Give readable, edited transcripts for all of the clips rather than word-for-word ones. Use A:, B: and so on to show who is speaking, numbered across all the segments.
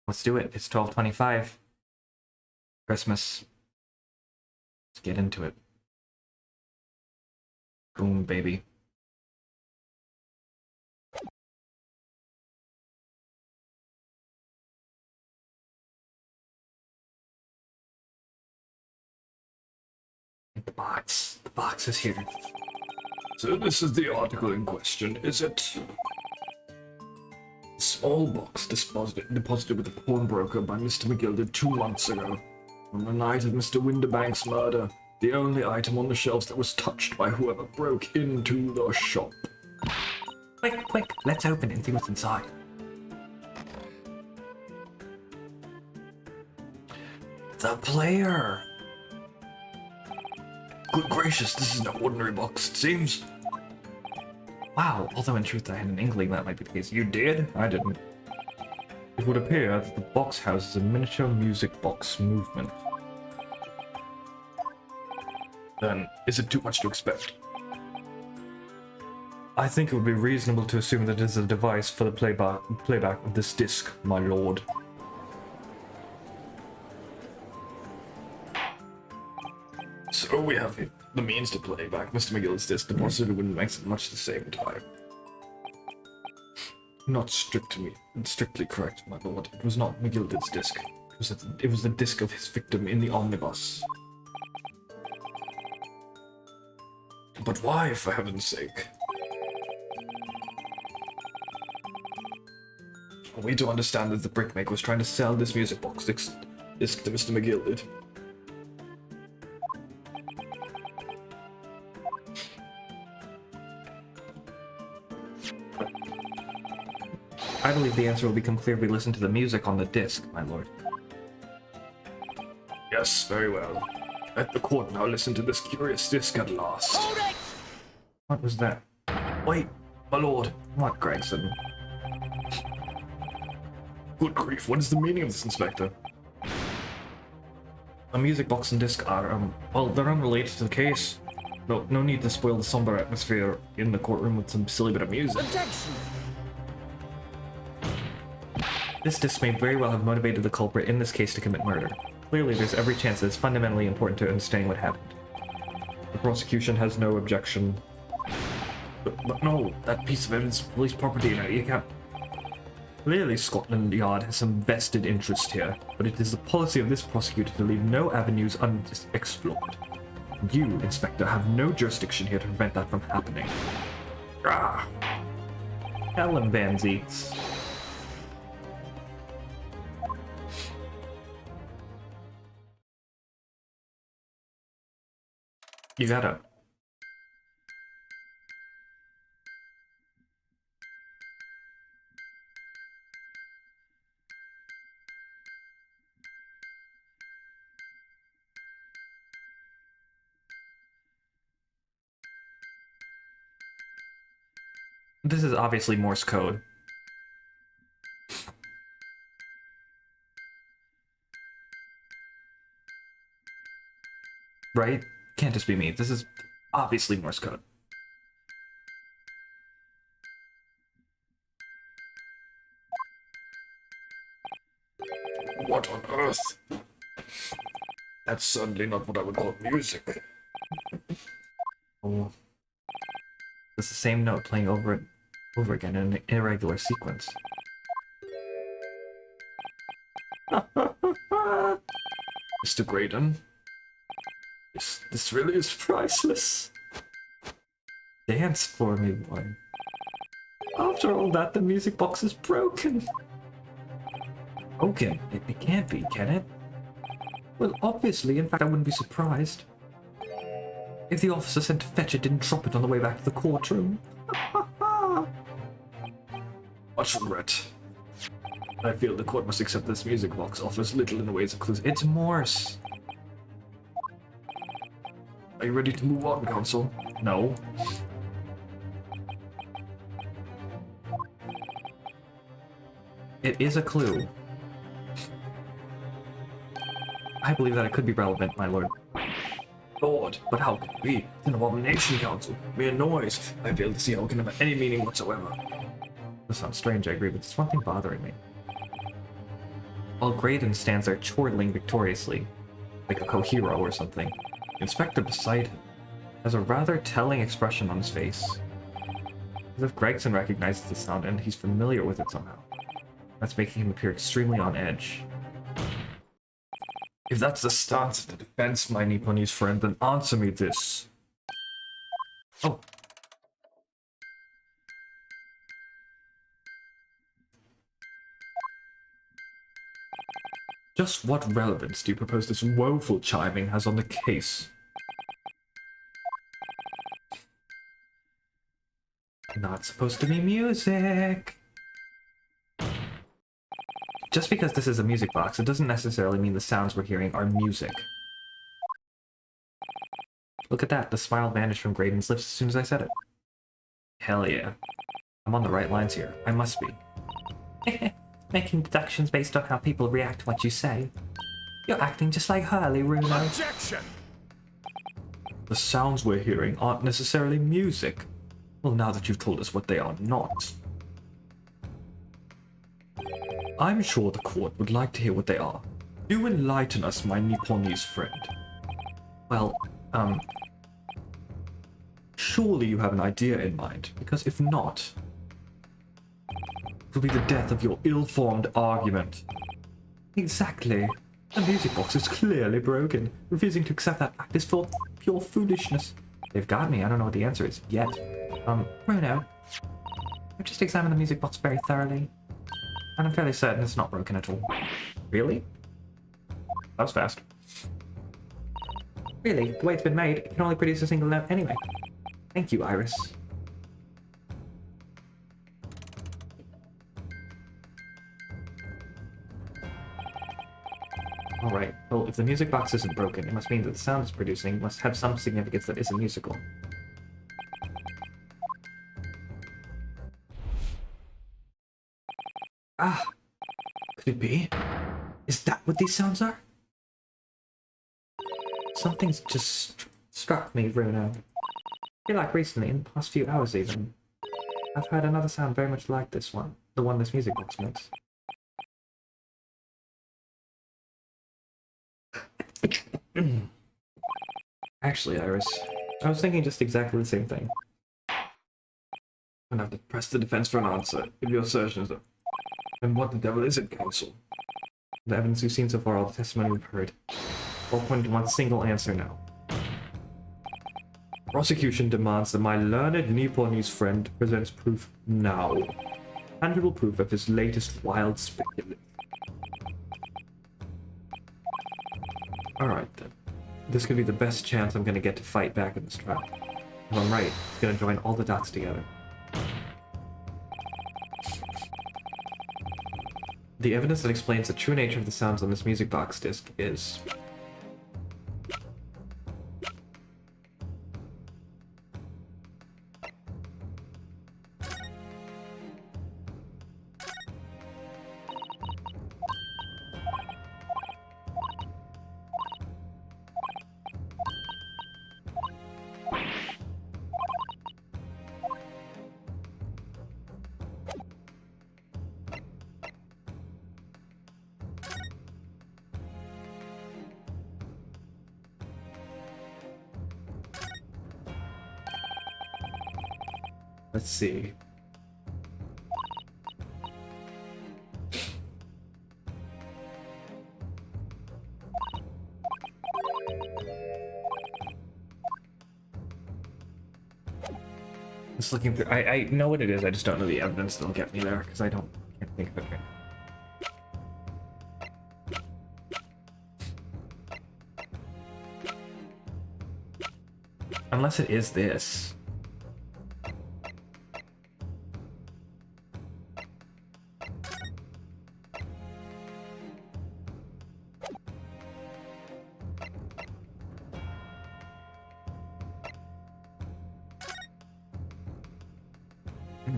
A: Let's do it. It's 12:25. Christmas. Let's get into it. Boom, baby. The box. The box is here.
B: So this is the article in question, is it? Small box deposited with the pawnbroker by Mr. McGilded 2 months ago. On the night of Mr. Winterbank's murder, the only item on the shelves that was touched by whoever broke into the shop.
A: Quick, quick, let's open it and see what's inside.
B: It's a player! Good gracious, this is no ordinary box, it seems.
A: Wow, although in truth I had an inkling that might be the case.
B: You did?
A: I didn't. It would appear that the box houses a miniature music box movement.
B: Then, is it too much to expect?
A: I think it would be reasonable to assume that it is a device for the playback of this disc, my lord.
B: So we have the means to play back Mr. McGill's disc deposited with much the same time. Not strictly correct, my lord. It was not McGilded's disc. It was the disc of his victim in the omnibus. But why, for heaven's sake? Are we to understand that the brickmaker was trying to sell this music box disc to Mr. McGilded?
A: I believe the answer will become clear if we listen to the music on the disc, my lord.
B: Yes, very well. Let the court now listen to this curious disc at last.
C: Hold it!
A: What was that?
B: Wait, my lord.
A: What, Gregson?
B: Good grief, what is the meaning of this, Inspector?
A: The music box and disc are, well, they're unrelated to the case. No need to spoil the somber atmosphere in the courtroom with some silly bit of music.
C: Objection!
A: This disc may very well have motivated the culprit in this case to commit murder. Clearly, there's every chance that it's fundamentally important to understanding what happened. The prosecution has no objection.
B: But no, that piece of evidence is police property, you can't...
A: Clearly, Scotland Yard has some vested interest here, but it is the policy of this prosecutor to leave no avenues unexplored. You, Inspector, have no jurisdiction here to prevent that from happening.
B: Ah.
A: Tell him, Van Zeeks. You gotta. This is obviously Morse code. Right? Can't just be me. This is obviously Morse code.
B: What on earth? That's certainly not what I would call music.
A: Oh. It's the same note playing over and over again in an irregular sequence.
B: Mr. Graydon? This really is priceless.
A: Dance for me, boy. After all that, the music box is broken. Broken? It can't be, can it? Well, obviously. In fact, I wouldn't be surprised if the officer sent to fetch it didn't drop it on the way back to the courtroom.
B: Much regret. I feel the court must accept this music box offers little in the ways of clues.
A: It's Morse.
B: Are you ready to move on, counsel?
A: No. It is a clue. I believe that it could be relevant, my lord.
B: Lord, but how can it be? It's an abomination, counsel. Mere noise. I fail to see how it can have any meaning whatsoever.
A: This sounds strange, I agree, but there's one thing bothering me. while Graydon stands there chortling victoriously, like a co-hero or something. The inspector beside him has a rather telling expression on his face, as if Gregson recognizes the sound and he's familiar with it somehow. That's making him appear extremely on edge. If that's the stance of the defense, my Nipponese friend, then answer me this. Oh. Just what relevance do you propose this woeful chiming has on the case? Not supposed to be music. Just because this is a music box, it doesn't necessarily mean the sounds we're hearing are music. Look at that, the smile vanished from Graydon's lips as soon as I said it. Hell yeah. I'm on the right lines here. I must be. Making deductions based on how people react to what you say. You're acting just like Hurley, Runo.
C: Objection!
A: The sounds we're hearing aren't necessarily music. Well, now that you've told us what they are not. I'm sure the court would like to hear what they are. Do enlighten us, my Nipponese friend. Well, surely you have an idea in mind, because if not, it will be the death of your ill-formed argument. Exactly. The music box is clearly broken. Refusing to accept that fact is for pure foolishness. They've got me. I don't know what the answer is yet. Runo, I've just examined the music box very thoroughly, and I'm fairly certain it's not broken at all. Really? That was fast. Really, the way it's been made, it can only produce a single note anyway. Thank you, Iris. Alright, well, if the music box isn't broken, it must mean that the sound it's producing must have some significance that isn't musical. Ah! Could it be? Is that what these sounds are? Something's just struck me, Runo. I feel like recently, in the past few hours even, I've heard another sound very much like this one. The one this music box makes. Actually, Iris, I was thinking just exactly the same thing. I'm gonna have to press the defense for an answer, if your assertion is that. And what the devil is it, counsel? The evidence we've seen so far, all the testimony we've heard, all point to one single answer now. Prosecution demands that my learned Nipponese friend presents proof now. Tangible proof of his latest wild speculation. Alright then. This could be the best chance I'm gonna get to fight back in this trial. If I'm right, it's gonna join all the dots together. The evidence that explains the true nature of the sounds on this music box disc is... Let's see. Just looking through. I know what it is. I just don't know the evidence that'll get me there because I can't think of it right. Unless it is this.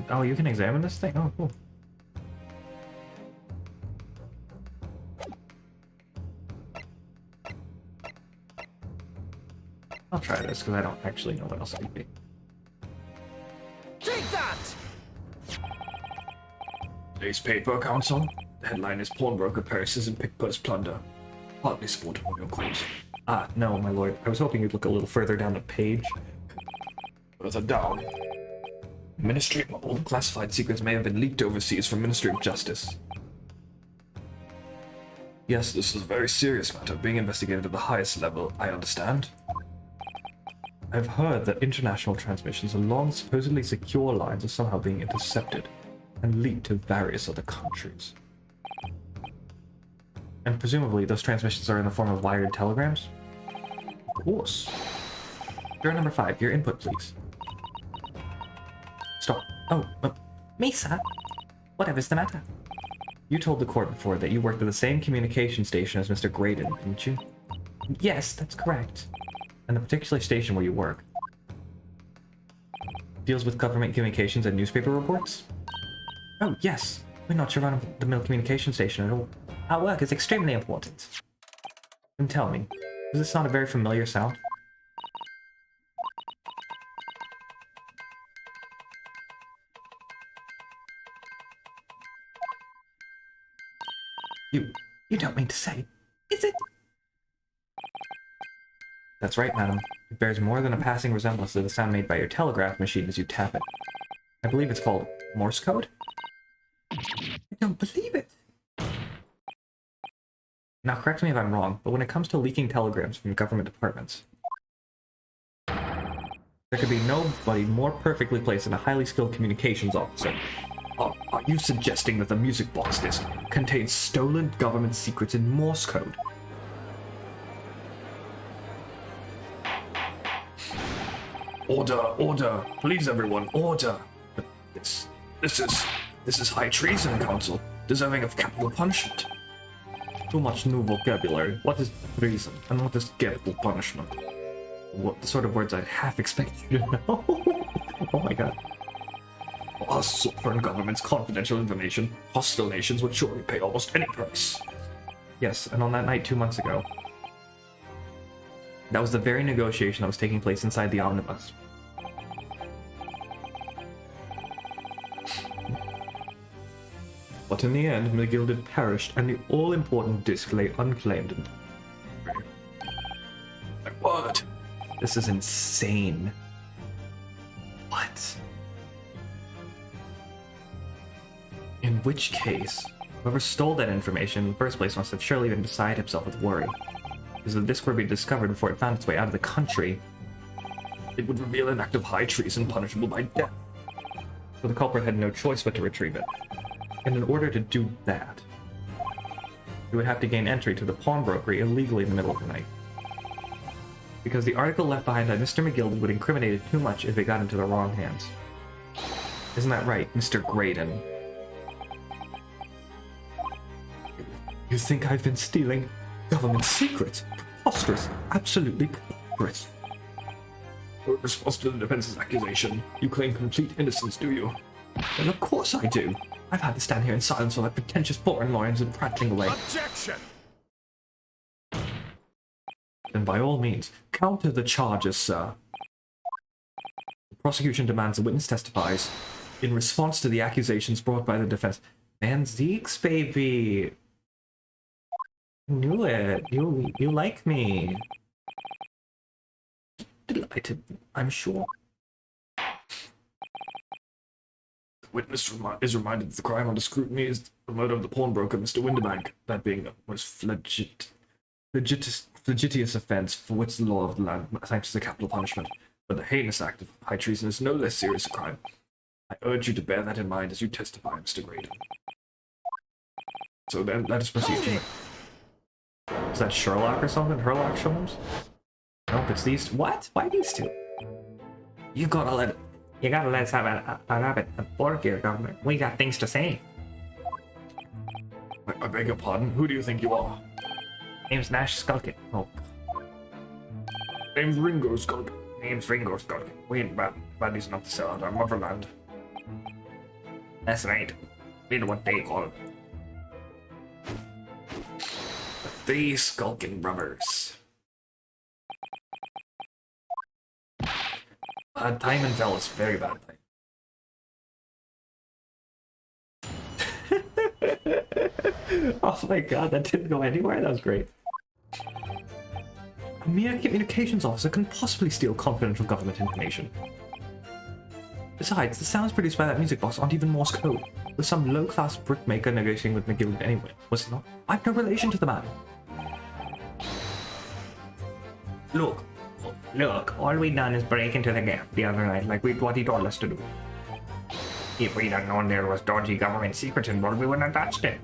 A: Oh, you can examine this thing? Oh, cool. I'll try this, because I don't actually know what else it could be.
C: Take that!
B: Ace paper, counsel? The headline is Pawnbroker Perishes in Pickpurse Plunder. Hardly sporting on your cause.
A: Ah, no, my lord. I was hoping you'd look a little further down the page.
B: Further down. Ministry of all classified secrets may have been leaked overseas from Ministry of Justice. Yes, this is a very serious matter, being investigated at the highest level, I understand.
A: I've heard that international transmissions along supposedly secure lines are somehow being intercepted and leaked to various other countries. And presumably those transmissions are in the form of wired telegrams? Of course. Juror number 5, your input, please. Stop. Oh, me, sir? Whatever's the matter? You told the court before that you worked at the same communication station as Mr. Graydon, didn't you? Yes, that's correct. And the particular station where you work deals with government communications and newspaper reports? Oh, yes. We're not your run-of-the-mill communication station at all. Our work is extremely important. And tell me, does this sound a very familiar sound? You don't mean to say, is it? That's right, madam. It bears more than a passing resemblance to the sound made by your telegraph machine as you tap it. I believe it's called Morse code? I don't believe it. Now, correct me if I'm wrong, but when it comes to leaking telegrams from government departments, there could be nobody more perfectly placed than a highly skilled communications officer.
B: Are you suggesting that the music box disc contains stolen government secrets in Morse code? Order, order, please everyone, order. This is high treason, Council, deserving of capital punishment.
A: Too much new vocabulary. What is treason and what is capital punishment? What the sort of words I half expect you to know? Oh my god.
B: Us foreign government's confidential information, hostile nations would surely pay almost any price.
A: Yes, and on that night 2 months ago, that was the very negotiation that was taking place inside the omnibus. But in the end, McGilded perished, and the all-important disc lay unclaimed.
B: My word!
A: This is insane. What? In which case, whoever stole that information in the first place must have surely been beside himself with worry. Because the disc would be discovered before it found its way out of the country.
B: It would reveal an act of high treason punishable by death.
A: So the culprit had no choice but to retrieve it. And in order to do that, he would have to gain entry to the pawnbrokery illegally in the middle of the night. Because the article left behind by Mr. McGilded would incriminate it too much if it got into the wrong hands. Isn't that right, Mr. Graydon? You think I've been stealing government secrets? Preposterous. Absolutely preposterous.
B: In response to the defense's accusation, you claim complete innocence, do you?
A: Well, of course I do. I've had to stand here in silence while that pretentious foreign lawyers are prattling away.
C: Objection!
A: Then by all means, counter the charges, sir. The prosecution demands the witness testifies in response to the accusations brought by the defense. Van Zeeks, baby! Knew it. You like me. Delighted, I'm sure.
B: The witness is reminded that the crime under scrutiny is the murder of the pawnbroker, Mr. Winterbank, that being a most flagitious offence for which the law of the land sanctions a capital punishment. But the heinous act of high treason is no less serious a crime. I urge you to bear that in mind as you testify, Mr. Graydon. So then, let us proceed.
A: Is that Sherlock or something? Sherlock Holmes? Nope, it's these. What? Why these two? You gotta let us have a rabbit aboard here, government. We got things to say.
B: I beg your pardon, who do you think you are?
A: Name's Nash Skulkin. Oh.
B: Name's Ringo Skulkin.
A: Name's Ringo Skulkin. We ain't baddies enough to sell out our motherland. That's right. We know what they call it.
B: The Skulkin Brothers.
A: Bad time and fellas, very bad time. Oh my god, that didn't go anywhere? That was great. A mere communications officer can possibly steal confidential government information. Besides, the sounds produced by that music box aren't even Morse code. With some low-class brickmaker negotiating with McGill anyway, was it not? I've no relation to the man. Look, all we done is break into the gap the other night, like what he told us to do. If we'd have known there was dodgy government secrets involved, we wouldn't have touched it.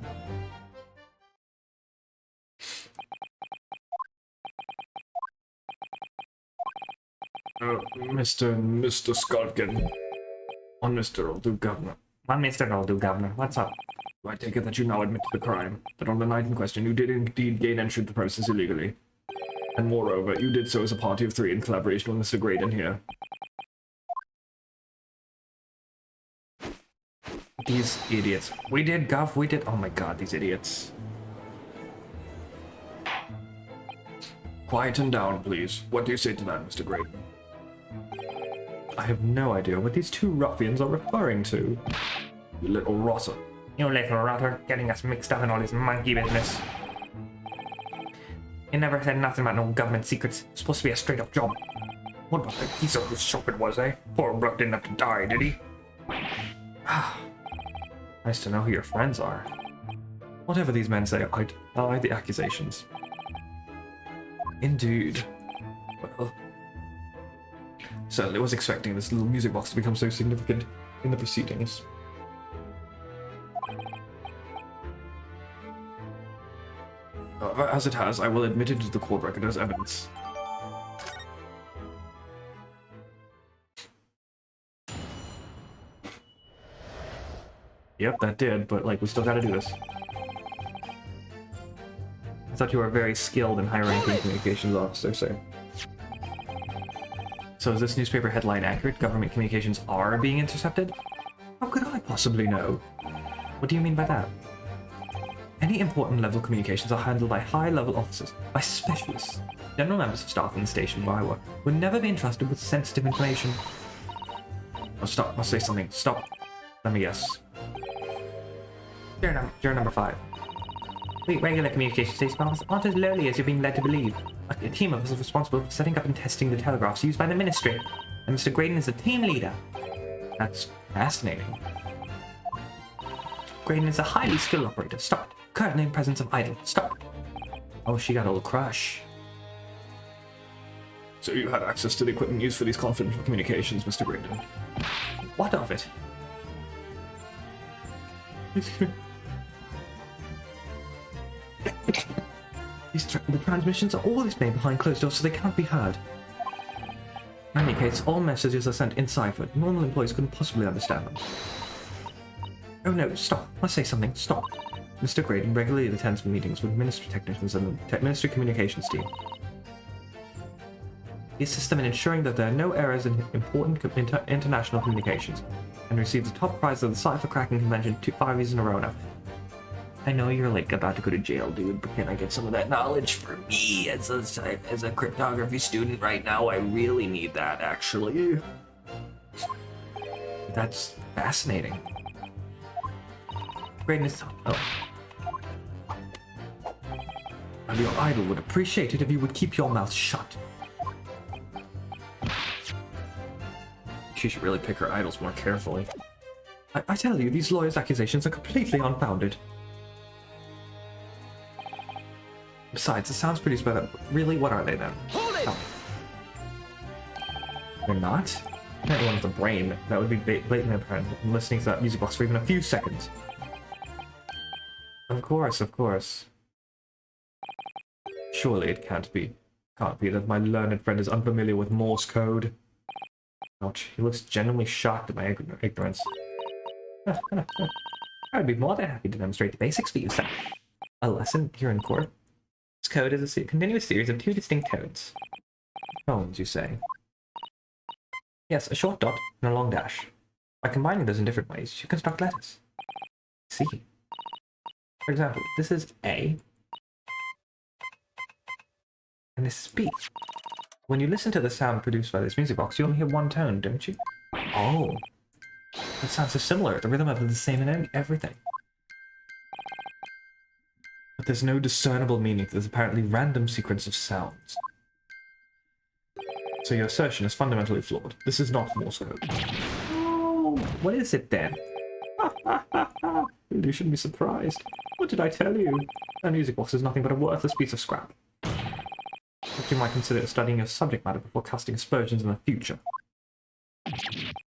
B: Mr. Skulkin. On Mr. I'll do governor.
A: One Mr. I'll do, Governor. What's up?
B: I take it that you now admit to the crime, that on the night in question you did indeed gain entry to the premises illegally. And moreover, you did so as a party of three in collaboration with Mr. Graydon here.
A: These idiots. We did, Gov, we did. Oh my god, these idiots.
B: Quieten down, please. What do you say to that, Mr. Graydon?
A: I have no idea what these two ruffians are referring to.
B: You little rotter.
A: You little rotter, getting us mixed up in all this monkey business. You never said nothing about no government secrets. It's supposed to be a straight-up job.
B: What about the geezer whose shop it was, eh? Poor Brook didn't have to die, did he?
A: Nice to know who your friends are. Whatever these men say, I deny the accusations. Indeed. Well, certainly was expecting this little music box to become so significant in the proceedings. As it has, I will admit it to the court record as evidence. Yep, that did, but like, we still gotta do this. I thought you were very skilled in high-ranking communications officer, so... So is this newspaper headline accurate? Government communications are being intercepted? How could I possibly know? What do you mean by that? Any important level communications are handled by high-level officers, by specialists. General members of staff in the station where I work would never be entrusted with sensitive information. Oh, stop. I'll say something. Stop. Let me guess. You're number 5. We regular communication station officers aren't as lowly as you're being led to believe. A team of us is responsible for setting up and testing the telegraphs used by the ministry, and Mr. Graydon is the team leader. That's fascinating. Graydon is a highly skilled operator. Stop it. Currently in presence of idol. Stop it. Oh, she got a little crush.
B: So you had access to the equipment used for these confidential communications, Mr. Graydon?
A: What of it? The transmissions are always made behind closed doors, so they can't be heard. In any case, all messages are sent in cipher. Normal employees couldn't possibly understand them. Oh no, stop. I must say something. Stop. Mr. Graydon regularly attends meetings with ministry technicians and the ministry communications team. He assists them in ensuring that there are no errors in important international communications, and receives the top prize of the cipher cracking convention 5 years in a row now. I know you're like about to go to jail, dude, but can I get some of that knowledge for me as a cryptography student right now? I really need that, actually. That's fascinating. Greatness. Oh. And your idol would appreciate it if you would keep your mouth shut. She should really pick her idols more carefully. I tell you, these lawyers' accusations are completely unfounded. Besides, the sounds produced by them. Really, what are they then? Oh. They're not? Anyone with a brain, that would be blatantly apparent. I'm listening to that music box for even a few seconds. Of course, of course. Surely it can't be that my learned friend is unfamiliar with Morse code. Ouch, he looks genuinely shocked at my ignorance. I would be more than happy to demonstrate the basics for you, sir. A lesson here in court? This code is a continuous series of 2 distinct tones. Tones, you say? Yes, a short dot and a long dash. By combining those in different ways, you construct letters. See? For example, this is A, and this is B. When you listen to the sound produced by this music box, you only hear one tone, don't you? Oh. That sounds so similar. The rhythm is the same in everything. but there's no discernible meaning to this apparently random sequence of sounds. So your assertion is fundamentally flawed. This is not Morse code. Oh, what is it then? You shouldn't be surprised. What did I tell you? A music box is nothing but a worthless piece of scrap. But you might consider studying your subject matter before casting aspersions in the future.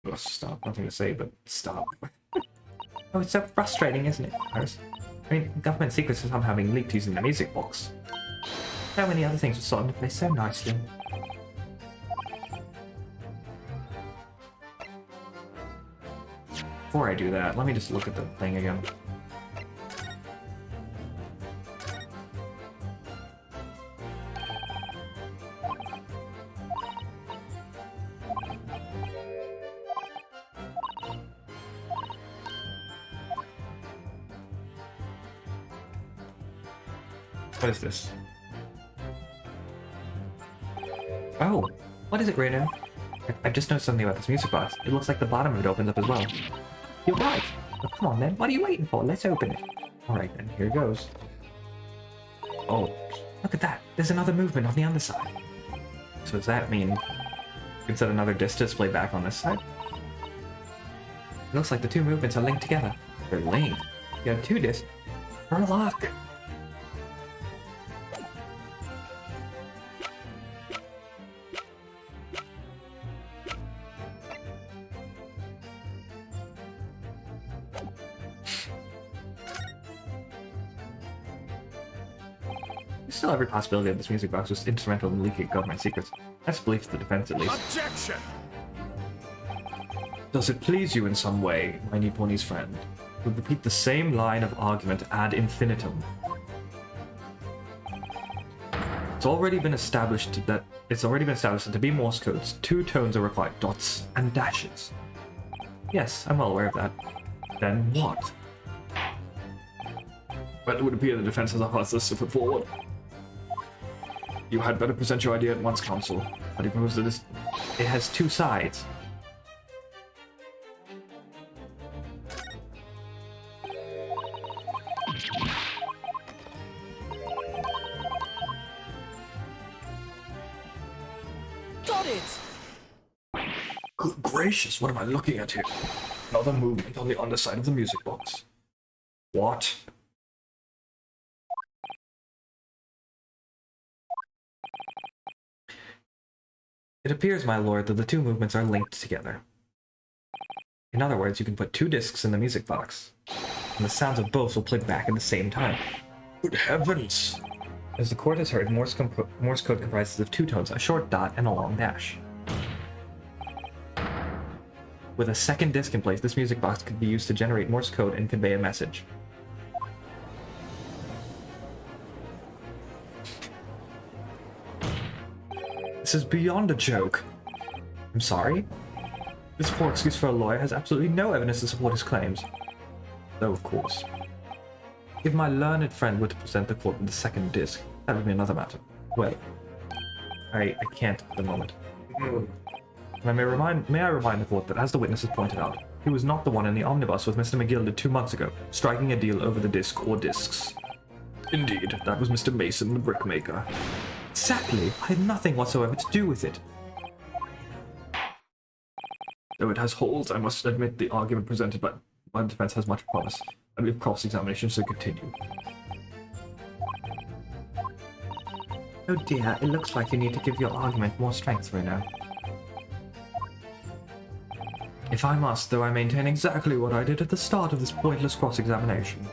A: Oh, stop. Nothing to say, but stop. Oh, it's so frustrating, isn't it, Iris? I mean, government secrets are somehow being leaked using the music box. So many other things were sorted into place so nicely. Before I do that, let me just look at the thing again. What is this? Oh, what is it, Reno? I've just noticed something about this music box. It looks like the bottom of it opens up as well. You're right. Well, come on then, what are you waiting for? Let's open it. Alright then, here goes. Oh, look at that. There's another movement on the underside. So does that mean you can set another disc to display back on this side? It looks like the two movements are linked together. They're linked. You have two discs for a lock. There's still every possibility that this music box was instrumental in leaking government secrets. That's belief to the defense, at least.
B: Objection!
A: Does it please you in some way, my Nipponi's friend, to repeat the same line of argument ad infinitum? It's already been established that to be Morse codes, two tones are required, dots and dashes. Yes, I'm well aware of that. Then what?
B: Well, it would appear the defense has a hard list to put forward. You had better present your idea at once, counsel. How do you propose that this...
A: It has two sides.
C: Got it!
B: Good gracious, what am I looking at here? Another movement on the underside of the music box. What?
A: It appears, my lord, that the two movements are linked together. In other words, you can put two discs in the music box, and the sounds of both will play back at the same time.
B: Good heavens!
A: As the court has heard, Morse code comprises of two tones, a short dot and a long dash. With a second disc in place, this music box could be used to generate Morse code and convey a message. This is beyond a joke. I'm sorry? This poor excuse for a lawyer has absolutely no evidence to support his claims. Though, of course, if my learned friend were to present the court with the second disc, that would be another matter. Well, I can't at the moment. May I remind the court that, as the witnesses pointed out, he was not the one in the omnibus with Mr. McGilda 2 months ago, striking a deal over the disc or discs.
B: Indeed, that was Mr. Mason, the brickmaker.
A: Exactly! I had nothing whatsoever to do with it.
B: Though it has holes, I must admit the argument presented by the defense has much promise. I believe cross-examination should continue.
A: Oh dear, it looks like you need to give your argument more strength, Reno. If I must, though I maintain exactly what I did at the start of this pointless cross-examination.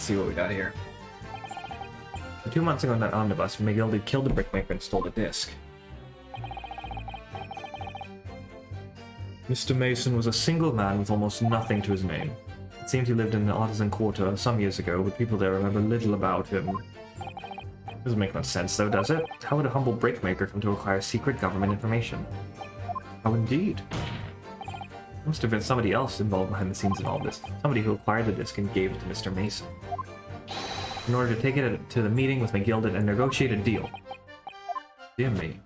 A: Let's see what we got here. 2 months ago in that omnibus, McGildy killed the brickmaker and stole the disc. Mr. Mason was a single man with almost nothing to his name. It seemed he lived in an artisan quarter some years ago, but people there remember little about him. Doesn't make much sense though, does it? How would a humble brickmaker come to acquire secret government information? Oh, indeed. There must have been somebody else involved behind the scenes in all this. Somebody who acquired the disc and gave it to Mr. Mason. In order to take it to the meeting with McGilden and negotiate a deal. Dear me.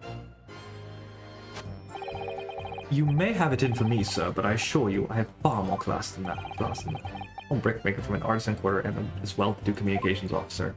A: You may have it in for me, sir, but I assure you I have far more class than that. I'm a brickmaker from an artisan quarter and as well-to-do communications officer.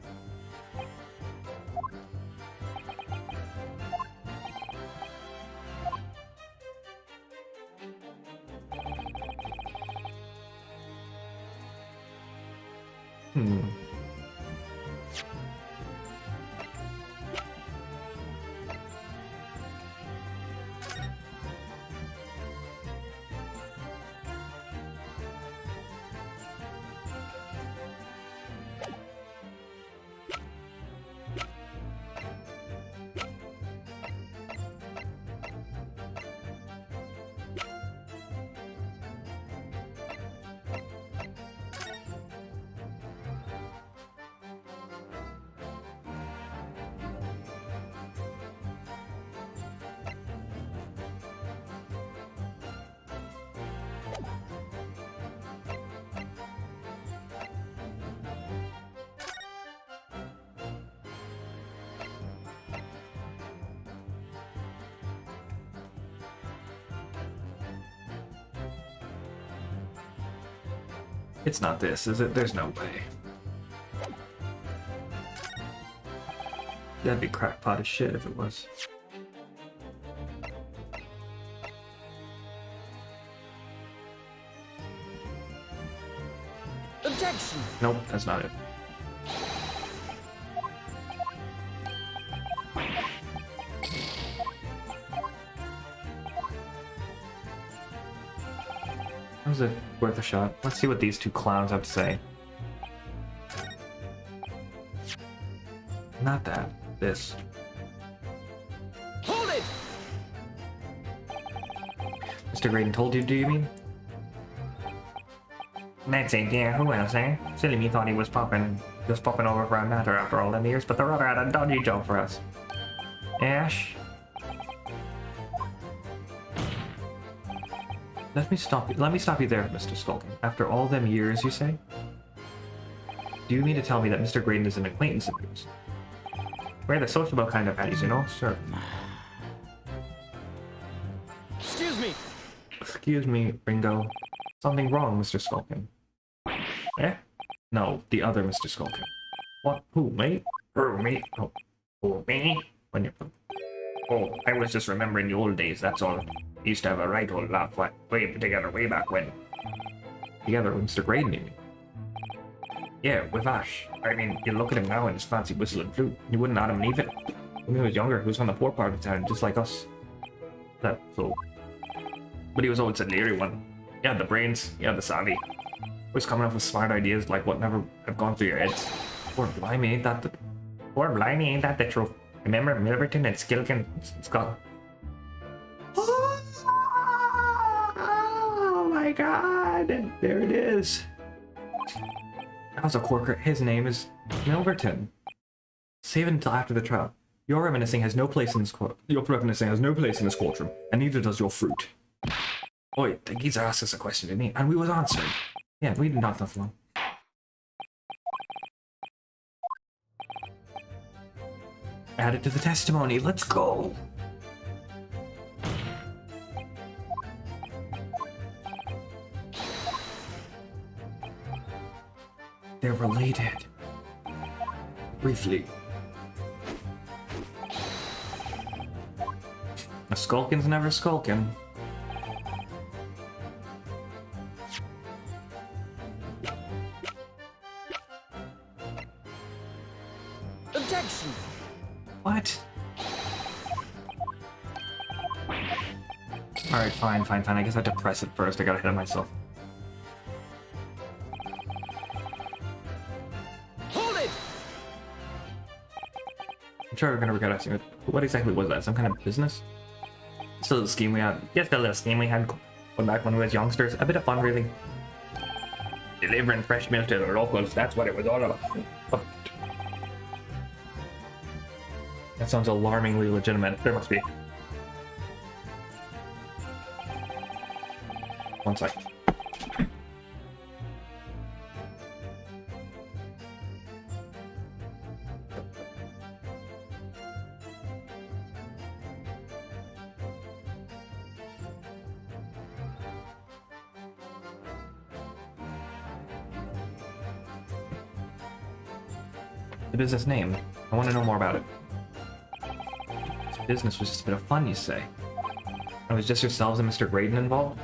A: It's not this, is it? There's no way. That'd be crackpot as shit if it was.
C: Objection!
A: Nope, that's not it. Was it worth a shot? Let's see what these two clowns have to say. Not that. This.
C: Hold it!
A: Mr. Graydon told you, do you mean? That's it, yeah, who else, eh? Silly me thought he was popping over for a matter after all them years, but the rudder had a dodgy job for us. Ash? Let me stop you there, Mr. Skulkin. After all them years, you say? Do you mean to tell me that Mr. Graydon is an acquaintance of yours? We're the sociable kind of baddies, you know? Sure.
C: Excuse me!
A: Excuse me, Ringo. Something wrong, Mr. Skulkin. Eh? No, the other Mr. Skulkin. What? Who, me? Who, me? Oh, who, me? When you... Oh, I was just remembering the old days, that's all. We used to have a right old laugh together way back when. Together with Mr. Graydon, you mean? Yeah, with Ash. I mean, you look at him now in his fancy whistle and flute. You wouldn't let him leave it. When he was younger, he was from the poor part of town, just like us. That, so... But he was always a leery one. He had the brains, he had the savvy. Always coming up with smart ideas like what never have gone through your heads. Poor blimey, ain't that the truth. Remember Milverton and Skilkin, Scott? Oh my god! There it is. That was a corker. His name is Milverton. Save it until after the trial. Your reminiscing has no place in this courtroom, and neither does your fruit. Oi, the geezer asked us a question, didn't he? And we was answered. Yeah, we did not nothing wrong. Add it to the testimony. Let's go. They're related. Briefly. A skulkin's never skulkin'.
C: Objection!
A: What? Alright, fine. I guess I have to press it first. I got ahead of myself. sure we're gonna regret asking it. What exactly was that? Some kind of business? It's a little scheme we had. Yes, the little scheme we had going back when we was youngsters. A bit of fun, really. Delivering fresh milk to the locals, that's what it was all about. Oh. That sounds alarmingly legitimate. There must be. One sec. The business name. I want to know more about it. This business was just a bit of fun, you say? And it was just yourselves and Mr. Graydon involved?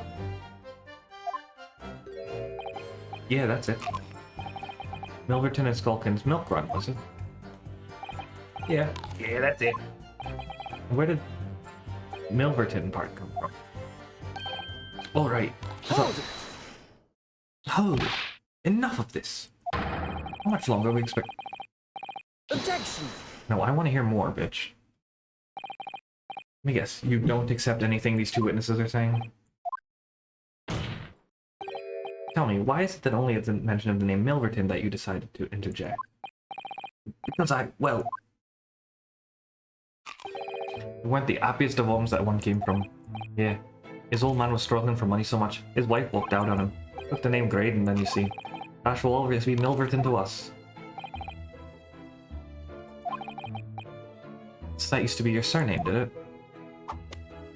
A: Yeah, that's it. Milverton and Skulkin's milk run, was it? Yeah, that's it. Where did Milverton part come from? All right.
C: Hold it!
A: Hold it. Enough of this. How much longer we expect?
C: Objection!
A: No, I want to hear more, bitch. Let me guess, you don't accept anything these two witnesses are saying? Tell me, why is it that only at the mention of the name Milverton that you decided to interject? Because well... It weren't the happiest of homes that one came from. Yeah. His old man was struggling for money so much, his wife walked out on him. Took the name Graydon, then you see. Ash will always be Milverton to us. So that used to be your surname, did it?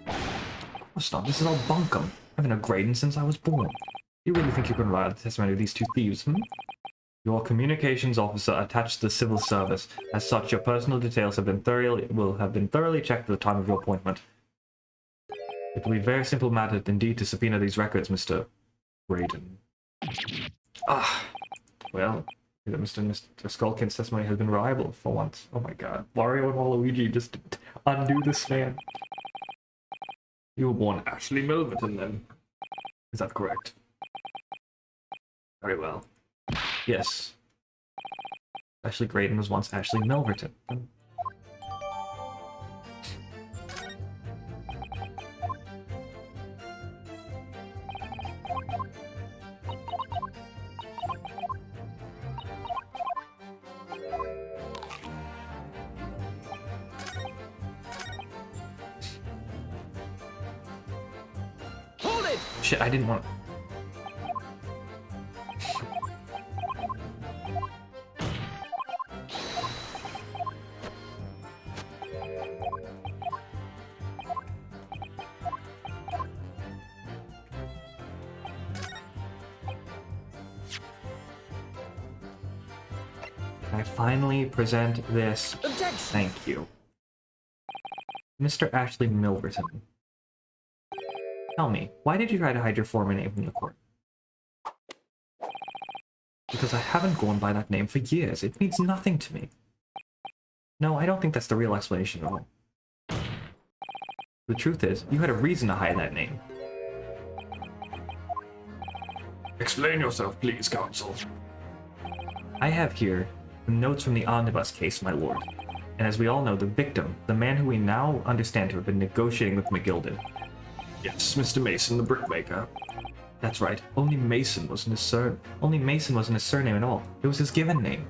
A: Of course not, this is all bunkum. I've been a Graydon since I was born. You really think you can rely on the testimony of these two thieves, hmm? Your communications officer attached to the civil service. As such, your personal details will have been thoroughly checked at the time of your appointment. It will be a very simple matter indeed to subpoena these records, Mr. Graydon. Well, Mr. Skulkin's testimony has been reliable for once. Oh my god. Wario and Waluigi just undo this man. You were born Ashley Milverton, then. Is that correct? Very well. Yes. Ashley Graydon was once Ashley Milverton.
C: Hold it!
A: Shit, I didn't want to... I finally present this.
C: Objection!
A: Thank you. Mr. Ashley Milverton. Tell me, why did you try to hide your former name from the court? Because I haven't gone by that name for years. It means nothing to me. No, I don't think that's the real explanation at all. The truth is, you had a reason to hide that name.
B: Explain yourself, please, counsel.
A: I have here the notes from the omnibus case, my lord. And as we all know, the victim, the man who we now understand to have been negotiating with McGilded.
B: Yes, Mr. Mason, the brickmaker.
A: That's right. Only Mason wasn't his surname at all. It was his given name.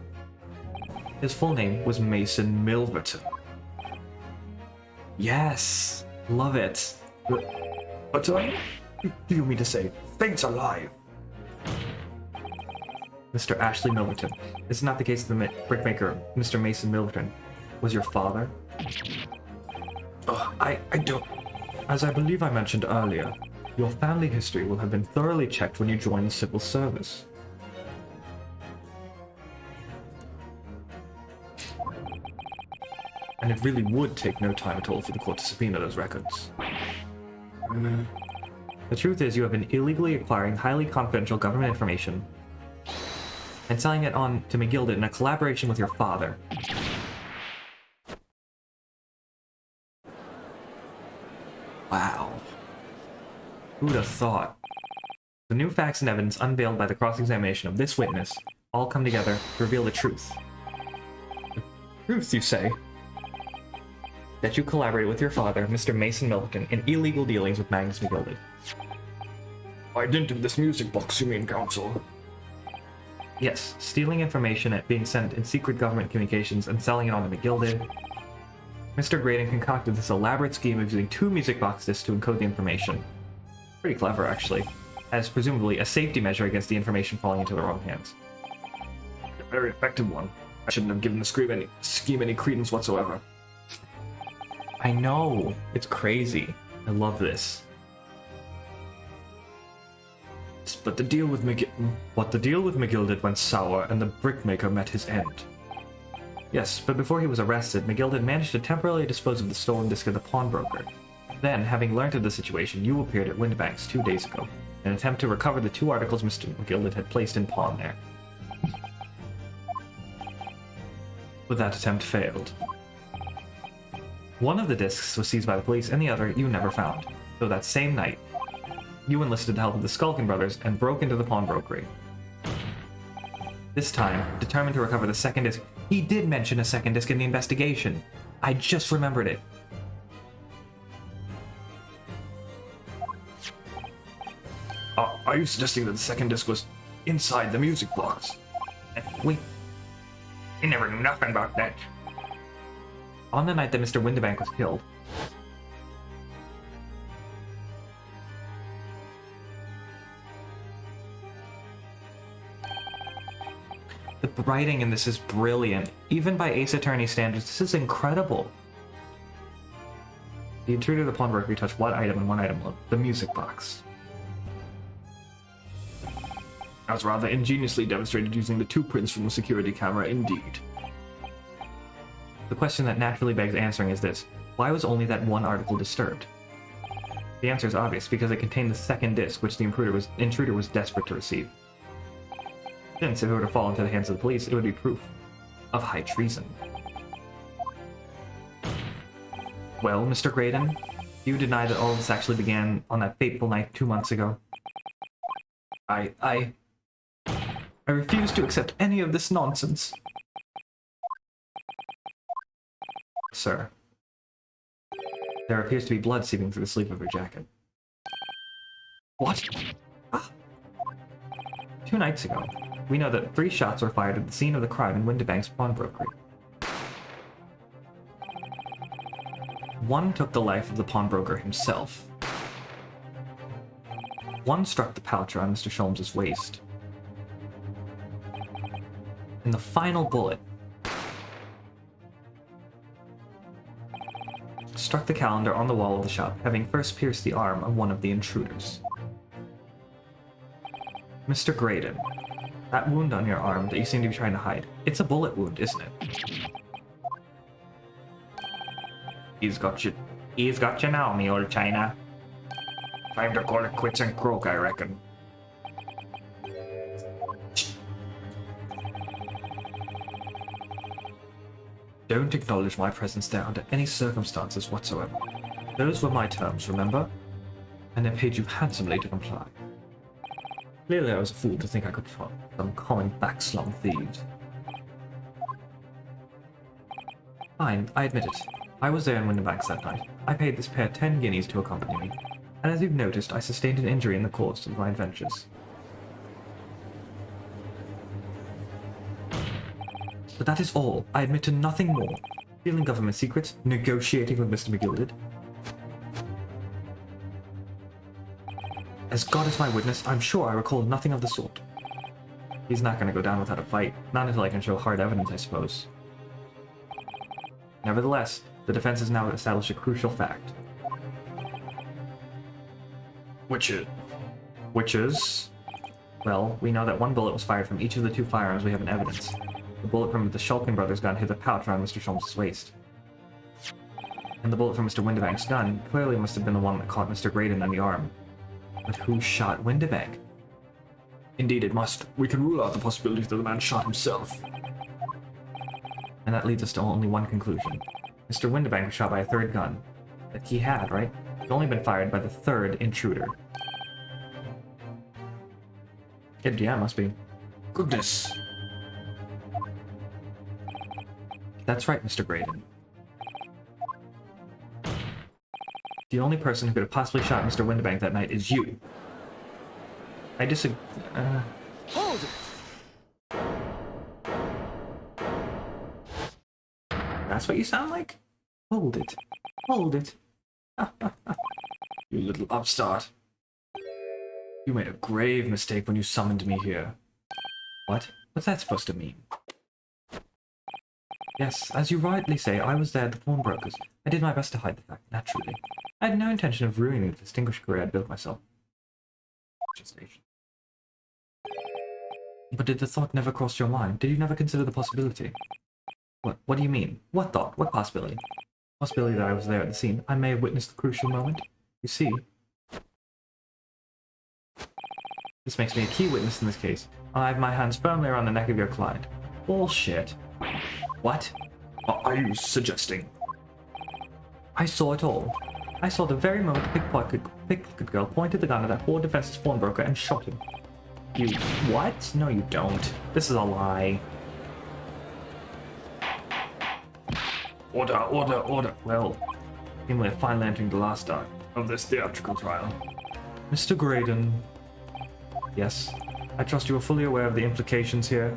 A: His full name was Mason Milverton. Yes, love it.
B: But do you mean to say, fate's alive?
A: Mr. Ashley Milverton, this is not the case of the brickmaker, Mr. Mason Milverton. Was your father?
B: I don't...
A: As I believe I mentioned earlier, your family history will have been thoroughly checked when you join the civil service. And it really would take no time at all for the court to subpoena those records. The truth is, you have been illegally acquiring highly confidential government information and selling it on to McGilded in a collaboration with your father. Wow. Who'd have thought? The new facts and evidence unveiled by the cross-examination of this witness all come together to reveal the truth. The truth, you say? that you collaborated with your father, Mr. Mason Milton, in illegal dealings with Magnus McGilded.
B: By dint of this music box, you mean, Counsel?
A: Yes, stealing information at being sent in secret government communications and selling it on to McGilded. Mr. Graydon concocted this elaborate scheme of using 2 music box discs to encode the information. Pretty clever, actually, as presumably a safety measure against the information falling into the wrong hands.
B: A very effective one. I shouldn't have given the scheme any credence whatsoever.
A: I know, it's crazy. I love this.
B: But the deal with
A: McGilded went sour, and the brickmaker met his end. Yes, but before he was arrested, McGilded managed to temporarily dispose of the stolen disc of the pawnbroker. Then, having learned of the situation, you appeared at Windbank's 2 days ago, in an attempt to recover the 2 articles Mr. McGilded had placed in pawn there. But that attempt failed. One of the discs was seized by the police, and the other you never found. So that same night, you enlisted the help of the Skulkin brothers and broke into the pawnbrokery. This time, determined to recover the second disc. He did mention a second disc in the investigation. I just remembered it.
B: Are you suggesting that the second disc was inside the music box?
A: We never knew nothing about that. On the night that Mr. Windibank was killed, the writing in this is brilliant. Even by Ace Attorney standards, this is incredible. The intruder of the pawnbroker touched one item and one item alone, the music box.
B: That was rather ingeniously demonstrated using the 2 prints from the security camera, indeed.
A: The question that naturally begs answering is this: why was only that one article disturbed? The answer is obvious, because it contained the second disc, which the intruder was desperate to receive. Since, if it were to fall into the hands of the police, it would be proof of high treason. Well, Mr. Graydon, do you deny that all this actually began on that fateful night 2 months ago? I refuse to accept any of this nonsense. Sir, there appears to be blood seeping through the sleeve of your jacket.
B: What?
A: 2 nights ago, we know that 3 shots were fired at the scene of the crime in Windibank's pawnbrokery. One took the life of the pawnbroker himself. One struck the pouch around Mr. Sholmes' waist. And the final bullet struck the calendar on the wall of the shop, having first pierced the arm of one of the intruders. Mr. Graydon, that wound on your arm that you seem to be trying to hide, it's a bullet wound, isn't it? He's got you now, me old China. Time to call it quits and croak, I reckon. Don't acknowledge my presence there under any circumstances whatsoever. Those were my terms, remember? And I paid you handsomely to comply. Clearly I was a fool to think I could trust some common backslum thieves. Fine, I admit it. I was there in Windibanks that night. I paid this pair 10 guineas to accompany me. And as you've noticed, I sustained an injury in the course of my adventures. But that is all. I admit to nothing more. Stealing government secrets, negotiating with Mr. McGilded. As God is my witness, I'm sure I recall nothing of the sort. He's not going to go down without a fight. Not until I can show hard evidence, I suppose. Nevertheless, the defense has now established a crucial fact. Which is... Well, we know that one bullet was fired from each of the 2 firearms we have in evidence. The bullet from the Shulkin brothers' gun hit the pouch around Mr. Sholmes' waist. And the bullet from Mr. Windibank's gun clearly must have been the one that caught Mr. Graydon on the arm. But who shot Windibank?
B: Indeed it must. We can rule out the possibility that the man shot himself.
A: And that leads us to only one conclusion. Mr. Windibank was shot by a 3rd gun. That he had, right? It's only been fired by the 3rd intruder. Yeah, it must be.
B: Goodness.
A: That's right, Mr. Graydon. The only person who could have possibly shot Mr. Winterbank that night is you. I disagree.
C: Hold it!
A: That's what you sound like? Hold it. Hold it.
B: You little upstart.
A: You made a grave mistake when you summoned me here. What? What's that supposed to mean? Yes, as you rightly say, I was there at the pawnbrokers. I did my best to hide the fact, naturally. I had no intention of ruining the distinguished career I'd built myself. But did the thought never cross your mind? Did you never consider the possibility? What do you mean? What thought? What possibility? Possibility that I was there at the scene. I may have witnessed the crucial moment. You see, this makes me a key witness in this case. I have my hands firmly around the neck of your client. Bullshit. What?
B: What are you suggesting?
A: I saw it all. I saw the very moment the pickpocket girl pointed the gun at that poor defenseless pawnbroker and shot him. You... what? No, you don't. This is a lie.
B: Order, order, order.
A: Well, we're finally entering the last act
B: Of this theatrical trial.
A: Mr. Graydon. Yes, I trust you are fully aware of the implications here.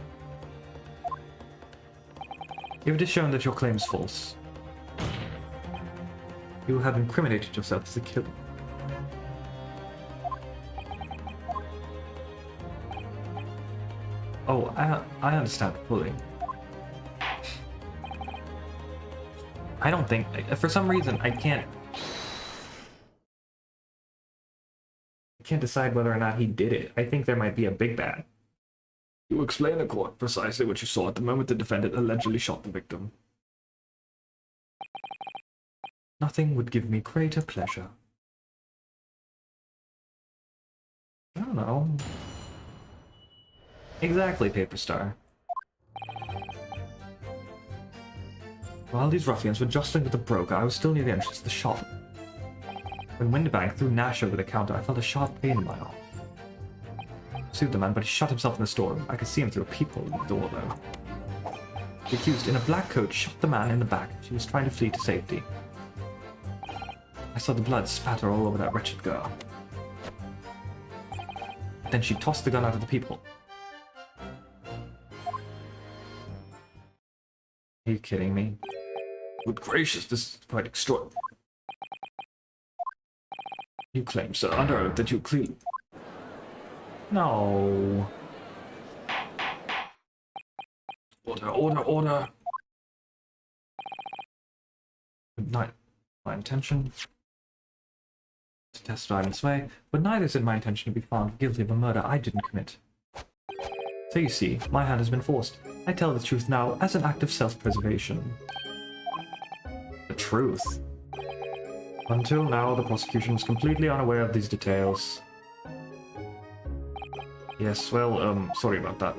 A: If it is shown that your claim is false, you will have incriminated yourself as a killer. Oh, I understand fully. I don't think, for some reason, I can't decide whether or not he did it. I think there might be a big bad.
B: You explain to court precisely what you saw at the moment the defendant allegedly shot the victim.
A: Nothing would give me greater pleasure. I don't know. Exactly, Paper Star. While these ruffians were jostling with the broker, I was still near the entrance of the shop. When Winterbank threw Nash over the counter, I felt a sharp pain in my arm. I pursued the man, but he shut himself in the storeroom. I could see him through a peephole in the door, though. The accused, in a black coat, shot the man in the back. She was trying to flee to safety. I saw the blood spatter all over that wretched girl. Then she tossed the gun out of the peephole. Are you kidding me?
B: Good gracious, this is quite extraordinary. You claim, sir, under oath that you clearly...
A: No.
B: Order, order, order.
A: Not my intention to testify in this way, but neither is it my intention to be found guilty of a murder I didn't commit. So you see, my hand has been forced. I tell the truth now as an act of self-preservation. The truth? Until now, the prosecution was completely unaware of these details. Yes, well, sorry about that.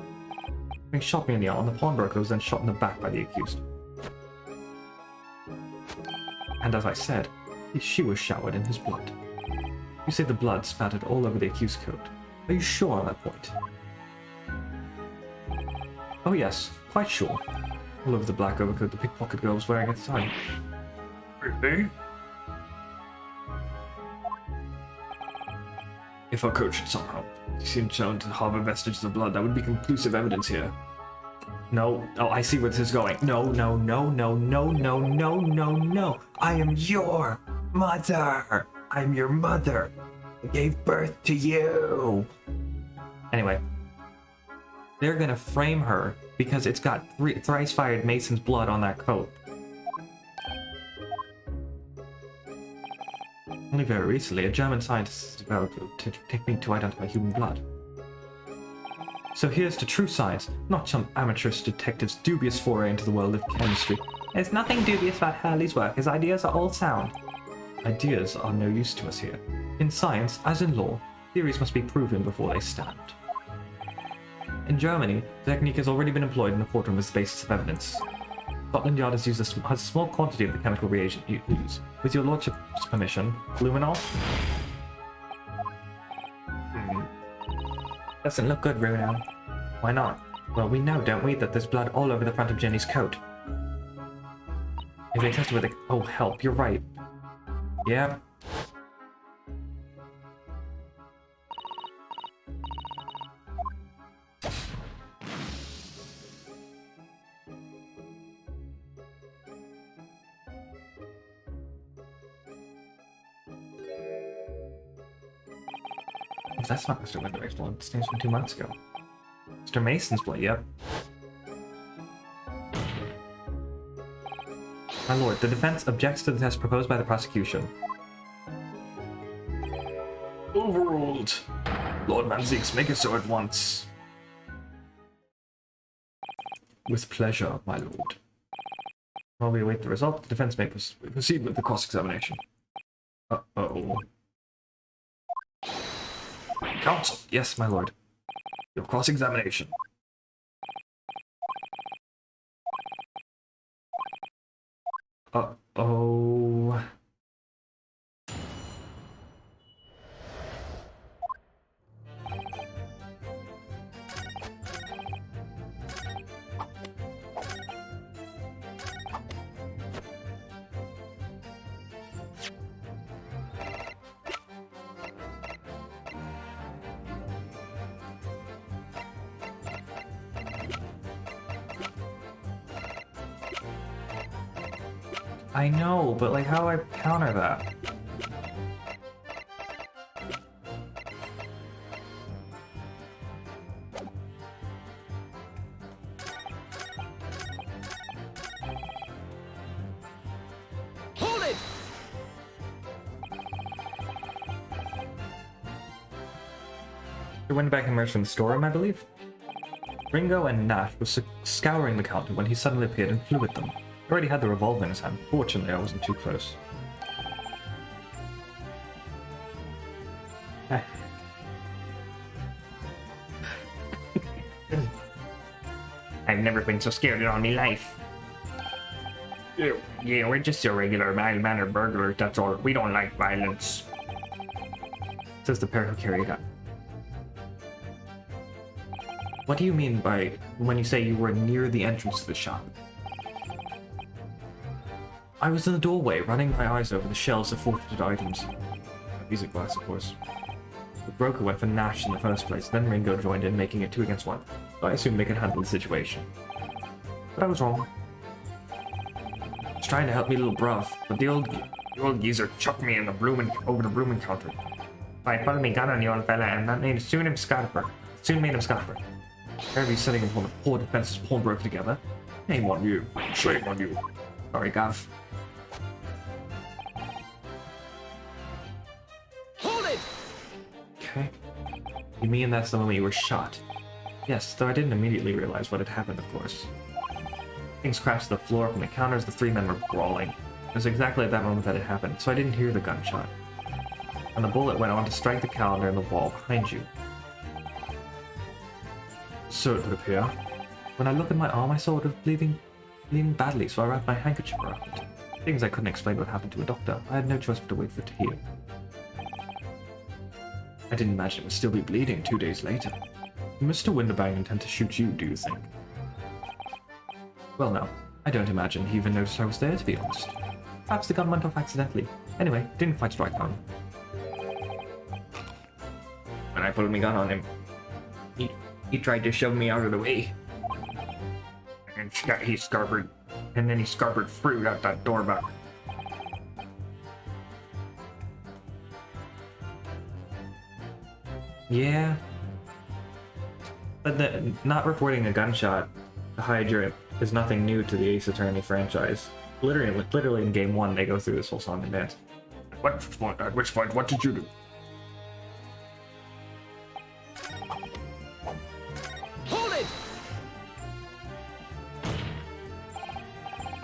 A: He shot me in the arm, the pawnbroker was then shot in the back by the accused. And as I said, she was showered in his blood. You say the blood spattered all over the accused's coat. Are you sure on that point? Oh yes, quite sure. All over the black overcoat the pickpocket girl was wearing at the time.
B: Really? If our coat should somehow seem shown to harbor vestiges of blood, that would be conclusive evidence here.
A: No. Oh, I see where this is going. No, no, no, no, no, no, no, no, no. I am your mother. I'm your mother. I gave birth to you. Anyway. They're gonna frame her because it's got thrice-fired Mason's blood on that coat. Only very recently, a German scientist has developed a technique to identify human blood. So here's to true science, not some amateurish detective's dubious foray into the world of chemistry. There's nothing dubious about Hurley's work. His ideas are all sound. Ideas are no use to us here. In science, as in law, theories must be proven before they stand. In Germany, the technique has already been employed in the courtroom as the basis of evidence. Scotland Yard has used a small quantity of the chemical reagent used. With your lordship's permission, luminol? Doesn't look good, Bruno. Why not? Well, we know, don't we, that there's blood all over the front of Jenny's coat. If they tested with it... Oh, help, you're right. Yeah, Oh, that's not Mr. Winterberg's blood. It stands from 2 months ago. Mr. Mason's blood, yep. My lord, the defense objects to the test proposed by the prosecution.
B: Overruled. Lord Van Zeeks, make it so at once.
A: With pleasure, my lord. While we await the result, the defense may proceed with the cross-examination. Uh-oh.
B: Counsel.
A: Yes, my lord.
B: Your cross-examination.
A: Uh-oh. I know, but like, how do I counter that?
C: Hold it!
A: He went back and emerged from the storeroom, I believe. Ringo and Nash was scouring the counter when he suddenly appeared and flew at them. He already had the revolver in his hand. Fortunately, I wasn't too close. I've never been so scared in all my life. Yeah, we're just your regular mild-mannered burglars, that's all. We don't like violence. Says the pair who carry a gun. What do you mean by when you say you were near the entrance to the shop? I was in the doorway, running my eyes over the shelves of forfeited items. A music box, of course. The broker went for Nash in the first place, then Ringo joined in, making it 2 against 1. So I assumed they could handle the situation. But I was wrong. I was trying to help me little bruv, but the old geezer chucked me in over the blooming counter. I pulled me gun on the old fella, and that soon made him scupper. Barely sitting upon the poor defense's pawnbroker together. Shame on you. Shame on you. Sorry, Gav.
C: Hold it!
A: Okay. You mean that's the moment you were shot? Yes, though I didn't immediately realize what had happened, of course. Things crashed to the floor from the counter as the 3 men were brawling. It was exactly at that moment that it happened, so I didn't hear the gunshot. And the bullet went on to strike the calendar in the wall behind you. So it would appear. When I looked at my arm, I saw it was bleeding badly, so I wrapped my handkerchief around it. Things I couldn't explain what happened to a doctor. I had no choice but to wait for it to heal. I didn't imagine it would still be bleeding 2 days later. Did Mr. Winterbang intend to shoot you, do you think? Well, no. I don't imagine he even noticed I was there, to be honest. Perhaps the gun went off accidentally. Anyway, didn't quite strike home. When I pulled my gun on him, he tried to shove me out of the way. And he scarpered fruit out that door back. Yeah. But not reporting a gunshot to Hydra is nothing new to the Ace Attorney franchise. Literally in game 1, they go through this whole song and dance.
B: At which point, what did you do?
C: Hold it!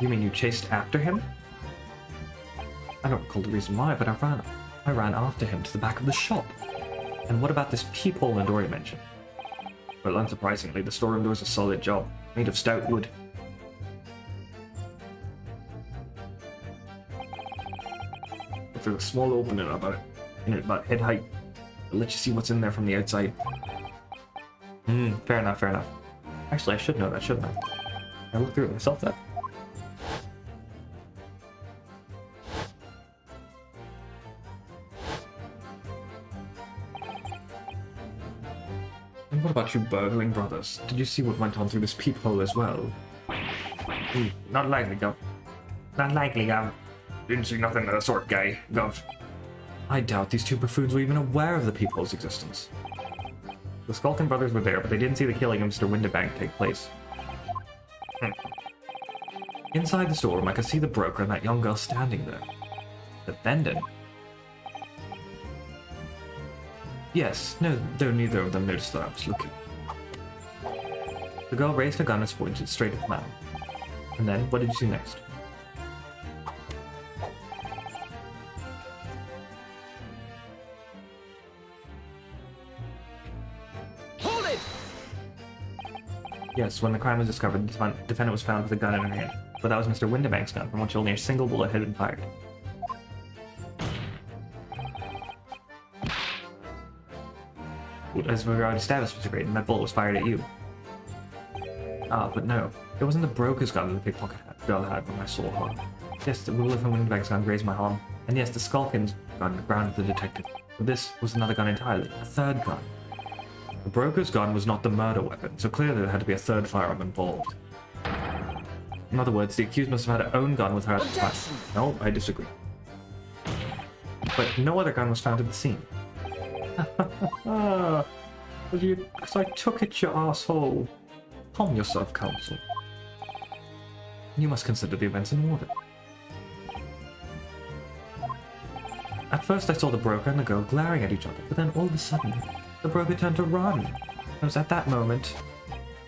A: You mean you chased after him? I don't recall the reason why, but I ran after him to the back of the shop. And what about this peephole in the door you mentioned? Well, unsurprisingly, the storeroom door is a solid job, made of stout wood.
B: There's a small opening about head height. It'll let you see what's in there from the outside.
A: Fair enough. Actually, I should know that, shouldn't I? I looked through it myself then. And what about you burgling brothers? Did you see what went on through this peephole as well?
B: Not likely, Gov. Not likely, Gov. Didn't see nothing of the sort, guy, Gov.
A: I doubt these two buffoons were even aware of the people's existence. The Skulkin brothers were there, but they didn't see the killing of Mr. Windibank take place. Inside the storeroom, I could see the broker and that young girl standing there. Defendant? Yes, no, though neither of them noticed that I was looking. The girl raised her gun and pointed straight at the man. And then, what did you see next?
C: Hold it!
A: Yes, when the crime was discovered, the defendant was found with a gun in her hand. But that was Mr. Windibank's gun, from which only a single bullet had been fired. As we've already established, Mr. Graydon, that bullet was fired at you. Ah, but no. It wasn't the broker's gun that the pickpocket girl had when I saw her. Yes, the bullet from Windibank's gun grazed my arm. And yes, the Skulkin's gun grounded the detective. But this was another gun entirely. A third gun. The broker's gun was not the murder weapon, so clearly there had to be a third firearm involved. In other words, the accused must have had her own gun with her at the time. No, I disagree. But no other gun was found at the scene. Because I took it, you asshole. Calm yourself, counsel. You must consider the events in order. At first I saw the broker and the girl glaring at each other, but then all of a sudden, the broker turned to run. It was at that moment,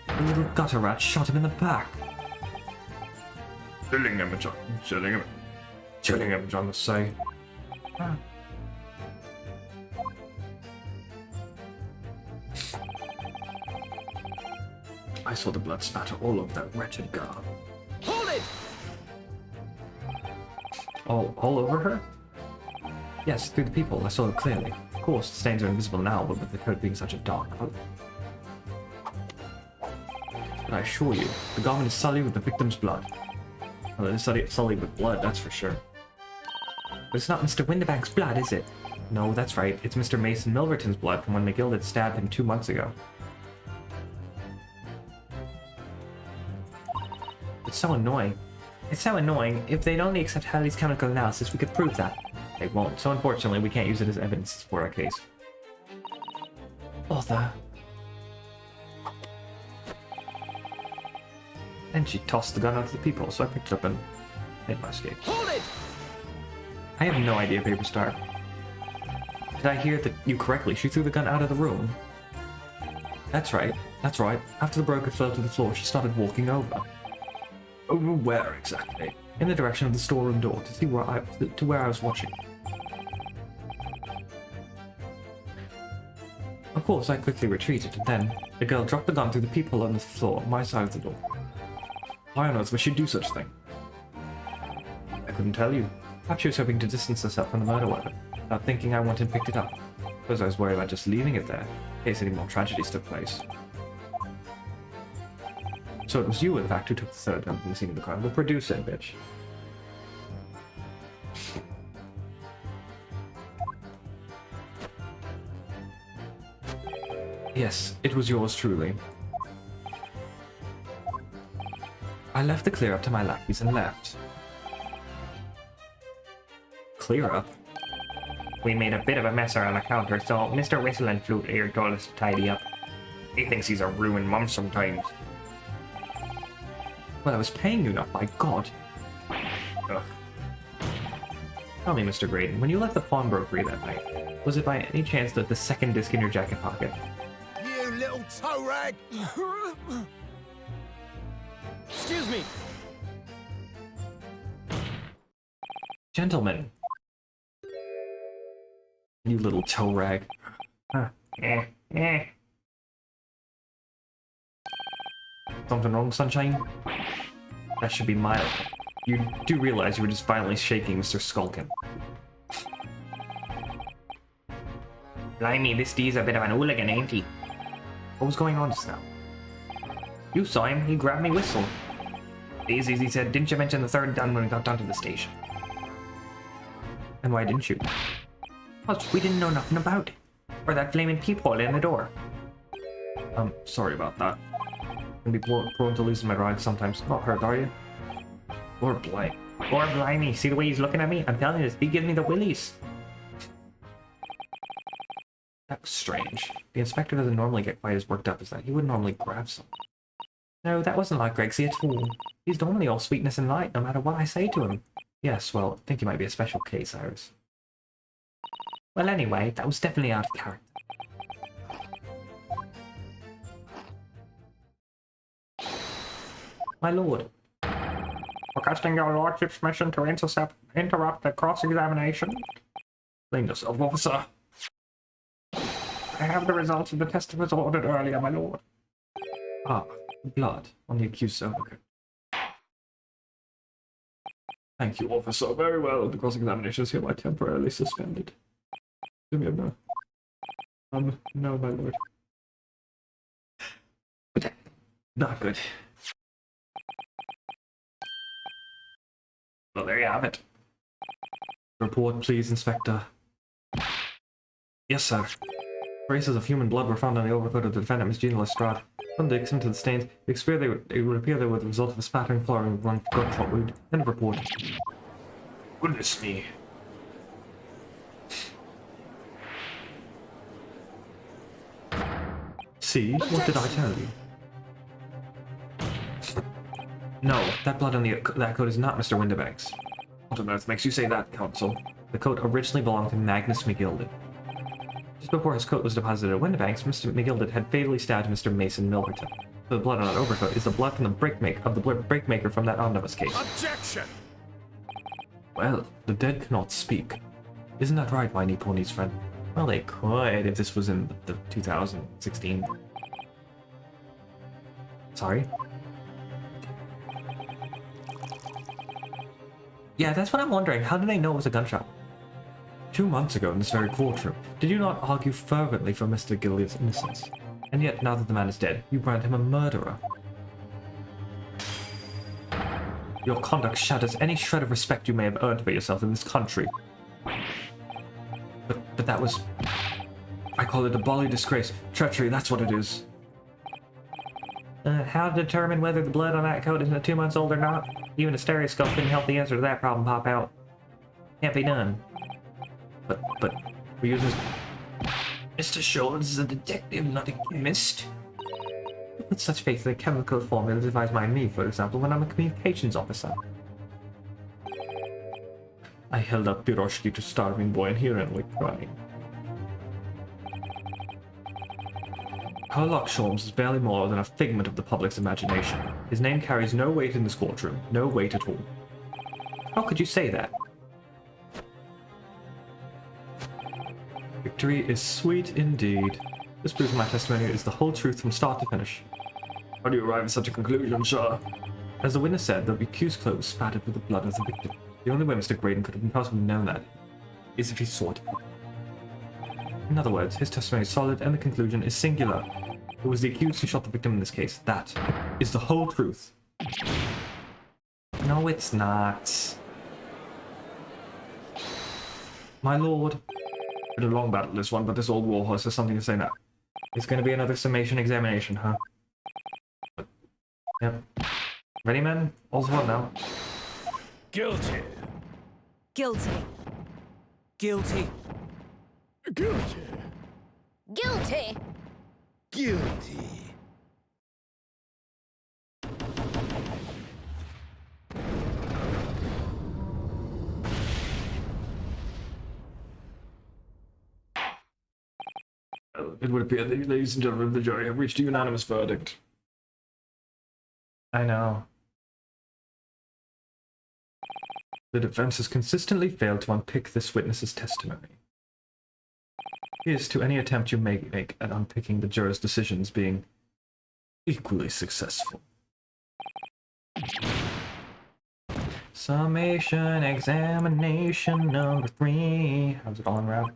A: the little gutter rat shot him in the back. Chilling image, I must say. Ah. I saw the blood spatter all over that wretched girl.
C: Hold it!
A: All over her? Yes, through the people, I saw it clearly. Of course, the stains are invisible now, but with the coat being such a dark color. But I assure you, the garment is sullied with the victim's blood. Well, it is sullied with blood, that's for sure. But it's not Mr. Windibank's blood, is it? No, that's right. It's Mr. Mason Milverton's blood from when McGill stabbed him 2 months ago. It's so annoying. It's so annoying. If they'd only accept Halley's chemical analysis, we could prove that. They won't, so unfortunately we can't use it as evidence for our case. Bother. And she tossed the gun out to the people, so I picked it up and made my escape.
C: Hold it!
A: I have no idea, Paper Star. Did I hear that you correctly? She threw the gun out of the room. That's right. That's right. After the broker fell to the floor, she started walking over. Over where exactly? In the direction of the storeroom door, to see where I was watching. Of course, I quickly retreated, and then the girl dropped the gun through the peephole on the floor on my side of the door. Why on earth would she do such a thing? I couldn't tell you. Perhaps she was hoping to distance herself from the murder weapon, without thinking I went and picked it up. Because I was worried about just leaving it there, in case any more tragedies took place. So it was you, in fact, who took the third gun from the scene of the crime. We'll produce it, bitch. Yes, it was yours truly. I left the clear up to my lackeys and left. Clear up? We made a bit of a mess around the counter, so Mr. Whistle and Flute here told us to tidy up. He thinks he's a ruined mum sometimes. Well, I was paying you enough, by God. Ugh. Tell me, Mr. Graydon, when you left the pawnbrokery that night, was it by any chance that the second disc in your jacket pocket?
C: You little toe rag! Excuse me!
A: Gentlemen. You little toe rag. Huh. Something wrong, Sunshine? That should be mild. You do realize you were just violently shaking Mr. Skulkin. Blimey, this D's a bit of an hooligan, ain't he? What was going on just now? You saw him, he grabbed me whistle. Daisies, he said, didn't you mention the third gun when we got down to the station? And why didn't you? Because we didn't know nothing about it. Or that flaming peephole in the door. Sorry about that. Can be prone to losing my ride sometimes. Not hurt, are you? Or blimey. Or blimey, see the way he's looking at me? I'm telling you, this, he gives me the willies. was strange. The inspector doesn't normally get quite as worked up as that. He would normally grab something. No, that wasn't like Gregsy at all. He's normally all sweetness and light, no matter what I say to him. Yes, well, I think he might be a special case, Iris. Well, anyway, that was definitely out of character. My lord. Requesting your lordship's permission to interrupt the cross-examination. Blame yourself, officer. I have the results of the test that was ordered earlier, my lord. Ah, blood on the accused overcoat.
B: Thank you, officer. Very well. The cross-examination is hereby temporarily suspended. Give me a no. No, my lord.
A: Not good. Well, there you have it. Report, please, Inspector. Yes, sir. Traces of human blood were found on the overcoat of the defendant, Miss Gina Lestrade. From the extent of the stains, it would appear they were the result of a spattering flooring of one gunshot wound. End of report.
B: Goodness me.
A: See? What did I tell you? No, that blood on that coat is not Mr. Winterbanks.
B: What on earth makes you say that, Counsel?
A: The coat originally belonged to Magnus McGilded. Just before his coat was deposited at Winterbanks, Mr. McGilded had fatally stabbed Mr. Mason Milverton. The blood on that overcoat is the blood from the brickmaker from that omnibus case.
C: Objection!
A: Well, the dead cannot speak. Isn't that right, Whiny Pony's friend? Well, they could if this was in the 2016. Sorry? Yeah, that's what I'm wondering. How did they know it was a gunshot? 2 months ago in this very courtroom, did you not argue fervently for Mr. Gilded's innocence? And yet, now that the man is dead, you brand him a murderer. Your conduct shatters any shred of respect you may have earned for yourself in this country. But that was... I call it a bally disgrace. Treachery, that's what it is. How to determine whether the blood on that coat is 2 months old or not? Even a stereoscope couldn't help the answer to that problem pop out. Can't be done. But we use this...
B: Mr. Schultz is a detective, not a chemist.
A: With such faith in the chemical formulas advised by me, for example, when I'm a communications officer. I held up Piroshki to starving boy and he ran away crying. Herlock Sholmes is barely more than a figment of the public's imagination. His name carries no weight in this courtroom, no weight at all. How could you say that? Victory is sweet indeed. This proves my testimony is the whole truth from start to finish.
B: How do you arrive at such a conclusion, sir?
A: As the witness said, the accused clothes was spattered with the blood of the victim. The only way Mr. Graydon could have possibly known that is if he saw it. In other words, his testimony is solid and the conclusion is singular. It was the accused who shot the victim in this case. That is the whole truth. No, it's not. My lord.
B: Been a long battle, this one, but this old warhorse has something to say now.
A: It's going to be another summation examination, huh? Yep. Ready, men? All's well now.
C: Guilty.
D: Guilty.
C: Guilty. Guilty.
D: Guilty.
C: Guilty.
B: It would appear that you, ladies and gentlemen of the jury, have reached a unanimous verdict.
A: I know. The defense has consistently failed to unpick this witness's testimony. Here's to any attempt you may make at unpicking the jurors' decisions being equally successful. Summation examination number 3. How's it going, Rob?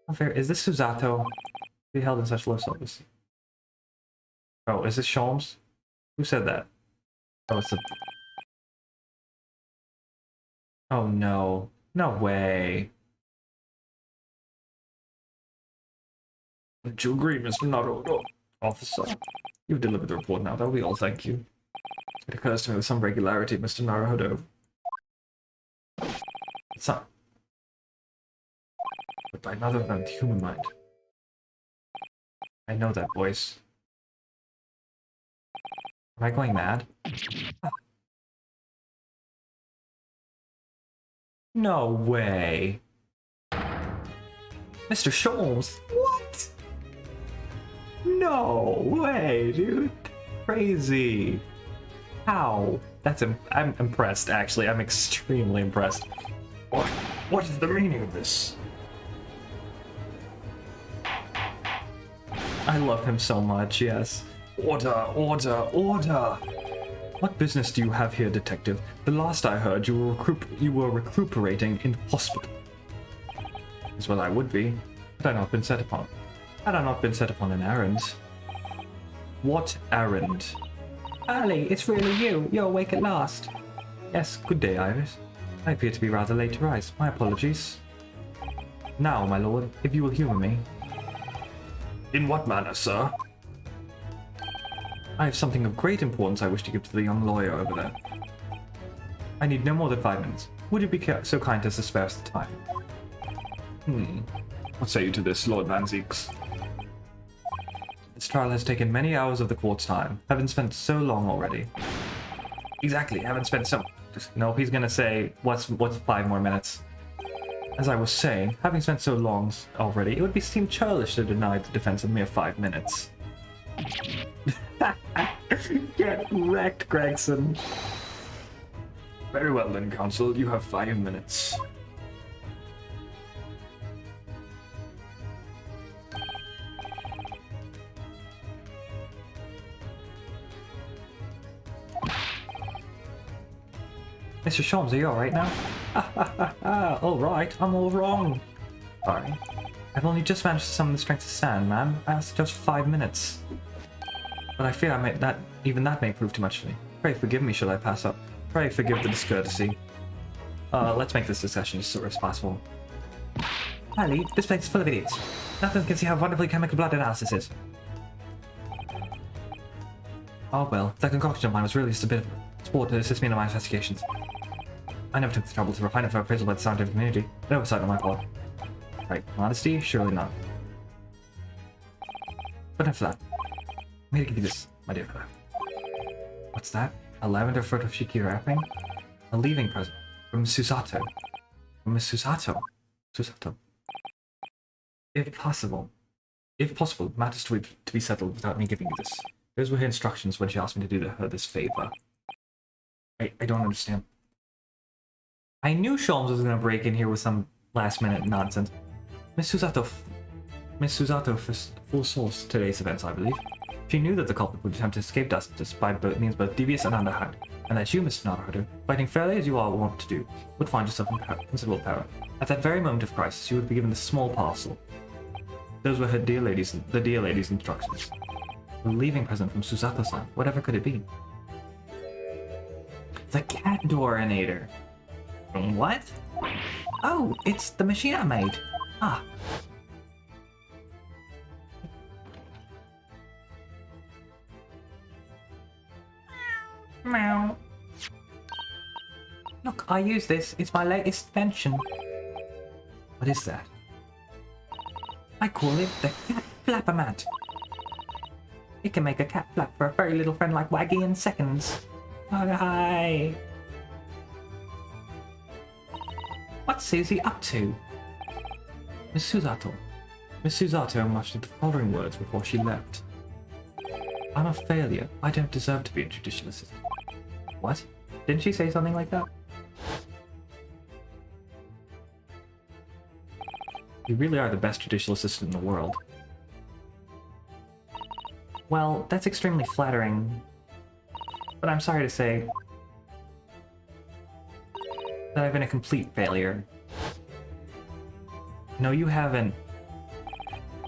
A: Unfair. Is this Susato? Be held in such low service. Oh, is this Sholmes? Who said that? Oh, it's a... Oh no. No way.
B: Don't you agree, Mr. Naruto?
A: Officer, you've delivered the report now. That'll be all, thank you. It occurs to me with some regularity, Mr. Naruto, some... But by another than the human mind. I know that voice. Am I going mad? No way. Mr. Sholmes, what? No way, dude. Crazy. How? I'm impressed, actually. I'm extremely impressed.
B: What is the meaning of this?
A: I love him so much, yes.
B: Order, order, order!
A: What business do you have here, detective? The last I heard, you were recuperating in the hospital. Is what I would be, had I not been set upon. Had I not been set upon an errand. What errand? Ali, it's really you. You're awake at last. Yes, good day, Iris. I appear to be rather late to rise. My apologies. Now, my lord, if you will humor me.
B: In what manner, sir?
A: I have something of great importance I wish to give to the young lawyer over there. I need no more than 5 minutes. Would you be so kind as to spare us the time?
B: What say you to this, Lord Van Zeeks?
A: This trial has taken many hours of the court's time. Haven't spent so long already. Exactly, haven't spent so... No, he's gonna say, what's 5 more minutes? As I was saying, having spent so long already, it would seem churlish to deny the defense a mere 5 minutes. Get wrecked, Gregson.
B: Very well then, counsel. You have 5 minutes.
A: Mr. Sholmes, are you alright now? Alright, I'm all wrong. Sorry. I've only just managed to summon the strength to stand, man. I asked just 5 minutes. But I fear even that may prove too much for me. Pray forgive me should I pass up. Pray forgive the discourtesy. Let's make this discussion as short as possible. Ali, this place is full of idiots. Nothing can see how wonderfully chemical blood analysis is. Oh well, that concoction of mine was really just a bit of sport to assist me in my investigations. I never took the trouble to refine it for appraisal by the scientific community. No oversight on my part. Right, modesty? Surely not. But enough of that. I'm here to give you this, my dear fellow. What's that? A lavender photoshiki wrapping? A leaving present. From Susato. From Miss Susato. Susato. If possible, matters to be settled without me giving you this. Those were her instructions when she asked me to do her this favor. I don't understand. I knew Sholmes was going to break in here with some last-minute nonsense. Miss Susato full source today's events, I believe. She knew that the culprit would attempt to escape justice by means both devious and underhand, and that you, Mr. Naruto, fighting fairly as you all want to do, would find yourself in considerable peril. At that very moment of crisis, you would be given this small parcel. Those were the dear lady's instructions. A leaving present from Susato-san. Whatever could it be? The cat doorinator. What? Oh, it's the machine I made. Ah. Meow. Look, I use this. It's my latest invention. What is that? I call it the cat flapper-mat. It can make a cat flap for a furry little friend like Waggy in seconds. Oh, hi. What's Susie up to? Miss Susato. Miss Susato muttered the following words before she left. I'm a failure. I don't deserve to be a judicial assistant. What? Didn't she say something like that? You really are the best judicial assistant in the world. Well, that's extremely flattering. But I'm sorry to say that I've been a complete failure. No, you haven't.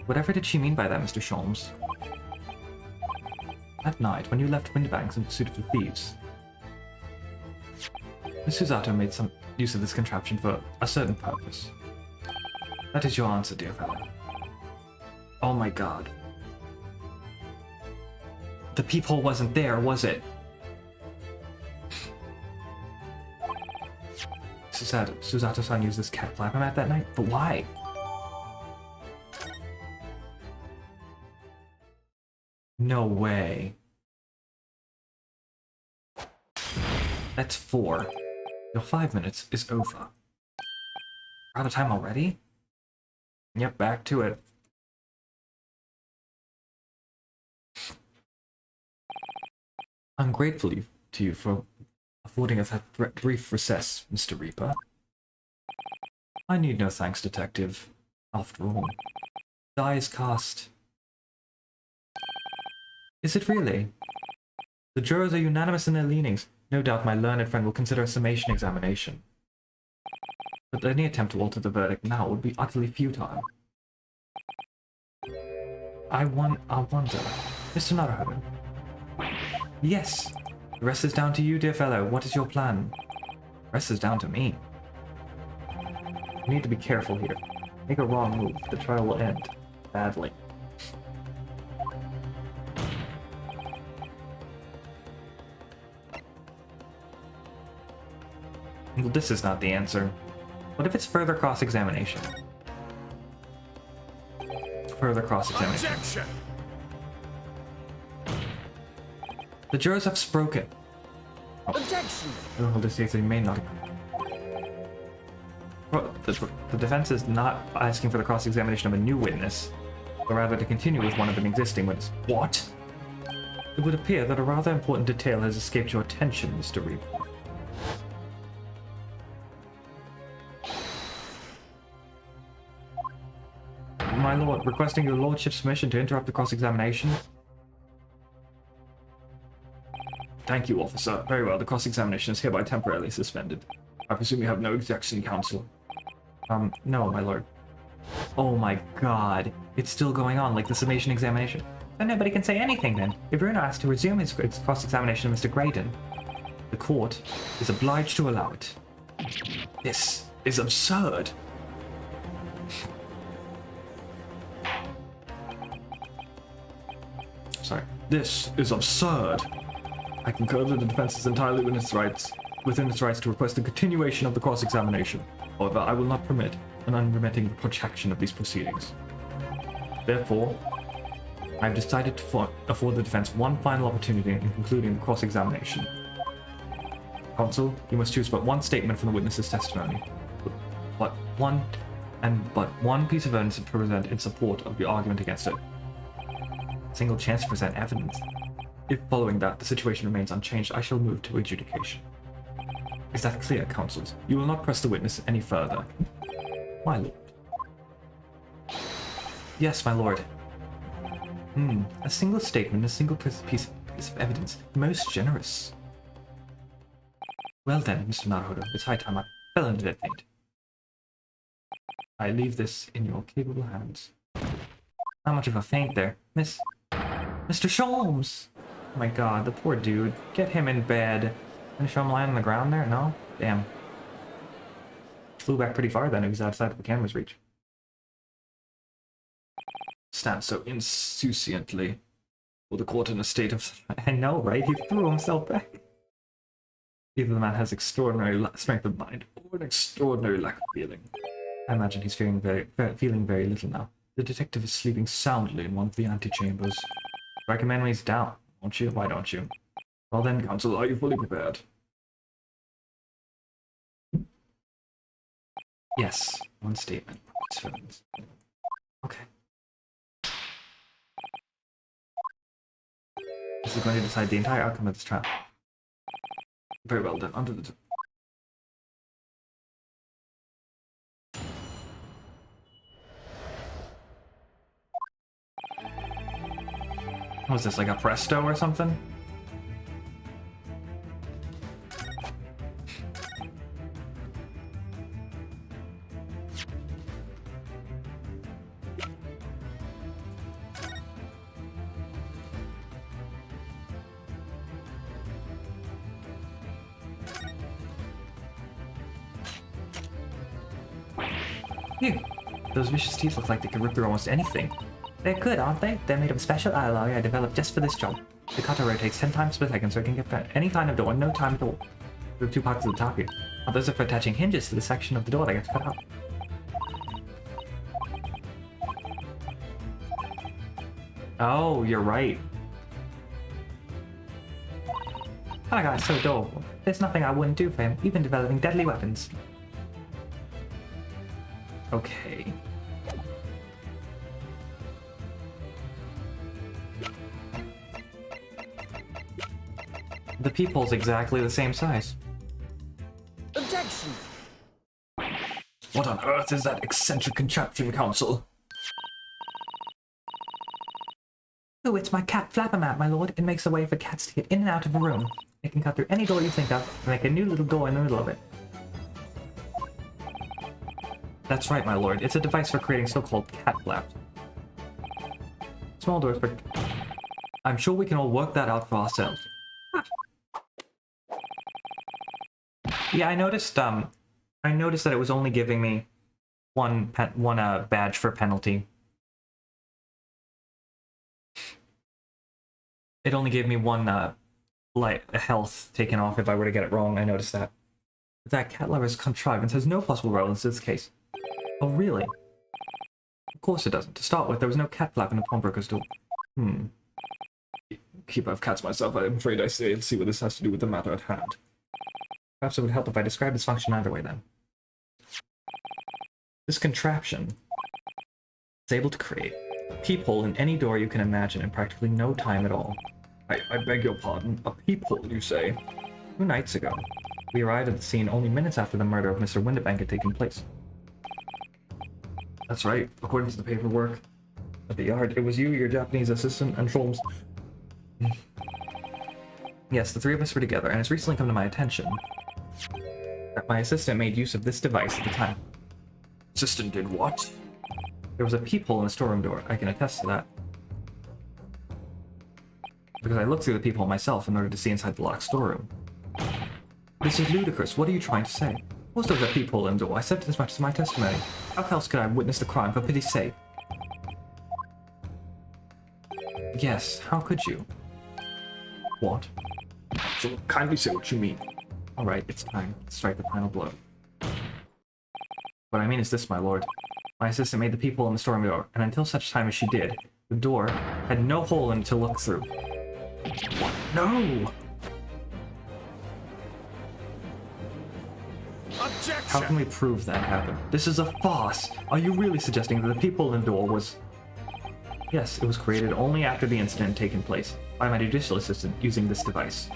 A: Whatever did she mean by that, Mr. Sholmes? That night, when you left Windbanks in pursuit of the thieves, Miss Susato made some use of this contraption for a certain purpose. That is your answer, dear fellow. Oh my god. The peephole wasn't there, was it? This Susato-san used this cat flapper mat that night? But why? No way. That's 4. Your 5 minutes is over. We're out of time already? Yep, back to it. I'm grateful to you for affording us that brief recess, Mr. Reaper. I need no thanks, Detective. After all, die is cast. Is it really? The jurors are unanimous in their leanings. No doubt my learned friend will consider a summation examination. But any attempt to alter the verdict now would be utterly futile. I wonder... Mr. Naruhodo. Yes! The rest is down to you, dear fellow. What is your plan? The rest is down to me. You need to be careful here. Make a wrong move, the trial will end badly. Well, this is not the answer. What if it's further cross-examination? Further cross-examination.
C: Objection!
A: The jurors have spoken.
D: Objection!
A: Oh, this case they may not. Well, the defense is not asking for the cross-examination of a new witness, but rather to continue with one of an existing witness. What? It would appear that a rather important detail has escaped your attention, Mr. Reaper. My lord, requesting your lordship's permission to interrupt the cross-examination. Thank you, officer. Very well, the cross-examination is hereby temporarily suspended. I presume you have no objection, counsel. No, my lord. Oh my god. It's still going on, like the summation examination. Then nobody can say anything then. If Bruno asks to resume his cross-examination of Mr. Graydon, the court is obliged to allow it. This is absurd. Sorry. This is absurd. I concur that the defense is entirely within its rights to request a continuation of the cross-examination. However, I will not permit an unremitting protraction of these proceedings. Therefore, I have decided to afford the defense one final opportunity in concluding the cross-examination. Counsel, you must choose but one statement from the witness's testimony, but one piece of evidence to present in support of the argument against it. Single chance to present evidence. If following that, the situation remains unchanged, I shall move to adjudication. Is that clear, counsels? You will not press the witness any further. My lord. Yes, my lord. A single statement, a single piece of evidence. Most generous. Well then, Mr. Naruhodo, it's high time I fell into that faint. I leave this in your capable hands. Not much of a feint there. Mr. Sholmes! Oh my god, the poor dude. Get him in bed. Gonna show him lying on the ground there? No? Damn. Flew back pretty far then, he was outside of the camera's reach. Stand so insouciantly. With the court in a state of... I know, right? He threw himself back. Either the man has extraordinary strength of mind, or an extraordinary lack of feeling. I imagine he's feeling very little now. The detective is sleeping soundly in one of the antechambers. Recommend when he's down, won't you? Why don't you? Well then, counsel, are you fully prepared? Yes, one statement. Okay. This is going to decide the entire outcome of this trial. Very well done. Under the... What is this, like a presto or something? Phew. Those vicious teeth look like they could rip through almost anything. They're good, aren't they? They're made of special alloy I developed just for this job. The cutter rotates 10 times per second so it can get any kind of door in no time at all. There are 2 pockets of the top here. Oh, those are for attaching hinges to the section of the door that gets cut out. Oh, you're right. That guy's so adorable. There's nothing I wouldn't do for him, even developing deadly weapons. Okay. The peephole's exactly the same size.
D: Objection!
A: What on earth is that eccentric contraption, Counsel? Oh, it's my cat flapper-mat, my lord. It makes a way for cats to get in and out of a room. It can cut through any door you think of and make a new little door in the middle of it. That's right, my lord. It's a device for creating so-called cat flaps. Small doors for... I'm sure we can all work that out for ourselves. Yeah, I noticed that it was only giving me one badge for penalty. It only gave me one health taken off if I were to get it wrong. I noticed that. But that cat lover's contrivance has no possible relevance to this case. Oh, really? Of course it doesn't. To start with, there was no cat flap in the pawnbroker's door.
B: Keeper of cats myself, I'm afraid I say, see what this has to do with the matter at hand.
A: Perhaps it would help if I described its function either way, then. This contraption is able to create a peephole in any door you can imagine in practically no time at all.
B: I beg your pardon, a peephole, you say?
A: 2 nights ago, we arrived at the scene only minutes after the murder of Mr. Windabank had taken place.
B: That's right. According to the paperwork at the yard, it was you, your Japanese assistant, and Sholmes.
A: Yes, the three of us were together, and it's recently come to my attention that my assistant made use of this device at the time.
B: Assistant did what?
A: There was a peephole in the storeroom door. I can attest to that. Because I looked through the peephole myself in order to see inside the locked storeroom. This is ludicrous. What are you trying to say? Of course there was a peephole in the door. I said it as much as my testimony. How else could I have witnessed the crime, for pity's sake? Yes, how could you? What?
B: So kindly say what you mean.
A: Alright, it's time to strike the final blow. What I mean is this, my lord. My assistant made the peephole in the storeroom door, and until such time as she did, the door had no hole in it to look through. What? No!
C: Objection!
A: How can we prove that happened? This is a farce! Are you really suggesting that the peephole in the door was... Yes, it was created only after the incident had taken place, by my judicial assistant using this device.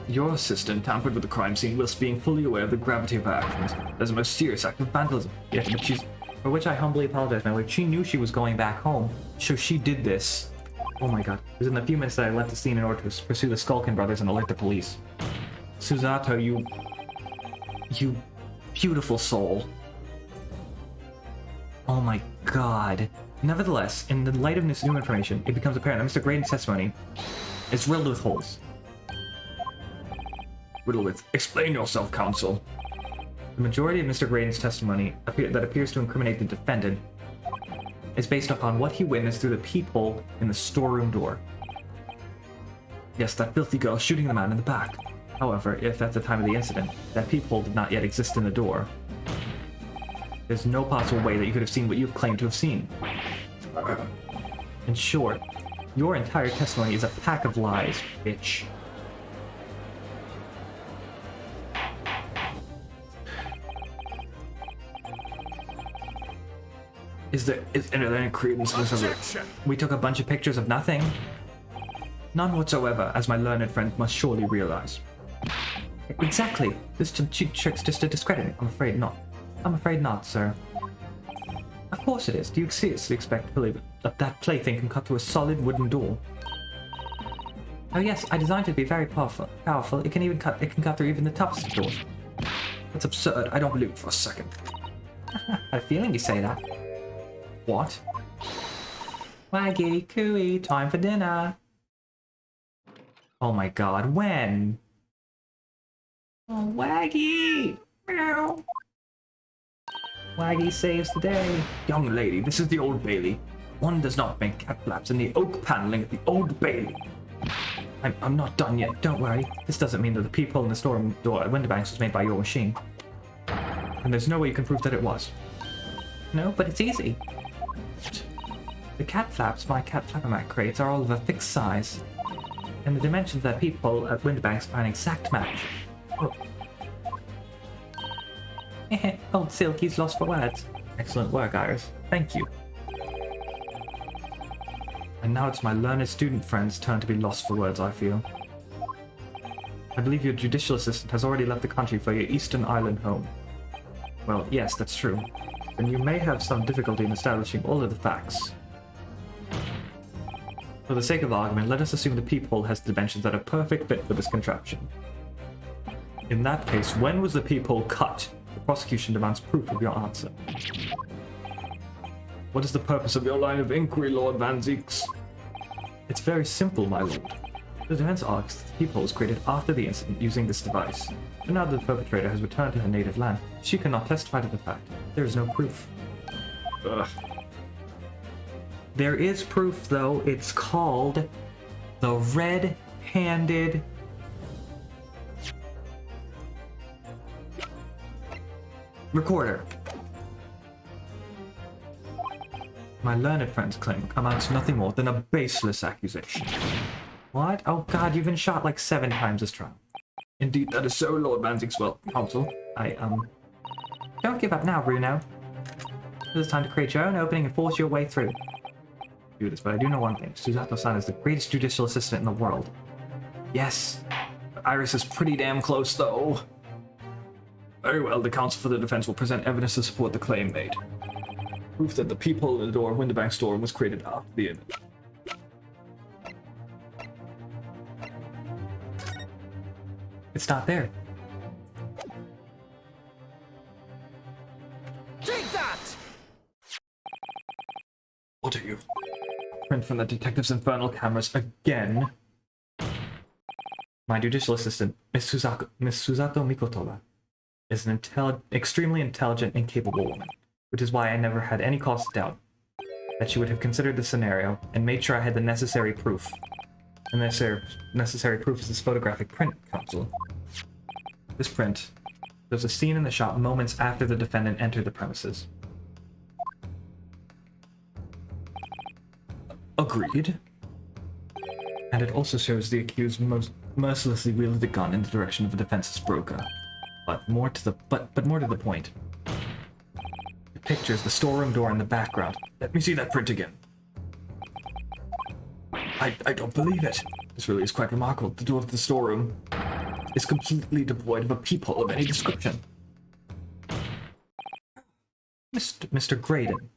B: Your assistant tampered with the crime scene whilst being fully aware of the gravity of her actions. That's a most serious act of vandalism.
A: Yes, but she's... For which I humbly apologize, my lord. She knew she was going back home, so she did this. Oh my god. It was in the few minutes that I left the scene in order to pursue the Skulkin brothers and alert the police. Susato, you beautiful soul. Oh my god. Nevertheless, in the light of this new information, it becomes apparent that Mr. Graydon's testimony is riddled with holes.
B: Riddle with, explain yourself, counsel.
A: The majority of Mr. Graydon's testimony that appears to incriminate the defendant is based upon what he witnessed through the peephole in the storeroom door. Yes, that filthy girl shooting the man in the back. However, if at the time of the incident, that peephole did not yet exist in the door, there's no possible way that you could have seen what you've claimed to have seen. In short, your entire testimony is a pack of lies, bitch.
B: Is there any credence in this?
C: Objection!
A: We took a bunch of pictures of nothing. None whatsoever, as my learned friend must surely realize. Exactly. This cheap trick's just to discredit me. I'm afraid not. I'm afraid not, sir. Of course it is. Do you seriously expect to believe that that plaything can cut through a solid wooden door? Oh yes, I designed it to be very powerful. It can cut through even the toughest of doors.
B: That's absurd. I don't believe it for a second.
A: I have a feeling you say that. What? Waggy, cooey, time for dinner. Oh my god, when? Oh, Waggy! Meow. Waggy saves the day.
B: Young lady, this is the Old Bailey. One does not make cat flaps in the oak paneling at the Old Bailey.
A: I'm not done yet, don't worry. This doesn't mean that the peephole in the storeroom door at Winterbanks was made by your machine. And there's no way you can prove that it was. No, but it's easy. The cat flaps my cat flappermat creates are all of a fixed size. And the dimensions of that peephole at Winterbanks are an exact match. Oh. Old Silky's lost for words. Excellent work, Iris. Thank you. And now it's my learned student friend's turn to be lost for words, I feel. I believe your judicial assistant has already left the country for your Eastern Island home. Well, yes, that's true. And you may have some difficulty in establishing all of the facts. For the sake of argument, let us assume the peephole has dimensions that are perfect fit for this contraption. In that case, when was the peephole cut? The prosecution demands proof of your answer.
B: What is the purpose of your line of inquiry, Lord Van Zieks?
A: It's very simple, my lord. The defense argues that the peephole was created after the incident using this device. And now that the perpetrator has returned to her native land, she cannot testify to the fact. There is no proof.
B: Ugh.
A: There is proof, though. It's called the red-handed recorder. My learned friend's claim amounts to nothing more than a baseless accusation. What? Oh god, you've been shot like 7 times this trial.
B: Indeed, that is so, Lord Van Zieks. Well, counsel.
A: Don't give up now, Bruno. It is time to create your own opening and force your way through. Do this, but I do know one thing. Susato-san is the greatest judicial assistant in the world.
B: Yes. Iris is pretty damn close, though. Very well, the counsel for the defense will present evidence to support the claim made. Proof that the peephole in the door of Winterbank's storeroom was created after the image.
A: It's not there.
D: Take that!
B: What are you?
A: Print from the detective's infernal cameras again. My judicial assistant, Miss Susato Mikotoba, is an extremely intelligent and capable woman, which is why I never had any cause to doubt that she would have considered the scenario and made sure I had the necessary proof. And the necessary proof is this photographic print, counsel. This print shows a scene in the shop moments after the defendant entered the premises.
B: Agreed.
A: And it also shows the accused most mercilessly wielded the gun in the direction of the defense's broker. But more to the point. It pictures the storeroom door in the background.
B: Let me see that print again. I don't believe it. This really is quite remarkable. The door of the storeroom is completely devoid of a peephole of any description.
A: Mr. Graydon,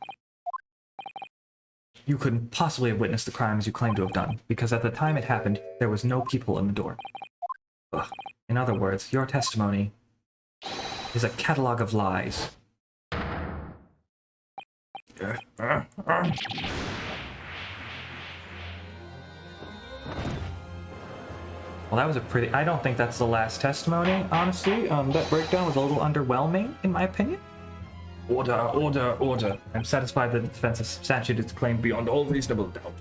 A: you couldn't possibly have witnessed the crimes you claim to have done, because at the time it happened, there was no peephole in the door.
B: Ugh.
A: In other words, your testimony is a catalog of lies. Well, that was a pretty... I don't think that's the last testimony, honestly. That breakdown was a little underwhelming, in my opinion.
B: Order, order, order.
A: I'm satisfied that the defense has substantiated its claim
B: Beyond all reasonable doubt.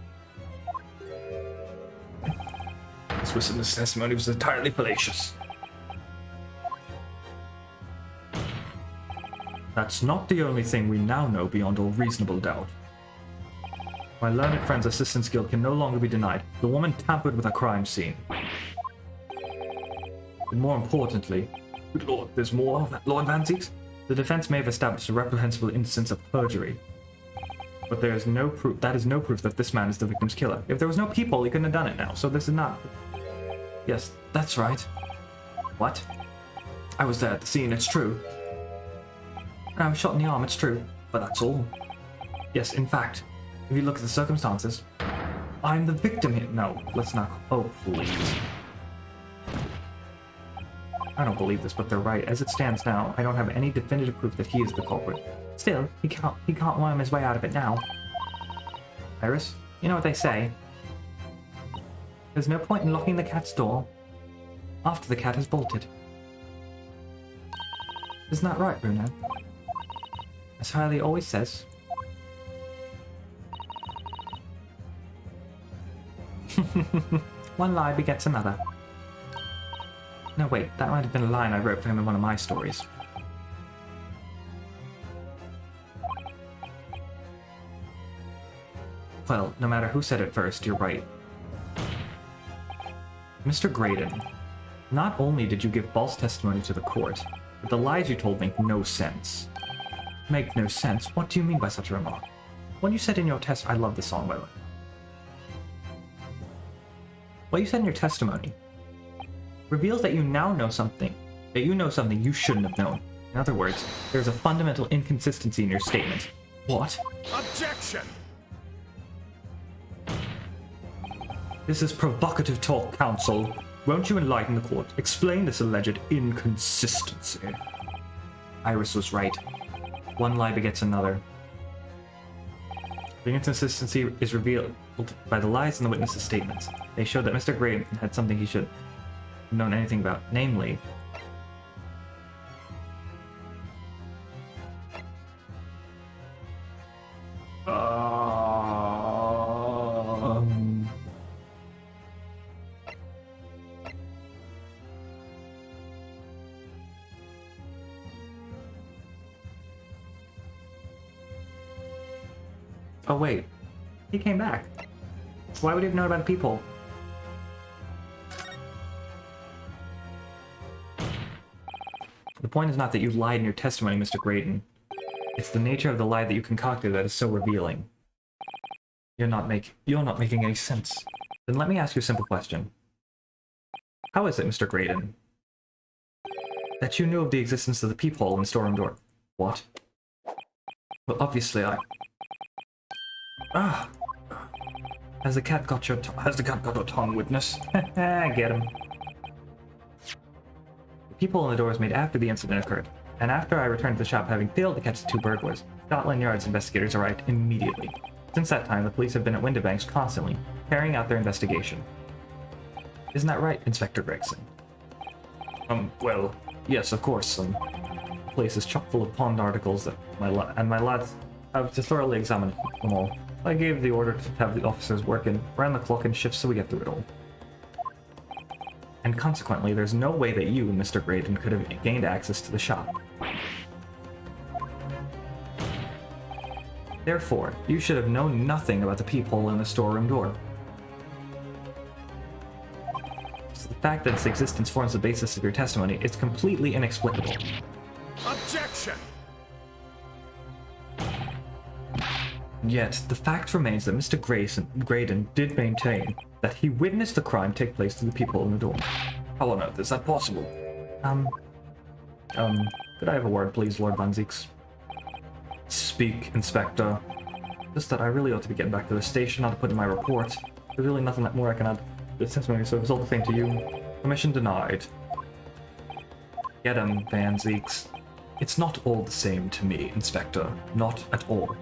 B: This witness testimony was entirely fallacious.
A: That's not the only thing we now know beyond all reasonable doubt. My learned friend's assistant skill can no longer be denied. The woman tampered with a crime scene. And more importantly,
B: Good lord, there's more of that, Lord Van Zieks?
A: the defense may have established a reprehensible instance of perjury. But there is no proof. That is no proof that this man is the victim's killer. If there was no peephole, he couldn't have done it now. So this is not... Yes, that's right. What? I was there at the scene, it's true. And I was shot in the arm, it's true. But that's all. Yes, in fact, if you look at the circumstances, I'm the victim here. No, let's not... Oh, please. I don't believe this, but they're right. As it stands now, I don't have any definitive proof that he is the culprit. Still, he can't worm his way out of it now. Iris, you know what they say. There's no point in locking the cat's door after the cat has bolted. Isn't that right, Bruno? As Harley always says. One lie begets another. No, wait, that might have been a line I wrote for him in one of my stories. Well, no matter who said it first, you're right. Mr. Graydon, not only did you give false testimony to the court, but the lies you told make no sense. Make no sense? What do you mean by such a remark? What you said in your I love this song, by the way. What you said in your testimony reveals that you now know something, you shouldn't have known. In other words, there's a fundamental inconsistency in your statement. What?
C: Objection!
A: This is provocative talk, counsel. Won't you enlighten the court? Explain this alleged inconsistency. Iris was right. One lie begets another. The inconsistency is revealed by the lies in the witnesses' statements. They showed that Mr. Graydon had something he should have known anything about, namely... Oh wait, he came back. Why would he have known about the people? The point is not that you lied in your testimony, Mr. Graydon. It's the nature of the lie that you concocted that is so revealing. You're not making any sense. Then let me ask you a simple question. How is it, Mr. Graydon, that you knew of the existence of the peephole in the storeroom door? What? Well, obviously Has the cat got your tongue, witness? Get him. The peephole in the door was made after the incident occurred, and after I returned to the shop having failed to catch the 2 burglars, Scotland Yard's investigators arrived immediately. Since that time, the police have been at Windibanks constantly, carrying out their investigation. Isn't that right, Inspector Gregson? Well, yes, of course. The place is chock full of pawned articles that my lads have thoroughly examined them all. I gave the order to have the officers work in round the clock in shifts so we get through it all. And consequently, there's no way that you, Mr. Graydon, could have gained access to the shop. Therefore, you should have known nothing about the peephole in the storeroom door. So the fact that its existence forms the basis of your testimony is completely inexplicable.
C: Objection!
A: Yet, the fact remains that Mr. Graydon did maintain that he witnessed the crime take place to the people in the door.
B: How on earth is that possible?
A: Could I have a word, please, Lord Van Zieks? Speak, Inspector. Just that I really ought to be getting back to the station, not to put in my report. There's really nothing more I can add. The testimony, so it's all the same to you. Permission denied. Get him, Van Zieks.
B: It's not all the same to me, Inspector. Not at all.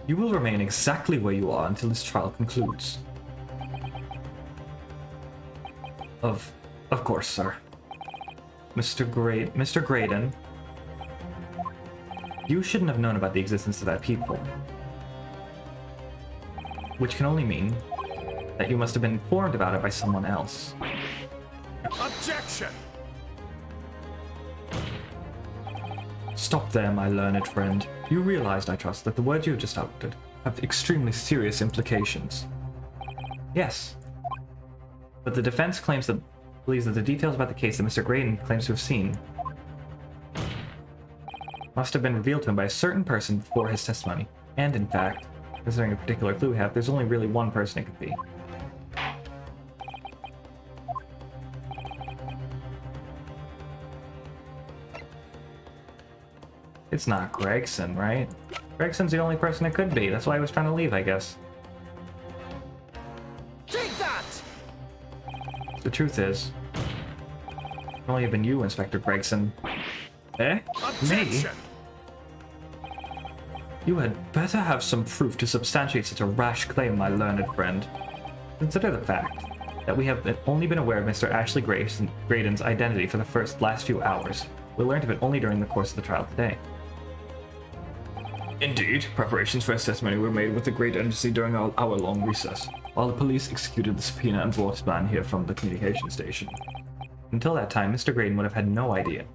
A: You will remain exactly where you are until this trial concludes. Of course, sir. Mr. Graydon, you shouldn't have known about the existence of that peephole. Which can only mean that you must have been informed about it by someone else.
C: Objection!
A: Stop there, my learned friend. You realized, I trust, that the words you have just uttered have extremely serious implications. Yes. But the defense believes that the details about the case that Mr. Graydon claims to have seen must have been revealed to him by a certain person before his testimony. And in fact, considering a particular clue we have, there's only really one person it could be. It's not Gregson, right? Gregson's the only person it could be. That's why he was trying to leave, I guess.
D: Take that!
A: The truth is, it could only have been you, Inspector Gregson. Eh? Me? You had better have some proof to substantiate such a rash claim, my learned friend. Consider the fact that we have only been aware of Mr. Ashley Graydon's identity for the last few hours. We learned of it only during the course of the trial today.
B: Indeed, preparations for his testimony were made with a great urgency during our hour-long recess.
A: while the police executed the subpoena and brought the man here from the communication station. Until that time, Mr. Graydon would have had no idea.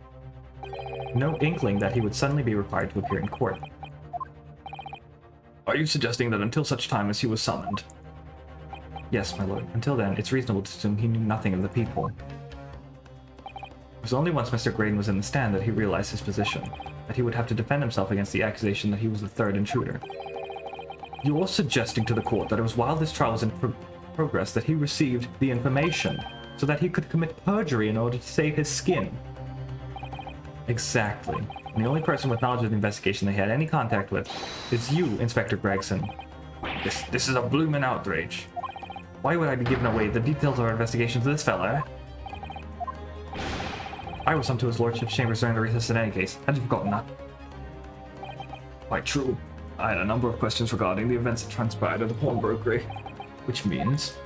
A: No inkling that he would suddenly be required to appear in court.
B: Are you suggesting that until such time as he was summoned?
A: Yes, my lord. Until then, it's reasonable to assume he knew nothing of the people. It was only once Mr. Graydon was in the stand that he realized his position, that he would have to defend himself against the accusation that he was the third intruder.
B: You are suggesting to the court that it was while this trial was in progress that he received the information,
A: so that he could commit perjury in order to save his skin. Exactly. And the only person with knowledge of the investigation they had any contact with is you, Inspector Gregson.
B: This is a bloomin' outrage.
A: Why would I be giving away the details of our investigation to this fella, eh? I was sent to his lordship's chambers during the recess in any case. Had you forgotten that?
B: Quite true. I had a number of questions regarding the events that transpired at the pawnbrokery.
A: Which means...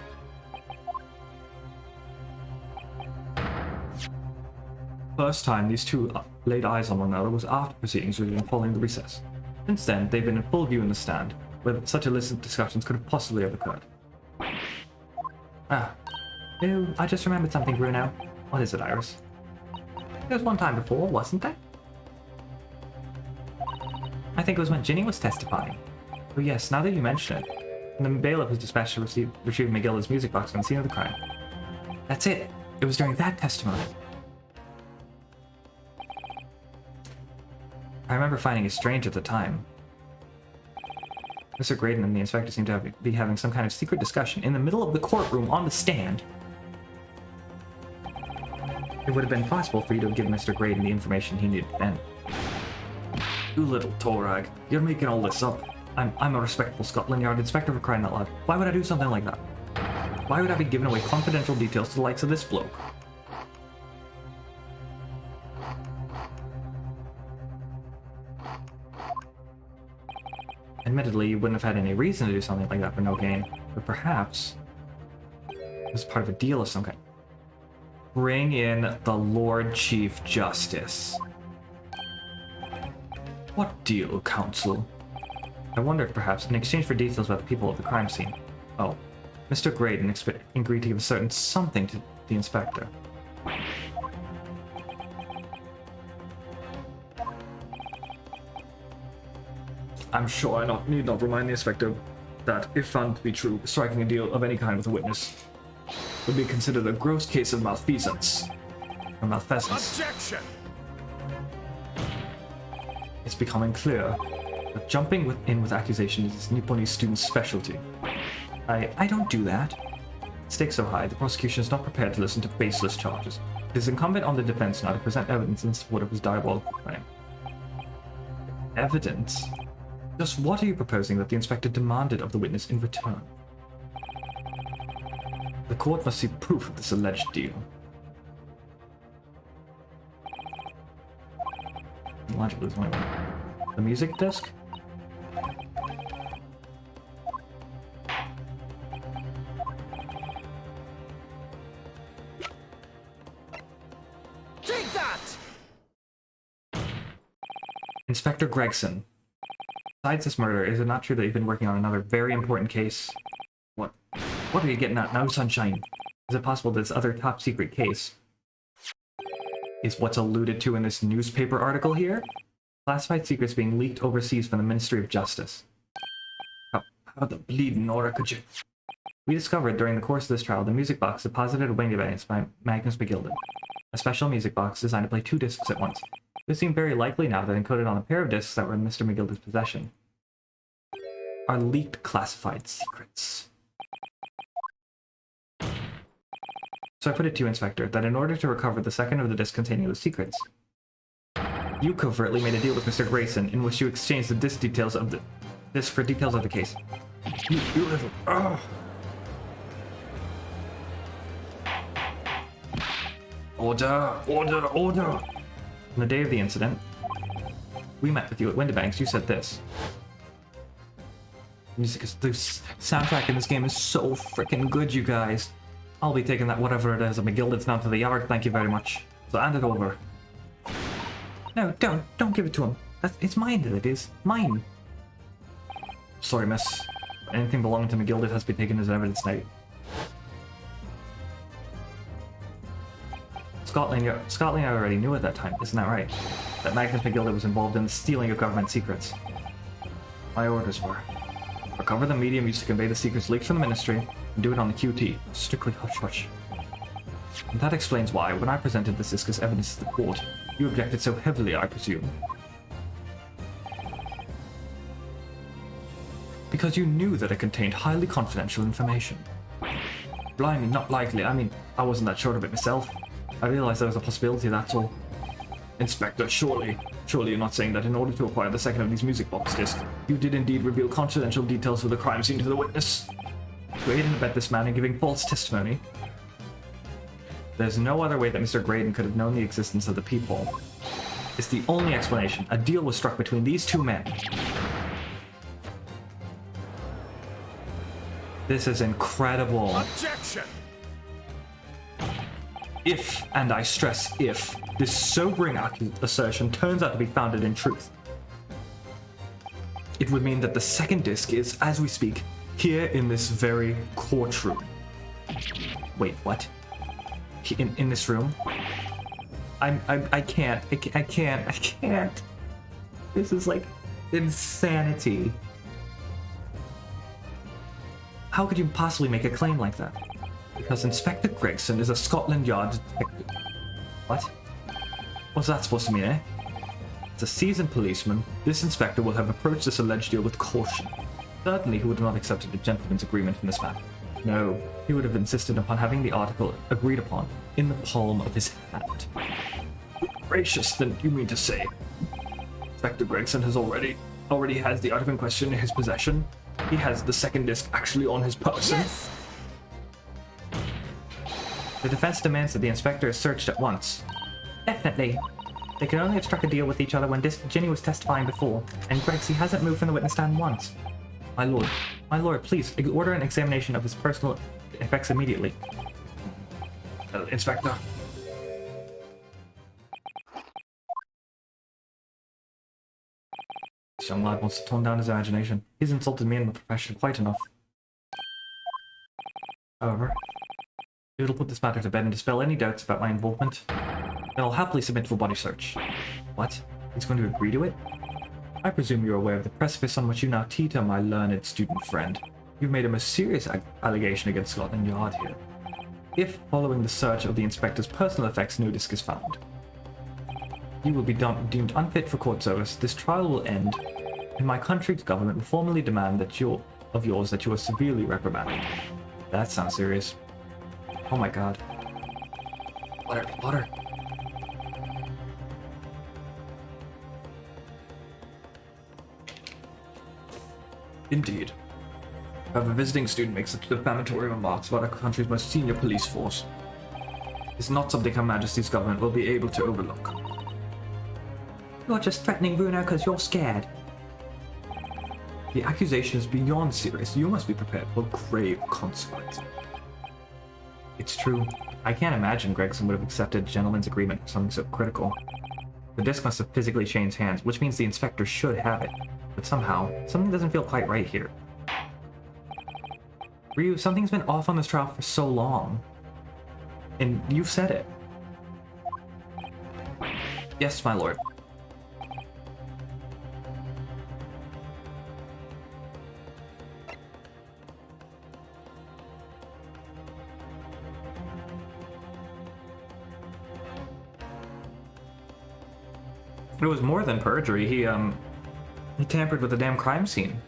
A: First time these two laid eyes on one another was after proceedings resumed following the recess. Since then, they've been in full view in the stand, where such illicit discussions could have possibly have occurred. Ah. Oh, I just remembered something, Bruno. What is it, Iris? There was one time before, wasn't there? I think it was when Ginny was testifying. Oh yes, now that you mention it. And the bailiff was dispatched to retrieve McGilda's music box on the scene of the crime. That's it. It was during that testimony. I remember finding it strange at the time. Mr. Graydon and the inspector seemed to be having some kind of secret discussion in the middle of the courtroom on the stand. It would have been possible for you to have given Mr. Graydon the information he needed then.
B: You little Torag, you're making all this up.
A: I'm a respectable Scotland Yard inspector for crying out loud. Why would I do something like that? Why would I be giving away confidential details to the likes of this bloke? Admittedly, you wouldn't have had any reason to do something like that for no gain, but perhaps it was part of a deal of some kind. Bring in the Lord Chief Justice.
B: What deal, counsel?
A: I wonder if perhaps, in exchange for details about the people of the crime scene, Mr. Graydon agreed to give a certain something to the inspector.
B: I'm sure I need not remind the inspector that, if found to be true, striking a deal of any kind with a witness would be considered a gross case of malfeasance.
A: Or malfeasance.
C: Objection!
A: It's becoming clear that jumping in with accusations is Nipponi's student's specialty. I don't do that. Stakes so high, the prosecution is not prepared to listen to baseless charges. It is incumbent on the defense now to present evidence in support of his diabolical claim. Evidence? Just what are you proposing that the inspector demanded of the witness in return? The court must see proof of this alleged deal. Logically, there's only one. The music disc?
C: Take that!
A: Inspector Gregson. Besides this murder, is it not true that you've been working on another very important case? What are you getting at now, Sunshine? Is it possible that this other top-secret case is what's alluded to in this newspaper article here? Classified secrets being leaked overseas from the Ministry of Justice. How the bleeding Nora could you... We discovered during the course of this trial the music box deposited at Windybanks by Magnus McGilden. A special music box designed to play 2 discs at once. It seemed very likely now that encoded on a pair of discs that were in Mr. McGilden's possession are leaked classified secrets. So I put it to you, Inspector, that in order to recover the second of the discs containing those secrets, you covertly made a deal with Mr. Grayson in which you exchanged the disc details of the disc for details of the case.
B: You little... Oh. Order! Order! Order!
A: On the day of the incident, we met with you at Windybanks. You said this. Music is... The soundtrack in this game is so freaking good, you guys. I'll be taking that whatever it is of McGilden's down to the yard, thank you very much. So hand it over. No, don't give it to him. It's mine that it is. Mine.
B: Sorry, miss.
A: Anything belonging to McGilded has been taken as evidence now. Scotland already knew at that time, isn't that right? That Magnus McGilded was involved in the stealing of government secrets. My orders were: recover the medium used to convey the secrets leaked from the ministry, and do it on the QT. Strictly hush-hush. And that explains why, when I presented this disc as evidence to the court, you objected so heavily, I presume. Because you knew that it contained highly confidential information. Blimey, not likely. I mean, I wasn't that sure of it myself. I realized there was a possibility, that's all.
B: Inspector, surely you're not saying that in order to acquire the second of these music box discs, you did indeed reveal confidential details of the crime scene to the witness?
A: To aid and abet this man in giving false testimony? There's no other way that Mr. Graydon could have known the existence of the peephole. It's the only explanation. A deal was struck between these two men. This is incredible.
C: Objection!
A: If, and I stress if, this sobering assertion turns out to be founded in truth, it would mean that the second disc is, as we speak, here in this very courtroom. Wait, what? In this room? I can't. This is like insanity. How could you possibly make a claim like that? Because Inspector Gregson is a Scotland Yard detective. What? What's that supposed to mean, eh? As a seasoned policeman, this inspector will have approached this alleged deal with caution. Certainly he would have not accepted a gentleman's agreement in this matter. No, he would have insisted upon having the article agreed upon in the palm of his hand.
B: Gracious, then you mean to say Inspector Gregson has already has the article in question in his possession? He has the second disc actually on his person?
D: Yes!
A: The defense demands that the inspector is searched at once. Definitely. They could only have struck a deal with each other when Ginny was testifying before, and Gregsy hasn't moved from the witness stand once. My lord, please, order an examination of his personal effects immediately.
B: Inspector.
A: This young lad wants to tone down his imagination. He's insulted me in the profession quite enough. However, it'll put this matter to bed and dispel any doubts about my involvement. Then I'll happily submit to a body search. What? He's going to agree to it? I presume you're aware of the precipice on which you now teeter, my learned student friend. You've made a most serious allegation against Scotland Yard here. If, following the search of the inspector's personal effects, no disc is found, you will be deemed unfit for court service. This trial will end, and my country's government will formally demand that you are severely reprimanded. That sounds serious. Oh my god. Water.
B: Indeed. If a visiting student makes such defamatory remarks about our country's most senior police force, it's not something Her Majesty's government will be able to overlook.
A: You're just threatening Bruno because you're scared.
B: The accusation is beyond serious. You must be prepared for grave consequences.
A: It's true. I can't imagine Gregson would have accepted a gentleman's agreement for something so critical. The disc must have physically changed hands, which means the inspector should have it. But somehow, something doesn't feel quite right here. Ryu, something's been off on this trial for so long. And you've said it.
B: Yes, my lord.
A: It was more than perjury. He tampered with the damn crime scene.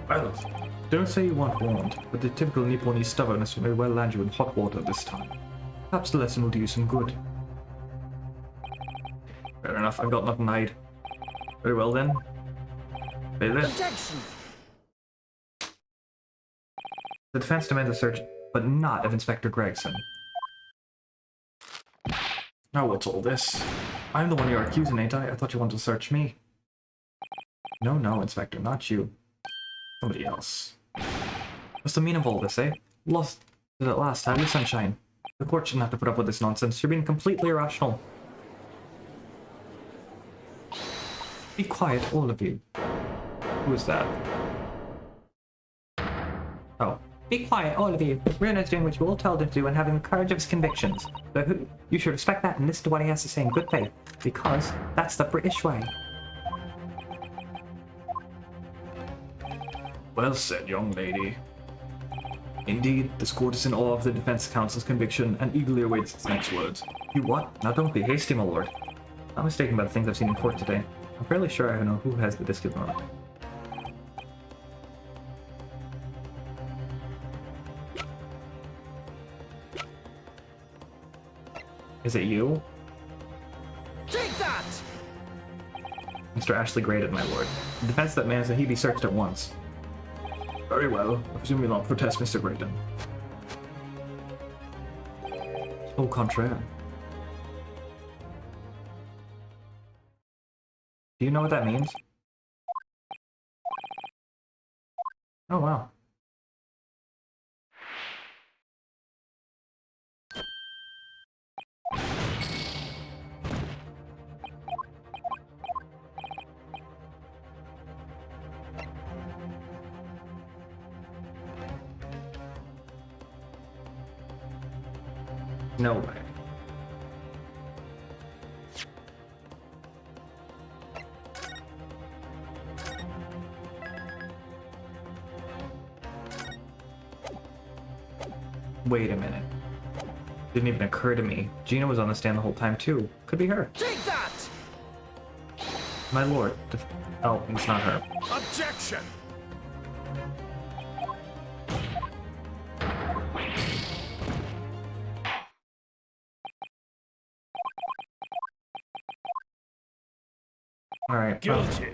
B: Well, don't say you weren't warned, but the typical Nipponese stubbornness may well land you in hot water this time. Perhaps the lesson will do you some good. Fair enough, I've got nothing to hide. Very well then. Bailiff.
D: Objection!
A: The defense demands a search, but not of Inspector Gregson.
B: Now what's all this?
A: I'm the one you're accusing, ain't I? I thought you wanted to search me. No, no, Inspector, not you. Somebody else. What's the meaning of all this, eh? Lost it at last, have you, Sunshine? The court shouldn't have to put up with this nonsense. You're being completely irrational. Be quiet, all of you. Who is that? Oh. Be quiet, all of you. Runa's doing what you all told him to do and having the courage of his convictions. But you should respect that and listen to what he has to say in good faith, because that's the British way.
B: Well said, young lady. Indeed, this court is in awe of the defense counsel's conviction and eagerly awaits its next words.
A: You what? Now don't be hasty, my lord. Not mistaken by the things I've seen in court today. I'm fairly sure I know who has the disc of normal. Is it you?
D: Take that!
A: Mr. Ashley graded, my lord. The defense that demands that he be searched at once.
B: Very well. I presume you'll not protest, Mr. Graydon.
A: Au contraire. Do you know what that means? Oh, wow. No way. Wait a minute. Didn't even occur to me. Gina was on the stand the whole time too. Could be her.
D: Take that!
A: My lord. Oh, it's not her.
C: Objection!
A: Alright.
C: Guilty.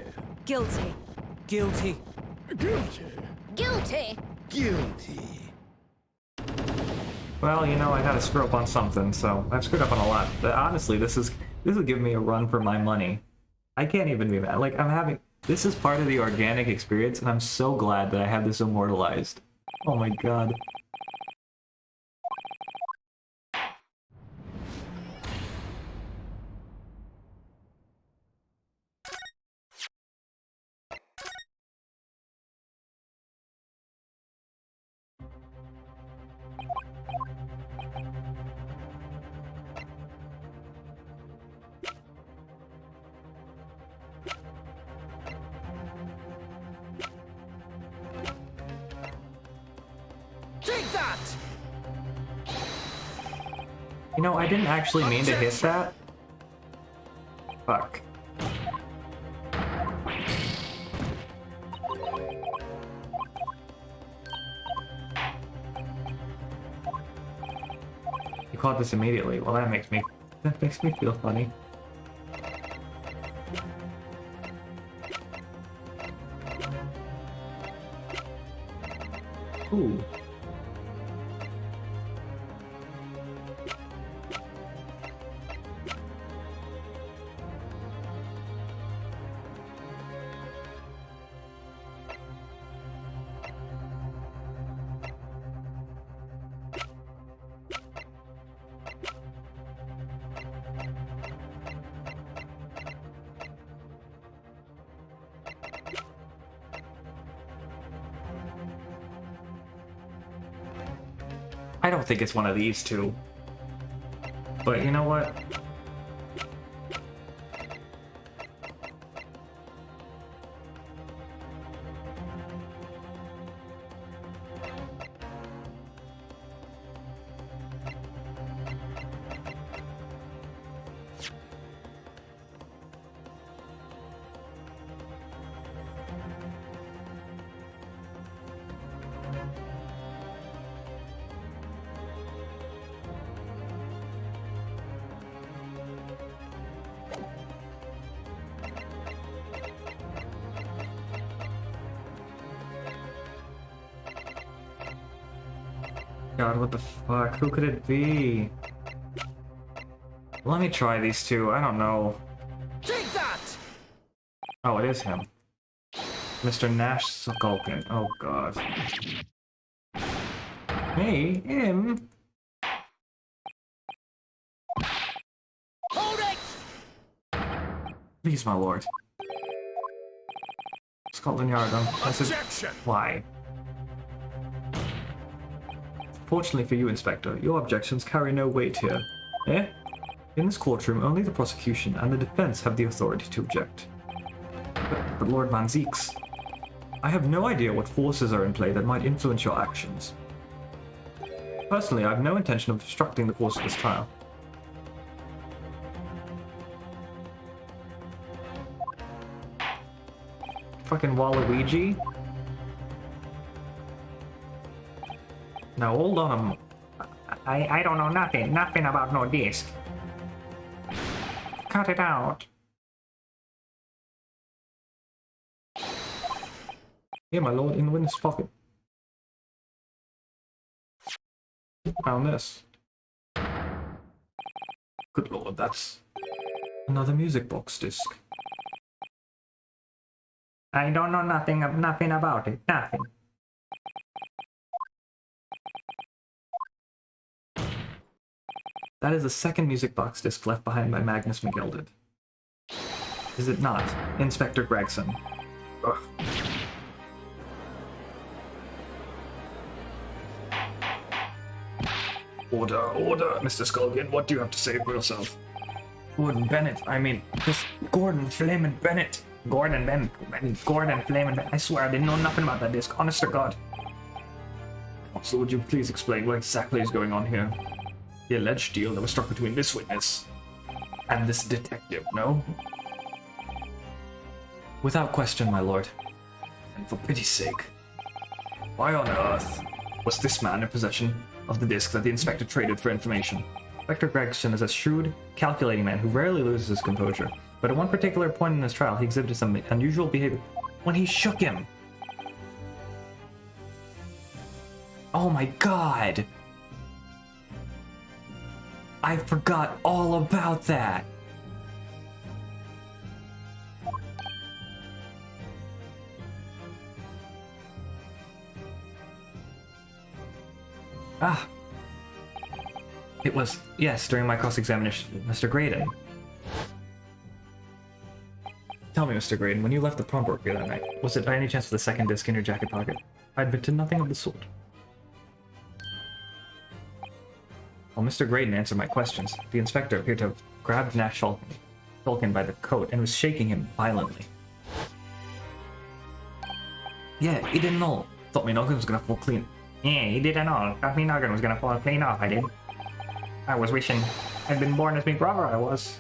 D: Guilty.
E: Guilty.
C: Guilty.
D: Guilty.
E: Guilty.
A: Well, you know, I gotta screw up on something, so I've screwed up on a lot. But honestly, this will give me a run for my money. I can't even be mad. Like, this is part of the organic experience, and I'm so glad that I have this immortalized. Oh my god.
D: Take that!
A: You know, I didn't actually mean to hit that. Fuck. You caught this immediately. Well, that makes me feel funny. Ooh. I don't think it's one of these two. But you know what? God, what the fuck? Who could it be? Let me try these two. I don't know.
D: Take that!
A: Oh, it is him. Mr. Nash Skulkin. Oh god. Hey, him.
D: Hold it!
A: Please, my lord. Scotland Yard,
C: Objection!
A: Why? Fortunately for you, Inspector, your objections carry no weight here. Eh? In this courtroom, only the prosecution and the defense have the authority to object. But Lord Van Zeeks, I have no idea what forces are in play that might influence your actions. Personally, I have no intention of obstructing the course of this trial. Fucking Waluigi? Now hold on. I don't know nothing about no disc. Cut it out. Here, my lord, in the witness pocket. Found this. Good lord, that's another music box disc. I don't know nothing about it. Nothing. That is the second music box disc left behind by Magnus McGilded. Is it not, Inspector Gregson? Ugh.
B: Order, order, Mr. Skulkin. What do you have to say for yourself?
A: Gordon Bennett. I mean, this Gordon Flamin' Bennett. Gordon Flamin' Bennett. I swear I didn't know nothing about that disc. Honest to God.
B: So would you please explain what exactly is going on here? The alleged deal that was struck between this witness and this detective, no?
A: Without question, my lord.
B: And for pity's sake, why on earth was this man in possession of the disc that the inspector traded for information?
A: Inspector Gregson is a shrewd, calculating man who rarely loses his composure, but at one particular point in his trial, he exhibited some unusual behavior when he shook him. Oh my god! I forgot all about that! Ah! It was, yes, during my cross-examination, Mr. Graydon. Tell me, Mr. Graydon, when you left the pawnbroker that night, was it by any chance for the second disc in your jacket pocket? I admit to nothing of the sort. While Mr. Graydon answered my questions, the inspector appeared to have grabbed Nash Shulkin by the coat and was shaking him violently. Yeah, he didn't know. Thought my noggin was gonna fall clean. Yeah, he didn't know. Thought my noggin was gonna fall clean off, I did. I was wishing I'd been born as my brother, I was.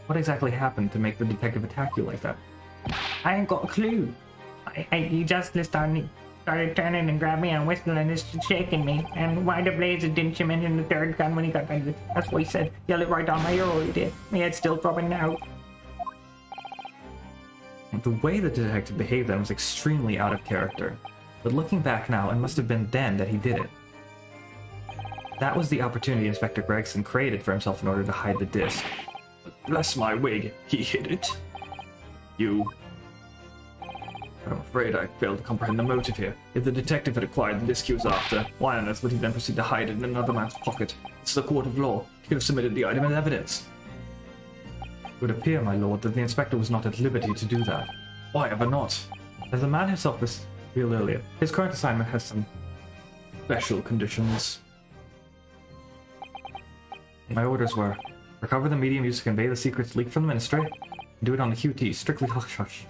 A: What exactly happened to make the detective attack you like that? I ain't got a clue. He just started turning and grabbed me and whistling and just shaking me. And why the blazes didn't you mention the third gun when he got back? That's what he said. Yelled it right on my ear, he did. My head's still throbbing now. The way the detective behaved then was extremely out of character. But looking back now, it must have been then that he did it. That was the opportunity Inspector Gregson created for himself in order to hide the disc.
B: Bless my wig, he hid it. You... I'm afraid I failed to comprehend the motive here. If the detective had acquired the disc he was after, why on earth would he then proceed to hide it in another man's pocket? This is a court of law. He could have submitted the item as evidence.
A: It would appear, my lord, that the inspector was not at liberty to do that.
B: Why ever not?
A: As the man himself revealed earlier, his current assignment has some
B: Special conditions.
A: My orders were, recover the medium used to convey the secrets leaked from the ministry, and do it on the QT, strictly hush-hush.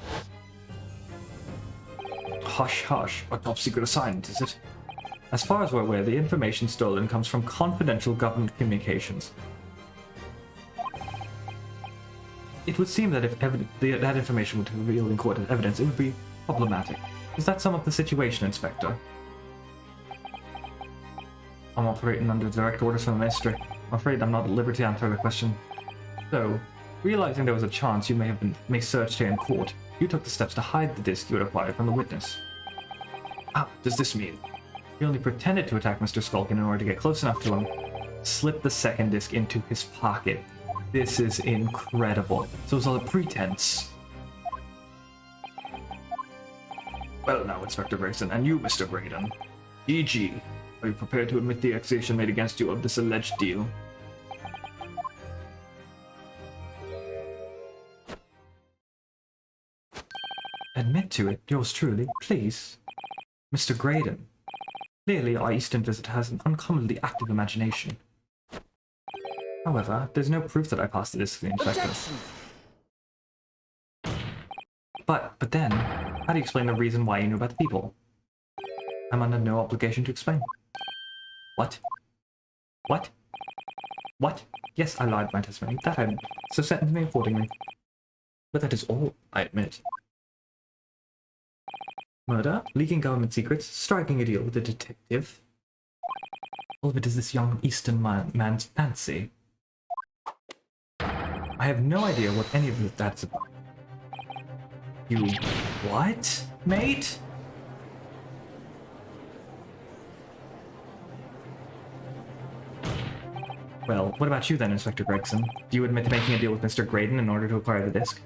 B: Hush-hush, a top-secret assignment, is it?
A: As far as we're aware, the information stolen comes from confidential government communications. It would seem that if that information were to be revealed in court as evidence, it would be problematic. Does that sum up the situation, Inspector? I'm operating under direct orders from the ministry. I'm afraid I'm not at liberty to answer the question. So, realizing there was a chance you may searched here in court, you took the steps to hide the disc you had acquired from the witness.
B: Ah, does this mean?
A: You only pretended to attack Mr. Skulkin in order to get close enough to him. Slip the second disc into his pocket. This is incredible.
B: So it was all a pretense.
A: Well now, Inspector Grayson, and you, Mr. Graydon. E.g., are you prepared to admit the accusation made against you of this alleged deal? Admit to it, yours truly, please. Mr. Graydon. Clearly, our Eastern visit has an uncommonly active imagination. However, there's no proof that I passed this to the inspector.
E: Objection!
A: But then, how do you explain the reason why you knew about the people? I'm under no obligation to explain. What? What? What? Yes, I lied my testimony. That I admit. So sentence me accordingly. But that is all I admit. Murder, leaking government secrets, striking a deal with a detective. All of it is this young Eastern man's fancy. I have no idea what any of that's about. You... what, mate? Well, what about you then, Inspector Gregson? Do you admit to making a deal with Mr. Graydon in order to acquire the disc?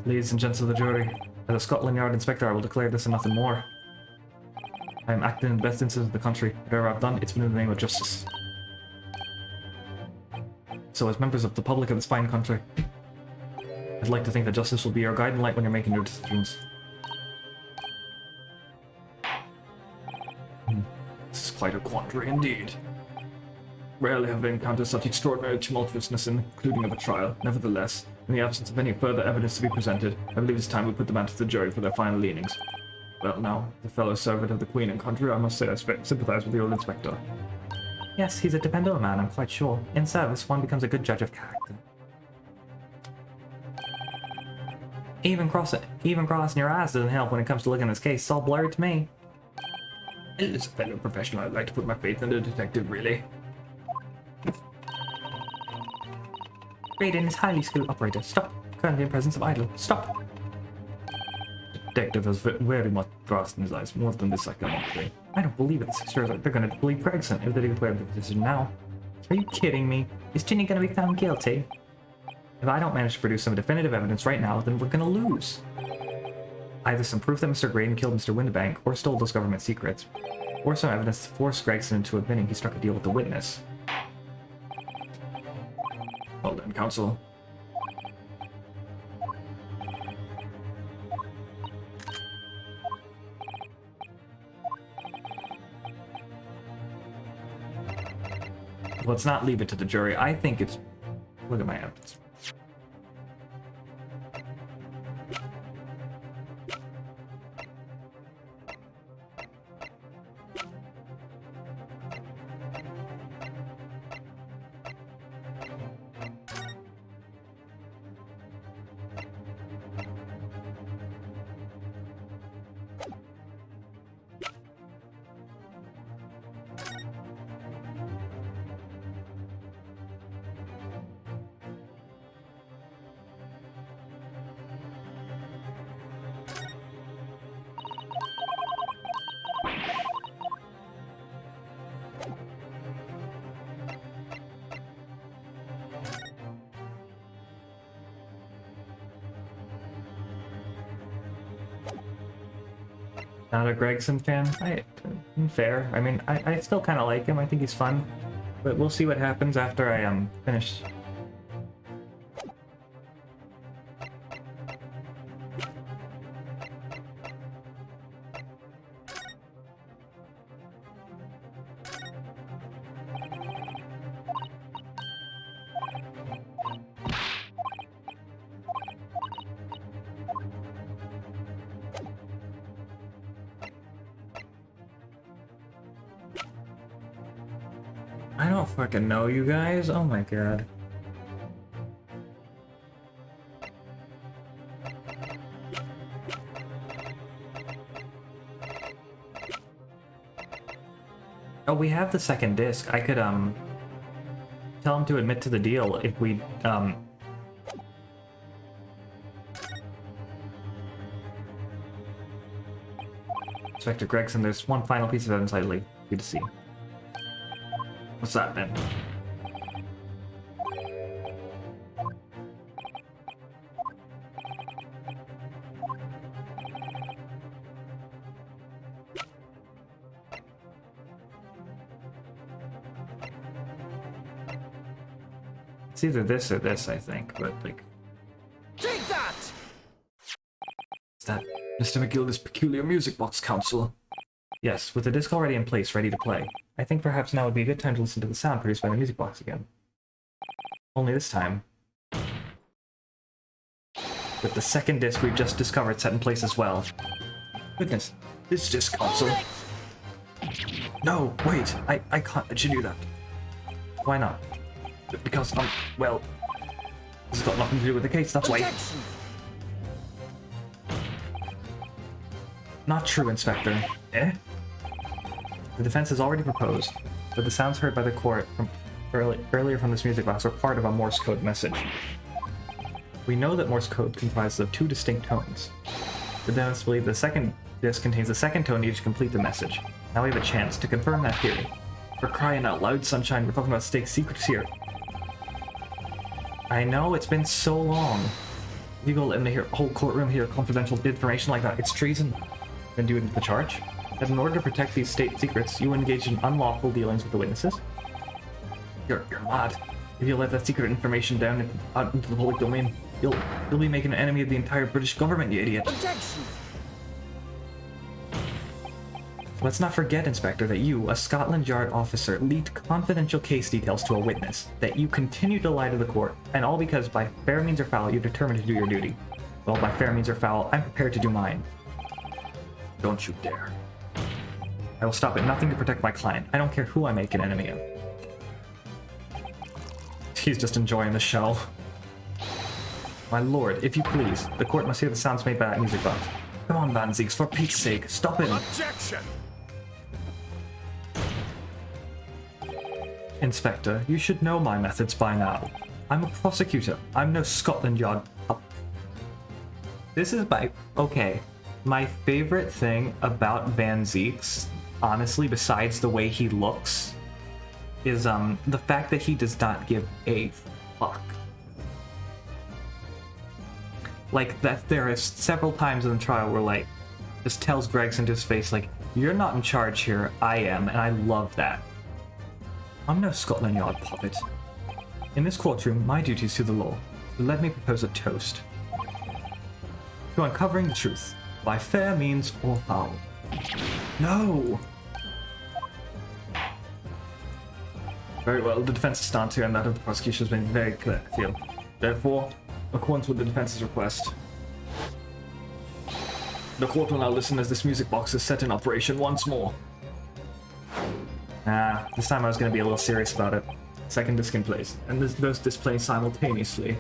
A: Ladies and gents of the jury, as a Scotland Yard inspector, I will declare this and nothing more. I am acting in the best interest of the country. Whatever I've done, it's been in the name of justice. So as members of the public of this fine country, I'd like to think that justice will be your guiding light when you're making your decisions.
B: This is quite a quandary indeed. Rarely have I encountered such extraordinary tumultuousness, including of a trial. Nevertheless, in the absence of any further evidence to be presented, I believe it's time we put the matter to the jury for their final leanings. Well now, the fellow servant of the Queen and country, I must say I sympathize with the old inspector.
A: Yes, he's a dependable man, I'm quite sure. In service, one becomes a good judge of character. Even crossing your eyes doesn't help when it comes to looking at this case. It's all blurred to me.
B: As a fellow professional, I'd like to put my faith in the detective, really.
A: Graydon is highly skilled operator. Stop. Currently in presence of idol. Stop.
B: Detective has very much thrust in his eyes. More than this, I cannot say.
A: I don't believe it. The sisters they're going to believe Gregson if they declare the decision now. Are you kidding me? Is Ginny going to be found guilty? If I don't manage to produce some definitive evidence right now, then we're going to lose. Either some proof that Mr. Graydon killed Mr. Windibank or stole those government secrets, or some evidence to force Gregson into admitting he struck a deal with the witness.
B: Well then, counsel.
A: Let's not leave it to the jury. I think it's... look at my evidence. Not a Gregson fan? Fair. I mean, I still kind of like him. I think he's fun. But we'll see what happens after I finish. I don't fucking know, you guys. Oh my god. Oh, we have the second disc. I could tell him to admit to the deal if we Inspector Gregson, there's one final piece of evidence I'd like you to see.
B: What's that then?
A: It's either this or this, I think, but like...
C: Take that!
A: Is that...
B: Mr. McGilda's peculiar music box, Counsel.
A: Yes, with the disc already in place, ready to play. I think perhaps now would be a good time to listen to the sound produced by the music box again. Only this time, with the second disc we've just discovered set in place as well. Goodness,
B: This disc, Counsel.
A: no, wait, I can't let you do that. Why not?
B: Because,
A: Well, this has got nothing to do with the case, that's why.
C: Objection!
A: Not true, Inspector.
B: eh?
A: The defense has already proposed that the sounds heard by the court from earlier from this music box were part of a Morse code message. We know that Morse code comprises of 2 distinct tones. The defense believe the second disc contains a second tone needed to complete the message. Now we have a chance to confirm that theory.
B: For crying out loud, Sunshine, we're talking about state secrets here.
A: I know, it's been so long.
B: You go in the whole courtroom hear confidential information like that. It's treason.
A: Then do it into the charge. That in order to protect these state secrets, you engage in unlawful dealings with the witnesses.
B: You're mad. If you let that secret information down out into the public domain, you'll be making an enemy of the entire British government, you idiot.
C: Objection!
A: Let's not forget, Inspector, that you, a Scotland Yard officer, leaked confidential case details to a witness, that you continue to lie to the court, and all because by fair means or foul you're determined to do your duty. Well, by fair means or foul, I'm prepared to do mine.
B: Don't you dare.
A: I will stop at nothing to protect my client. I don't care who I make an enemy of. He's just enjoying the show. My lord, if you please, the court must hear the sounds made by that music box.
B: Come on, Van Zieks, for Pete's sake, stop it.
C: Objection!
A: Inspector, you should know my methods by now. I'm a prosecutor. I'm no Scotland Yard pup. This is okay. My favorite thing about Van Zieks, honestly, besides the way he looks, is the fact that he does not give a fuck. Like, that there is several times in the trial where, like, just tells Gregson to his face, like, you're not in charge here, I am, and I love that. I'm no Scotland Yard puppet. In this courtroom, my duty is to the law. So let me propose a toast. To uncovering the truth, by fair means or foul.
B: No! Very well, the defense's stance here and that of the prosecution has been very clear, I feel. Therefore, according with the defense's request, the court will now listen as this music box is set in operation once more.
A: This time I was going to be a little serious about it.
B: Second disc in place, and those displaying simultaneously.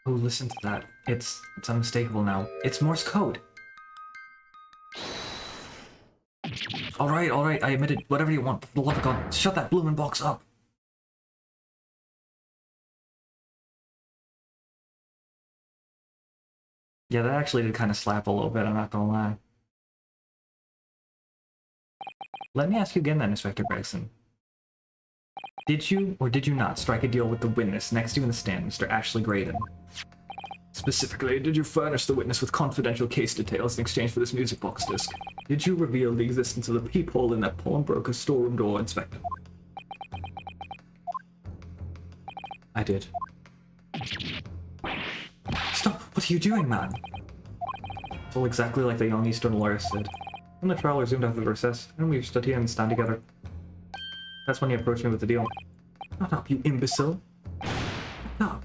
A: Oh, listen to that. It's unmistakable now. It's Morse code.
B: Alright, I admit it. Whatever you want, for the love of God, shut that blooming box up.
A: Yeah, that actually did kind of slap a little bit, I'm not gonna lie. Let me ask you again then, Inspector Gregson. Did you or did you not strike a deal with the witness next to you in the stand, Mr. Ashley Graydon?
B: Specifically, did you furnish the witness with confidential case details in exchange for this music box disc? Did you reveal the existence of the peephole in that pawnbroker's storeroom door, Inspector?
A: I did.
B: Stop! What are you doing, man?
A: It's all exactly like the young Eastern lawyer said. When the trial resumed after the recess, and we stood here and stand together. That's when he approached me with the deal.
B: Shut up, you imbecile! Shut up!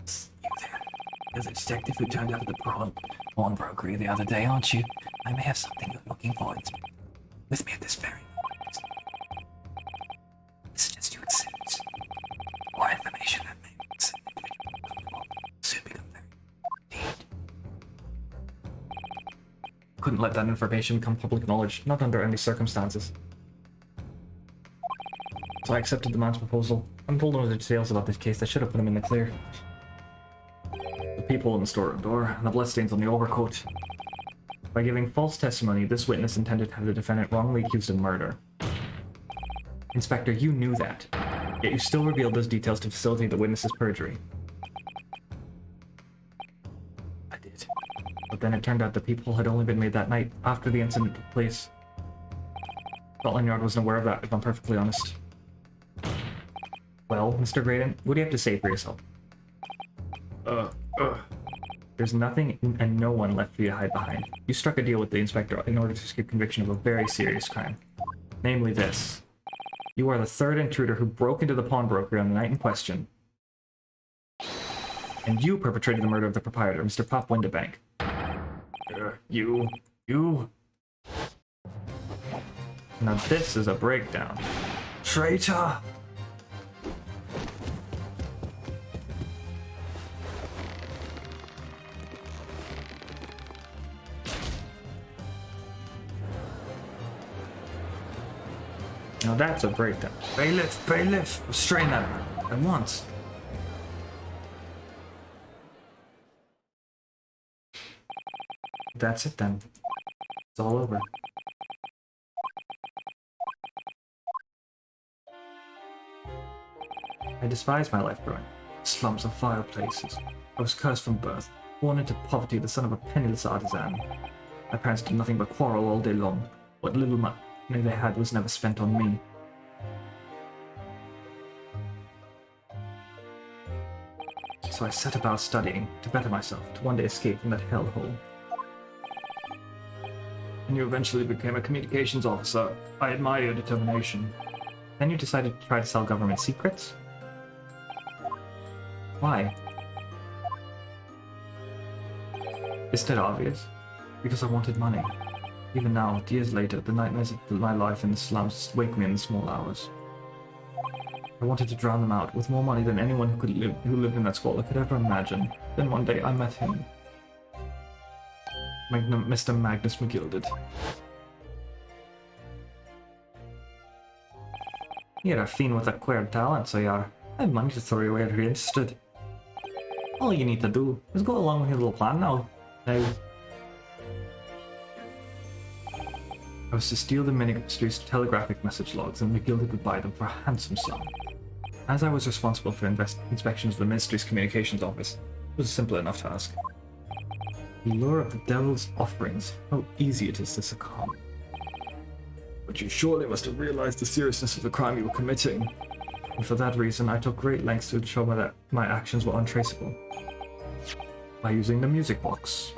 B: You there. You're the detective who turned up at the pawnbrokery the other day, aren't you? I may have something you're looking for with me at this very moment. I suggest you accept more information that may soon become very indeed.
A: Couldn't let that information become public knowledge, not under any circumstances. So I accepted the man's proposal. I'm told him the details about this case that should have put him in the clear. The peephole in the storeroom door, and the bloodstains on the overcoat. By giving false testimony, this witness intended to have the defendant wrongly accused of murder. Inspector, you knew that. Yet you still revealed those details to facilitate the witness's perjury. I did. But then it turned out the people had only been made that night after the incident took place. Scotland Yard wasn't aware of that, if I'm perfectly honest. Well, Mr. Graydon, what do you have to say for yourself? There's nothing and no one left for you to hide behind. You struck a deal with the inspector in order to escape conviction of a very serious crime. Namely this. You are the third intruder who broke into the pawnbroker on the night in question. And you perpetrated the murder of the proprietor, Mr. Pop Windabank. You. Now this is a breakdown. Traitor! Now that's a breakdown. Bailiff, restrain that man at once. That's it then. It's all over. I despise my life growing. Slums of vile places. I was cursed from birth, born into poverty, the son of a penniless artisan. My parents did nothing but quarrel all day long. What little money they had was never spent on me. So I set about studying to better myself, to one day escape from that hellhole.
B: And you eventually became a communications officer. I admire your determination.
A: Then you decided to try to sell government secrets? Why? Isn't it obvious? Because I wanted money. Even now, years later, the nightmares of my life in the slums wake me in the small hours. I wanted to drown them out with more money than anyone who lived in that squalor could ever imagine. Then one day I met him. Mr. Magnus McGilded. You're a fiend with a queer talent, so you are. I have money to throw your way if you're interested. All you need to do is go along with your little plan now. I was to steal the ministry's telegraphic message logs, and McGilded would buy them for a handsome sum. As I was responsible for inspections of the ministry's communications office, it was a simple enough task. The lure of the devil's offerings, how easy it is to succumb.
B: But you surely must have realized the seriousness of the crime you were committing.
A: And for that reason, I took great lengths to ensure that my actions were untraceable. By using the music box.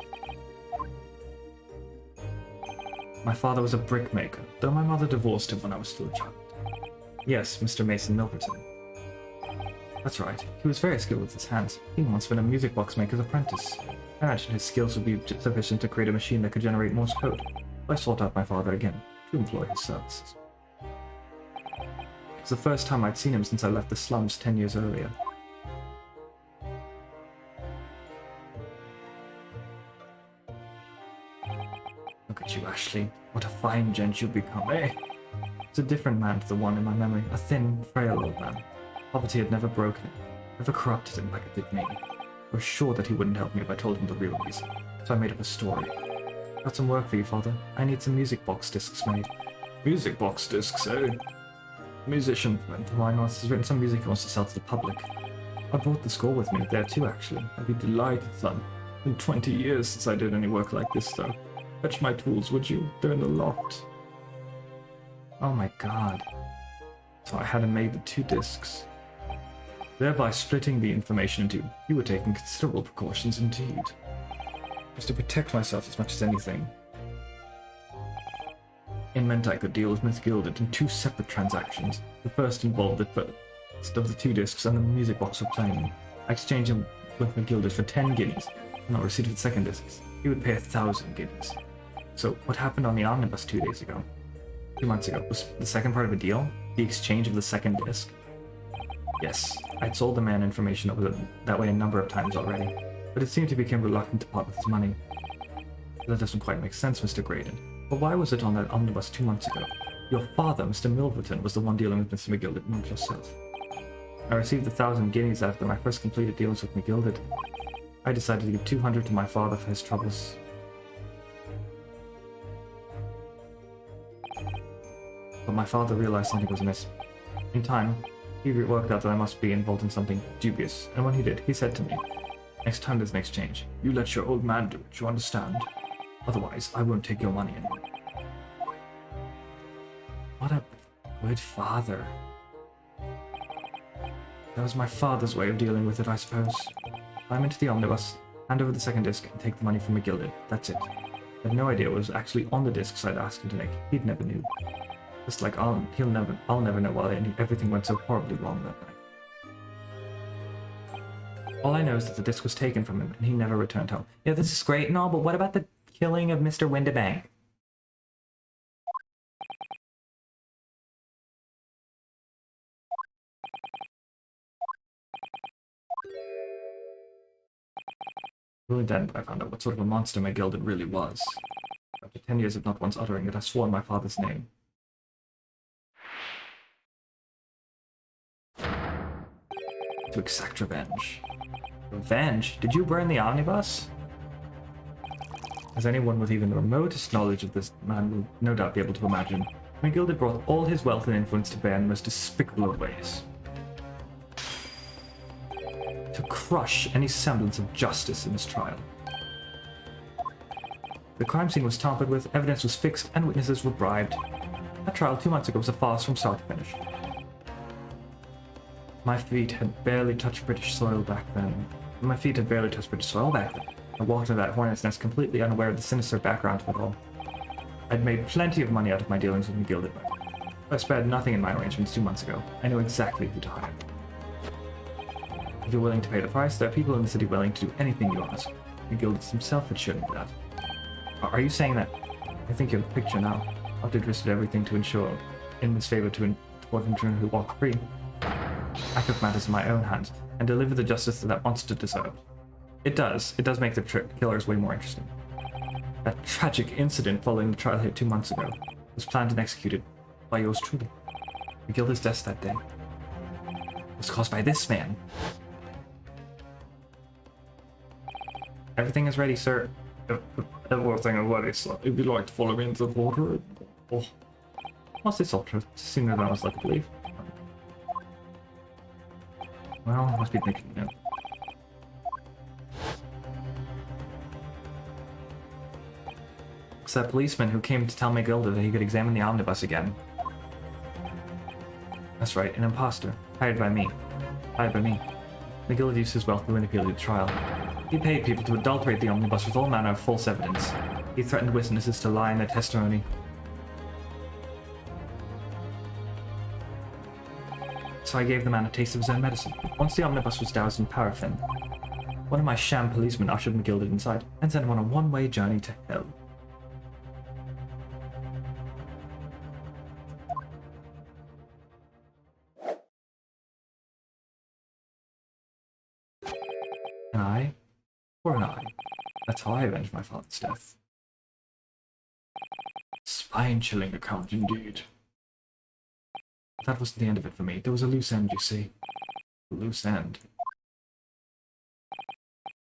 A: My father was a brickmaker, though my mother divorced him when I was still a child. Yes, Mr. Mason Milverton. That's right, he was very skilled with his hands. He once been a music box maker's apprentice. I imagined his skills would be sufficient to create a machine that could generate Morse code. I sought out my father again, to employ his services. It was the first time I'd seen him since I left the slums 10 years earlier. Look at you, Ashley. What a fine gent you've become, eh? It's a different man to the one in my memory, a thin, frail old man. Poverty had never broken him, never corrupted him like it did me. I was sure that he wouldn't help me if I told him the real reason, so I made up a story. Got some work for you, Father. I need some music box discs made.
B: Music box discs, eh? Musician friend
A: The wine has written some music he wants to sell to the public. I brought the score with me there too, actually.
B: I'd be delighted, son. Been 20 years since I did any work like this, though. Fetch my tools, would you? They're in the loft.
A: Oh my god. So I had him made the 2 discs. Thereby splitting the information into two. You were taking considerable precautions indeed. It was to protect myself as much as anything. It meant I could deal with Miss Gilded in 2 separate transactions. The first involved the first of the 2 discs and the music box for playing. I exchanged them with McGilded for 10 guineas, and on receipt of the second discs, he would pay 1,000 guineas. So, what happened on the omnibus 2 days ago? 2 months ago, was the second part of a deal? The exchange of the second disc? Yes, I'd sold the man information that way a number of times already, but it seemed he became reluctant to part with his money. That doesn't quite make sense, Mr. Graydon. But why was it on that omnibus 2 months ago? Your father, Mr. Milverton, was the one dealing with Mr. McGilded, not yourself. I received 1,000 guineas after my first completed dealings with McGilded. I decided to give 200 to my father for his troubles. But my father realized something was amiss. In time, He worked out that I must be involved in something dubious, and when he did, he said to me, "Next time there's an exchange, you let your old man do it, you understand? Otherwise, I won't take your money anymore." What a good father. That was my father's way of dealing with it, I suppose. Climb into the omnibus, hand over the second disc, and take the money from McGilded. That's it. I had no idea what was actually on the discs I'd asked him to make. He'd never knew. Just like I'll never know why everything went so horribly wrong that night. All I know is that the disc was taken from him, and he never returned home. Yeah, this is great and all, but what about the killing of Mr. Windibank? Really then, I found out what sort of a monster McGilded really was. After 10 years of not once uttering it, I swore my father's name. To exact revenge. Revenge? Did you burn the omnibus? As anyone with even the remotest knowledge of this man will no doubt be able to imagine, McGilded brought all his wealth and influence to bear in the most despicable of ways. To crush any semblance of justice in this trial. The crime scene was tampered with, evidence was fixed, and witnesses were bribed. That trial 2 months ago was a farce from start to finish. My feet had barely touched British soil back then. I walked into that hornet's nest completely unaware of the sinister background of it all. I'd made plenty of money out of my dealings with McGilded. I spared nothing in my arrangements 2 months ago. I knew exactly who to hire. If you're willing to pay the price, there are people in the city willing to do anything you ask. McGilded himself had shown me that. Are you saying that? I think you have a picture now. I've twisted everything to ensure in this favor to children who walk free. I took matters in my own hands and delivered the justice that monster deserved. It does make the killers way more interesting. That tragic incident following the trial here 2 months ago was planned and executed by yours truly. McGilded's death that day was caused by this man. Everything is ready, sir.
B: Everything is ready, sir. If you'd like to follow me into the water. Oh.
A: What's this ultra? It's sooner than I was led to believe. Well, I must be thinking now. It's that policeman who came to tell McGilded that he could examine the omnibus again. That's right, an imposter. Hired by me. McGilded used his wealth to manipulate the trial. He paid people to adulterate the omnibus with all manner of false evidence. He threatened witnesses to lie in their testimony. So I gave the man a taste of his own medicine. Once the omnibus was doused in paraffin, one of my sham policemen ushered McGilded inside and sent him on a one-way journey to hell. An eye for an eye. That's how I avenged my father's death.
B: Spine-chilling account indeed.
A: That wasn't the end of it for me. There was a loose end, you see. A loose end.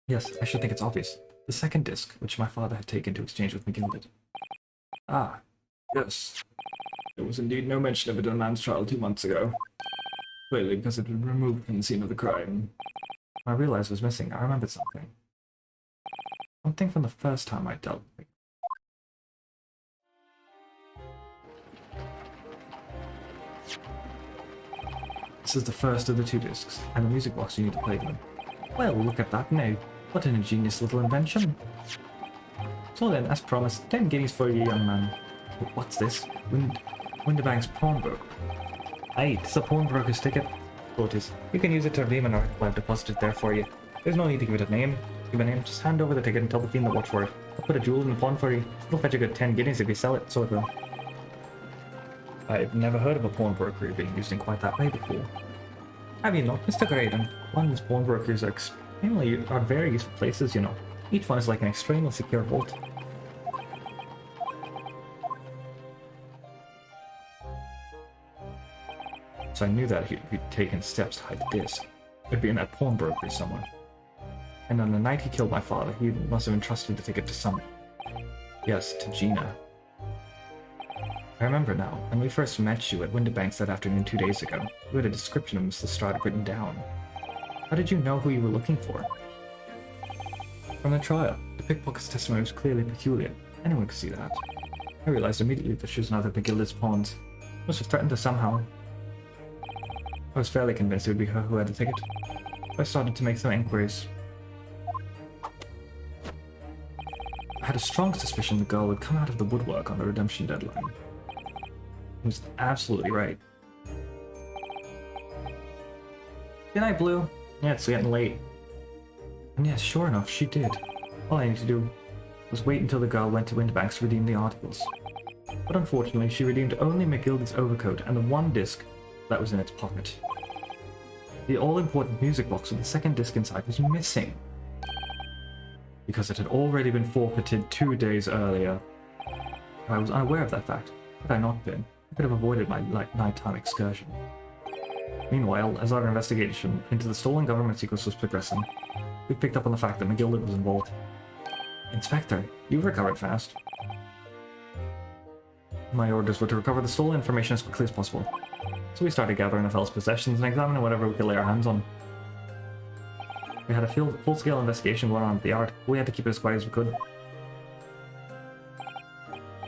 A: Yes, I should think it's obvious. The second disc, which my father had taken to exchange with McGilded.
B: Ah, yes. There was indeed no mention of it in a man's trial 2 months ago. Clearly because it had been removed from the scene of the crime.
A: When I realized it was missing, I remembered something. Something from the first time I dealt with it. This is the first of the 2 discs, and the music box you need to play them. Well, look at that now. What an ingenious little invention. So then, as promised, 10 guineas for you, young man. What's this? Windibank's pawnbroker. Aye, it's a pawnbroker's ticket. So it is. You can use it to redeem an article I've deposited there for you. There's no need to give it a name. Give a name, just hand over the ticket and tell the fiend to watch for it. I'll put a jewel in the pawn for you. It'll fetch a good 10 guineas if you sell it, so it will. I've never heard of a pawnbroker being used in quite that way before. Have you not, Mr. Graydon? London's pawnbrokers are very useful places, you know. Each one is like an extremely secure vault. So I knew that he'd taken steps to hide the disc. It'd be in that pawnbroker somewhere. And on the night he killed my father, he must have entrusted the ticket to someone. Yes, to Gina. I remember now, when we first met you at Winterbanks that afternoon 2 days ago, you had a description of Miss Lestrade written down. How did you know who you were looking for? From the trial, the pickpocket's testimony was clearly peculiar. Anyone could see that. I realized immediately that she was another McGilda's pawns. Must have threatened us somehow. I was fairly convinced it would be her who had the ticket. So I started to make some inquiries. I had a strong suspicion the girl would come out of the woodwork on the redemption deadline. He was absolutely right. Good night, Blue. Yeah, it's getting late. And yes, sure enough, she did. All I needed to do was wait until the girl went to Winterbanks to redeem the articles. But unfortunately, she redeemed only McGilda's overcoat and the one disc that was in its pocket. The all-important music box with the second disc inside was missing. Because it had already been forfeited 2 days earlier. I was unaware of that fact. Had I not been, I could have avoided my nighttime excursion. Meanwhile, as our investigation into the stolen government secrets was progressing, we picked up on the fact that McGilda was involved. Inspector, you've recovered fast. My orders were to recover the stolen information as quickly as possible. So we started gathering the fellow's possessions and examining whatever we could lay our hands on. We had a full-scale investigation going on at the yard. We had to keep it as quiet as we could.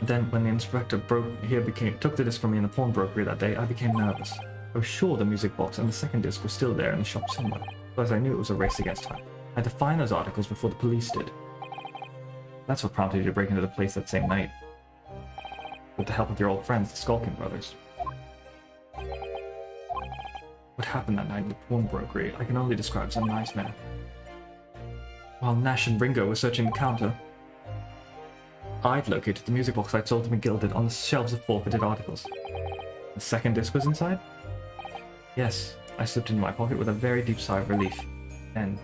A: Then, when the inspector took the disc from me in the pawnbrokery that day, I became nervous. I was sure the music box and the second disc were still there in the shop somewhere, but as I knew it was a race against time. I had to find those articles before the police did. That's what prompted you to break into the place that same night. With the help of your old friends, the Skulking Brothers. What happened that night in the pawnbrokery, I can only describe as a nightmare. While Nash and Ringo were searching the counter, I'd located the music box I'd sold to McGilda on the shelves of forfeited articles. The second disc was inside? Yes, I slipped into my pocket with a very deep sigh of relief. Then,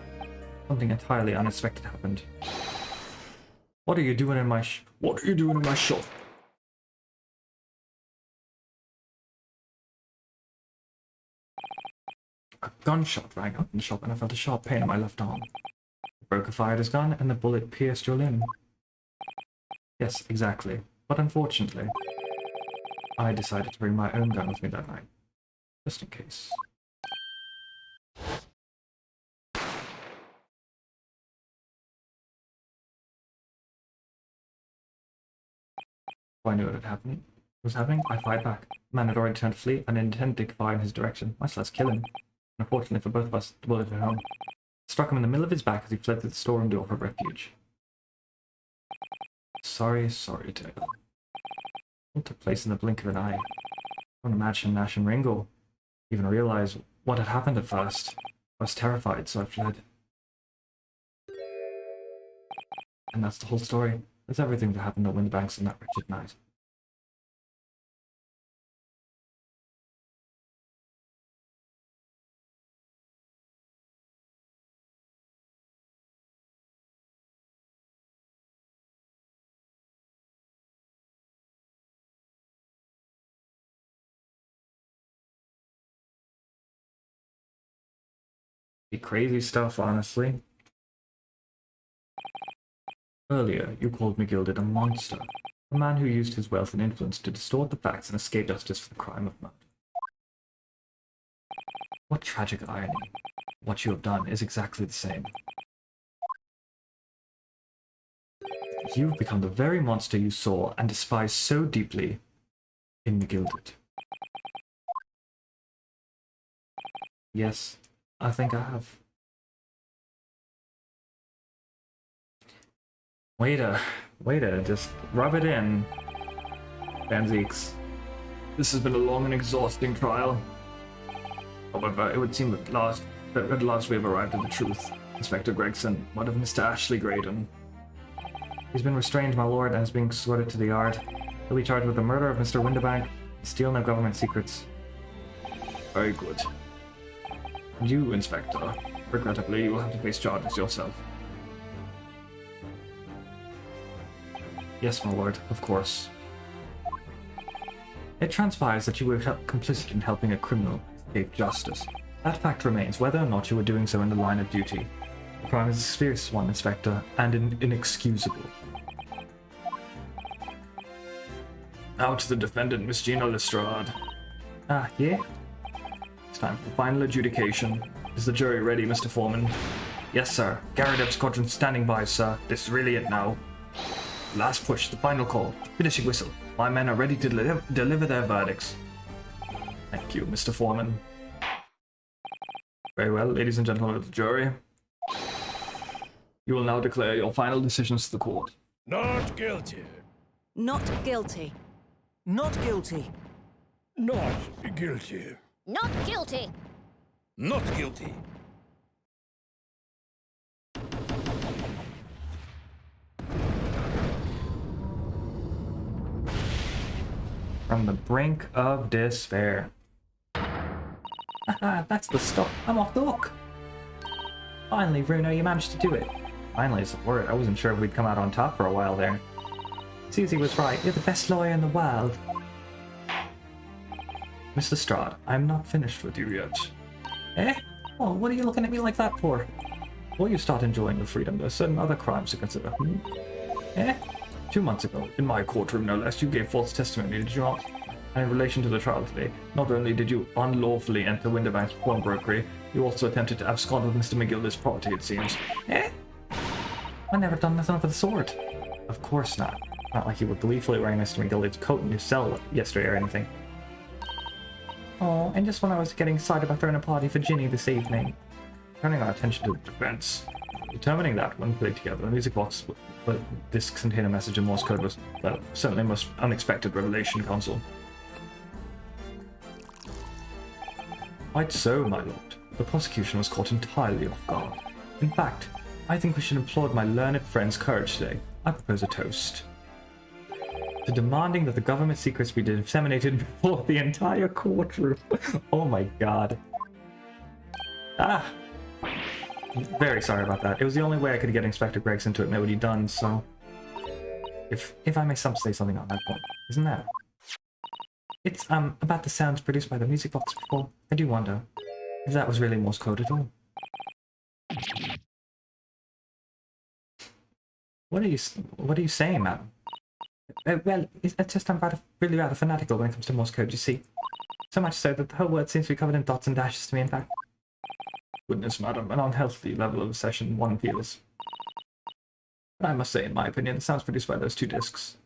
A: something entirely unexpected happened. What are you doing in my shop? A gunshot rang out in the shop and I felt a sharp pain in my left arm. The broker fired his gun and the bullet pierced your limb. Yes, exactly. But unfortunately, I decided to bring my own gun with me that night. Just in case. I knew what had happened. Was happening, I fired back. The man had already turned to flee, and intended to fire in his direction, much less kill him. Unfortunately for both of us, the bullet hit home. It struck him in the middle of his back as he fled through the storeroom door for refuge. Sorry tale. It took place in the blink of an eye. I don't imagine Nash and Ringo even realize what had happened at first. I was terrified, so I fled. And that's the whole story. That's everything that happened at Winterbanks on that wretched night. Crazy stuff, honestly. Earlier, you called McGilda a monster. A man who used his wealth and influence to distort the facts and escape justice for the crime of murder. What tragic irony. What you have done is exactly the same. You've become the very monster you saw and despised so deeply in McGilda. Yes, I think I have. Waiter, just rub it in. Banzeeks.
B: This has been a long and exhausting trial.
A: However, it would seem that at last we have arrived at the truth.
B: Inspector Gregson, what of Mr. Ashley Graydon?
A: He's been restrained, my lord, and is being escorted to the yard. He'll be charged with the murder of Mr. Winterbank, stealing of government secrets.
B: Very good. You, Inspector, regrettably, you will have to face charges yourself.
A: Yes, my lord, of course. It transpires that you were complicit in helping a criminal escape justice. That fact remains, whether or not you were doing so in the line of duty. The crime is a serious one, Inspector, and inexcusable.
B: Now to the defendant, Miss Gina Lestrade.
A: Ah, yeah?
B: It's time for the final adjudication. Is the jury ready, Mr. Foreman?
A: Yes, sir. Garradeb Squadron standing by, sir. This is really it now. Last push, the final call. Finishing whistle. My men are ready to deliver their verdicts.
B: Thank you, Mr. Foreman.
A: Very well, ladies and gentlemen of the jury.
B: You will now declare your final decisions to the court.
C: Not guilty.
D: Not guilty.
E: Not guilty.
C: Not guilty.
D: Not guilty.
C: Not guilty.
A: From the brink of despair. Haha, that's the stop. I'm off the hook. Finally, Bruno, you managed to do it. Finally is the word. I wasn't sure if we'd come out on top for a while there. Susie was right. You're the best lawyer in the world. Mr. Lestrade, I'm not finished with you yet. Eh? Oh, what are you looking at me like that for? Before you start enjoying the freedom, there's certain other crimes to consider. Eh?
B: 2 months ago, in my courtroom no less, you gave false testimony, did you not? And in relation to the trial today, not only did you unlawfully enter Winterbank's pawnbrokery, you also attempted to abscond with Mr. McGilda's property, it seems.
A: Eh? I never done nothing of the sort. Of course not. Not like you were gleefully wearing Mr. McGilda's coat in your cell yesterday or anything. Oh, and just when I was getting excited about throwing a party for Ginny this evening.
B: Turning our attention to the defense. Determining that, when played together, the music box discs contain a message in Morse code was, well, certainly a most unexpected revelation, Counsel.
A: Quite so, my lord. The prosecution was caught entirely off guard. In fact, I think we should applaud my learned friend's courage today. I propose a toast. To demanding that the government secrets be disseminated before the entire courtroom. Oh my god. Ah! Very sorry about that. It was the only way I could get Inspector Gregson to admit what he'd done, so... If I may say something on that point, isn't that? It's, about the sounds produced by the music box before. I do wonder if that was really Morse code at all. What are you saying, madam? Well, it's just I'm really rather fanatical when it comes to Morse code, you see. So much so that the whole word seems to be covered in dots and dashes to me, in fact.
B: Goodness, madam, an unhealthy level of obsession one feels. But I must say, in my opinion, the sounds produced by those two discs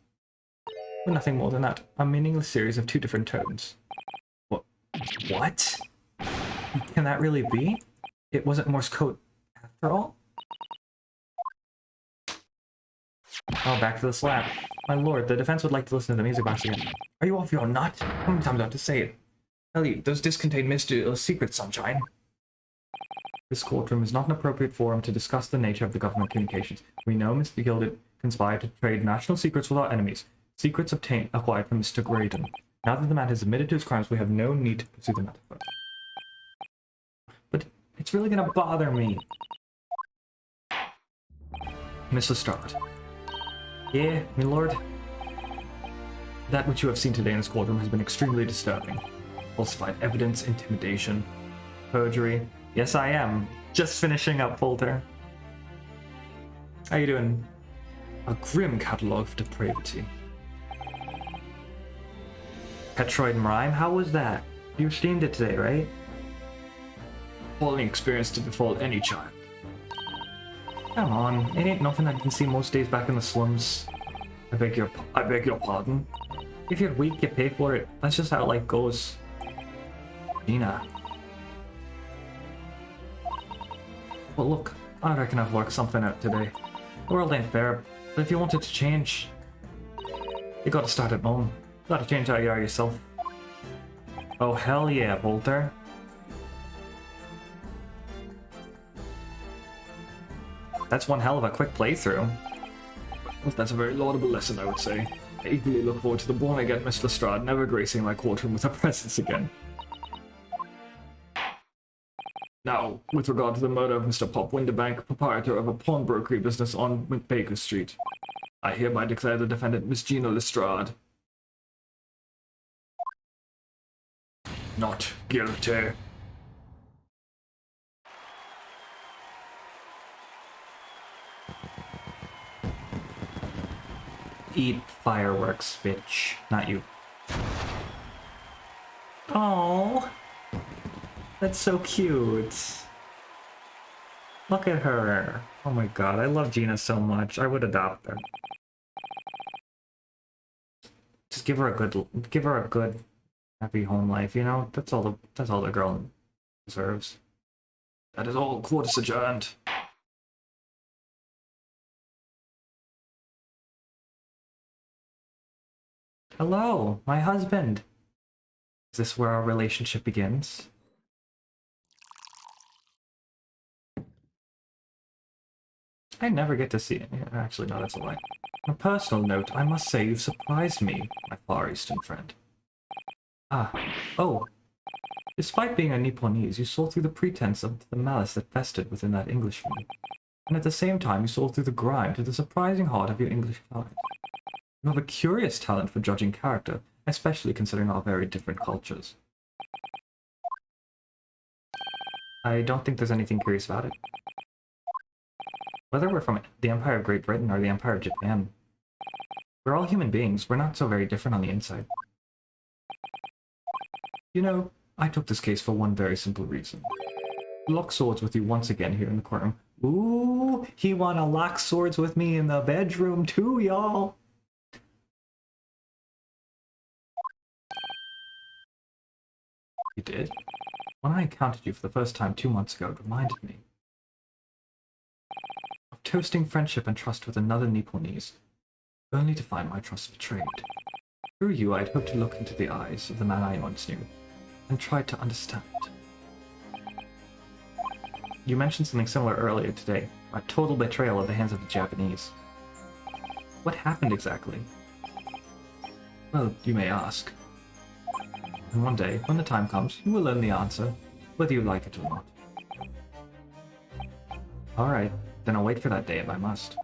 B: were nothing more than that, a meaningless series of two different tones.
A: What? Can that really be? It wasn't Morse code after all? Oh, back to the slap. My lord, the defense would like to listen to the music box again. Are you off your nut? How many times do I have to say it? Tell you, those discs contain mystical secrets, sunshine. This courtroom is not an appropriate forum to discuss the nature of the government communications. We know Mr. Gilded conspired to trade national secrets with our enemies. Secrets acquired from Mr. Graydon. Now that the man has admitted to his crimes, we have no need to pursue the matter further. But it's really gonna bother me. Miss Lestrade. Yeah, my lord. That which you have seen today in this courtroom has been extremely disturbing. Falsified evidence, intimidation, perjury. Yes, I am. Just finishing up, Polter. How you doing?
B: A grim catalogue of depravity.
A: Petroid and Rhyme, how was that? You streamed it today, right?
B: Appalling experience to befall any child.
A: Come on, it ain't nothing I didn't see most days back in the slums.
B: I beg your pardon.
A: If you're weak, you pay for it. That's just how life goes. Gina. Well, look, I reckon I've worked something out today. The world ain't fair, but if you want it to change, you gotta start at home. You gotta change how you are yourself. Oh, hell yeah, Bolter. That's one hell of a quick playthrough.
B: Well, that's a very laudable lesson, I would say. I eagerly look forward to the born-again Miss Lestrade never gracing my courtroom with her presence again. Now, with regard to the murder of Mr. Pop Winterbank, proprietor of a pawnbrokery business on Baker Street, I hereby declare the defendant Miss Gina Lestrade not guilty.
A: eat fireworks, bitch. Not you. Oh, that's so cute. Look at her. Oh my god, I love Gina so much. I would adopt her. Just give her a good, happy home life. You know, that's all the girl deserves.
B: That is all. Court is adjourned.
A: Hello, my husband. Is this where our relationship begins? I never get to see it. Actually, no, that's a lie. On a personal note, I must say you've surprised me, my Far Eastern friend. Ah, oh. Despite being a Nipponese, you saw through the pretense of the malice that festered within that Englishman. And at the same time, you saw through the grime to the surprising heart of your English client. You have a curious talent for judging character, especially considering our very different cultures. I don't think there's anything curious about it. Whether we're from the Empire of Great Britain or the Empire of Japan, we're all human beings. We're not so very different on the inside. You know, I took this case for one very simple reason. To lock swords with you once again here in the courtroom. Ooh, he wanna lock swords with me in the bedroom too, y'all! You did? When I encountered you for the first time 2 months ago, it reminded me of toasting friendship and trust with another Nipponese, only to find my trust betrayed. Through you, I'd hoped to look into the eyes of the man I once knew, and tried to understand. You mentioned something similar earlier today, a total betrayal at the hands of the Japanese. What happened exactly? Well, you may ask. And one day, when the time comes, you will learn the answer, whether you like it or not. Alright, then I'll wait for that day if I must.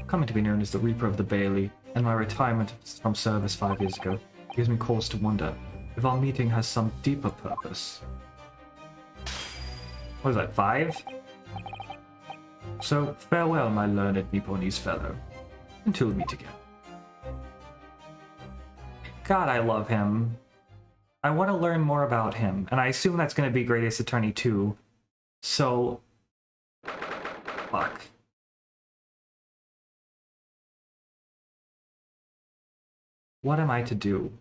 A: Coming to be known as the Reaper of the Bailey, and my retirement from service 5 years ago gives me cause to wonder if our meeting has some deeper purpose. What is that, 5? So, farewell, my learned Nipponese fellow. Until we meet again. God, I love him. I want to learn more about him, and I assume that's going to be Great Ace Attorney 2. So... fuck. What am I to do?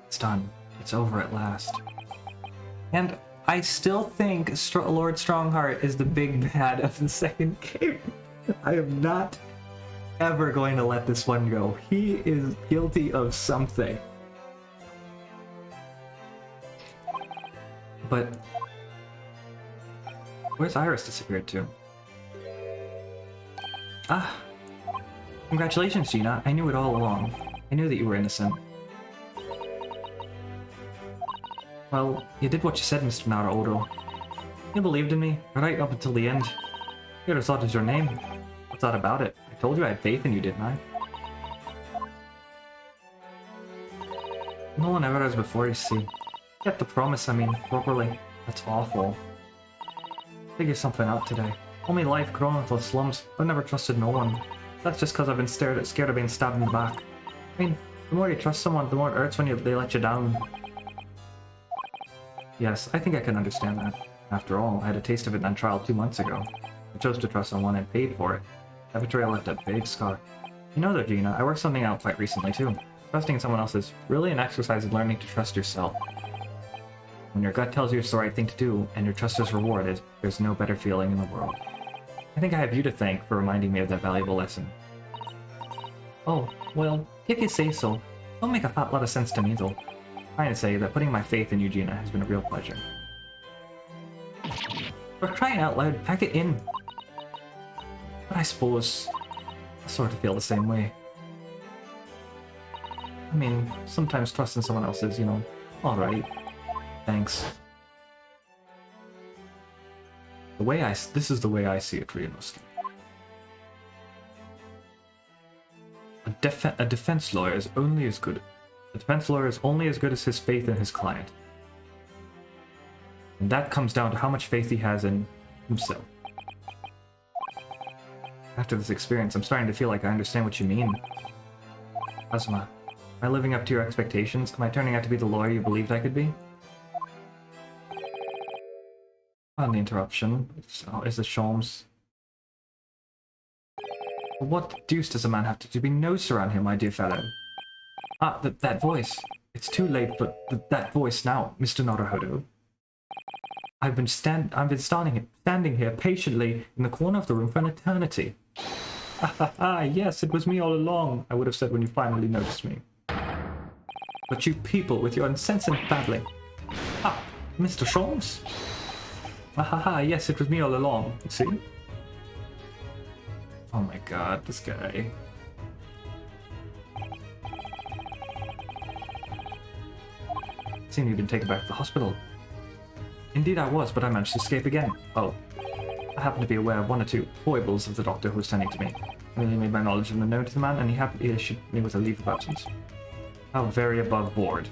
A: It's done. It's over at last. And I still think Lord Strongheart is the big bad of the second game. I am not ever going to let this one go. He is guilty of something. But where's Iris disappeared to? Ah, congratulations, Gina. I knew it all along. I knew that you were innocent. Well, you did what you said, Mr. Naruto. You believed in me, right up until the end. You'd have thought it was your name. What's that about it? I told you I had faith in you, didn't I? No one ever has before, you see. Kept the promise, I mean, properly. That's awful. Figure something out today. All my life growing up in the slums, I've never trusted no one. That's just because I've been scared of being stabbed in the back. I mean, the more you trust someone, the more it hurts when they let you down. Yes, I think I can understand that. After all, I had a taste of it on trial 2 months ago. I chose to trust someone and paid for it. That betrayal left a big scar. You know though, Gina, I worked something out quite recently too. Trusting in someone else is really an exercise in learning to trust yourself. When your gut tells you it's the right thing to do, and your trust is rewarded, there's no better feeling in the world. I think I have you to thank for reminding me of that valuable lesson. Oh, well, if you say so. Don't make a fat lot of sense to me though. Trying to say that putting my faith in you, Gina, has been a real pleasure. For crying out loud, pack it in! But I suppose I sort of feel the same way. I mean, sometimes trusting someone else is, you know, alright. Thanks. This is the way I see it, Ryunosuke. A defense lawyer is only as good. A defense lawyer is only as good as his faith in his client. And that comes down to how much faith he has in himself. After this experience, I'm starting to feel like I understand what you mean. Asma, am I living up to your expectations? Am I turning out to be the lawyer you believed I could be? On the interruption. Is it Sholmes? What deuce does a man have to do? Be noose around here, my dear fellow. Ah, that voice. It's too late, but that voice now, Mr. Naruhodo. I've been standing here patiently in the corner of the room for an eternity. Yes, it was me all along, I would have said when you finally noticed me. But you people with your incessant babbling. Ah, Mr. Sholmes? Yes, it was me all along, see? Oh my god, this guy. Seemed you'd been taken back to the hospital. Indeed I was, but I managed to escape again. Oh. I happened to be aware of one or two foibles of the doctor who was tending to me. I merely made my knowledge of them known to the man, and he happily issued me with a leave of absence. How very above board.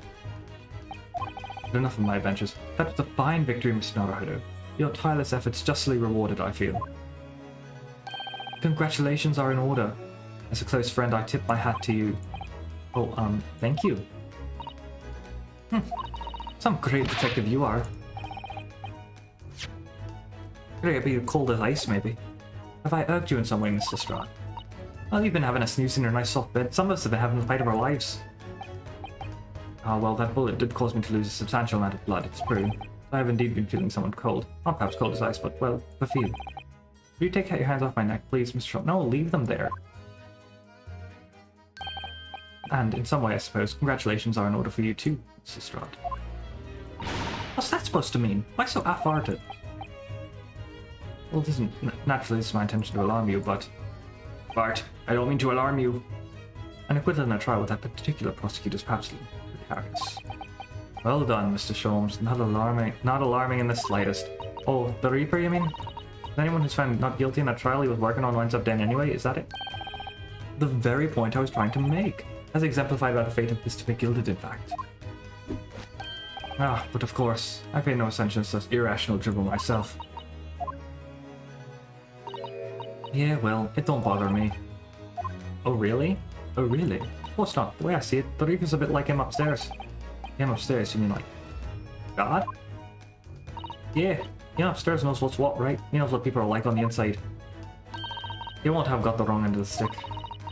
A: But enough of my adventures. That was a fine victory, Mr. Naruhodo. Your tireless efforts justly rewarded, I feel. Congratulations are in order. As a close friend, I tip my hat to you. Oh, thank you. Some great detective you are. Could I be cold as ice, maybe? Have I irked you in some way, Mr. Strahd? Well, you've been having a snooze in your nice soft bed. Some of us have been having the fight of our lives. Ah, well, that bullet did cause me to lose a substantial amount of blood, it's true. I have indeed been feeling somewhat cold. Not perhaps cold as ice, but, well, a few. Will you take your hands off my neck, please, Mr. Strahd? No, leave them there. And, in some way, I suppose, congratulations are in order for you too, Mr. Strahd. What's that supposed to mean? Why so half-hearted? Well, it isn't. Naturally, this is my intention to alarm you, but... Bart, I don't mean to alarm you. An acquittal in a trial with that particular prosecutor is perhaps precarious. Well done, Mr. Sholmes. Not alarming in the slightest. Oh, the Reaper, you mean? Is anyone who's found not guilty in a trial he was working on winds up dead anyway? Is that it? The very point I was trying to make. As exemplified by the fate of Mr. McGilded, in fact. Ah, but of course, I pay no attention to such irrational drivel myself. Yeah, well, it don't bother me. Oh, really? Oh, really? Of course not. The way I see it, the Reaper's a bit like him upstairs. Him upstairs, you mean like... God? Yeah, him upstairs knows what's what, right? He knows what people are like on the inside. He won't have got the wrong end of the stick.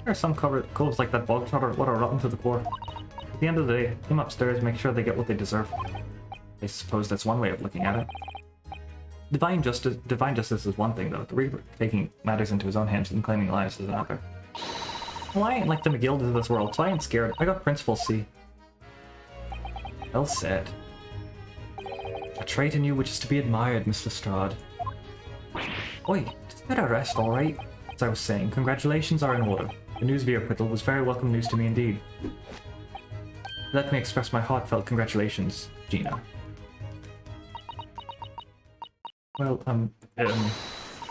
A: There are some coves like that bog trotter what are rotten to the core. At the end of the day, him upstairs make sure they get what they deserve. I suppose that's one way of looking at it. Divine justice is one thing, though. The Reaper taking matters into his own hands and claiming lives is another. Well, I ain't like the McGildas of this world, so I ain't scared. I got principles, see. Well said. A trait in you which is to be admired, Mr. Strahd. Oi, just get a rest, alright? As I was saying, congratulations are in order. The news of your acquittal was very welcome news to me indeed. Let me express my heartfelt congratulations, Gina. Well,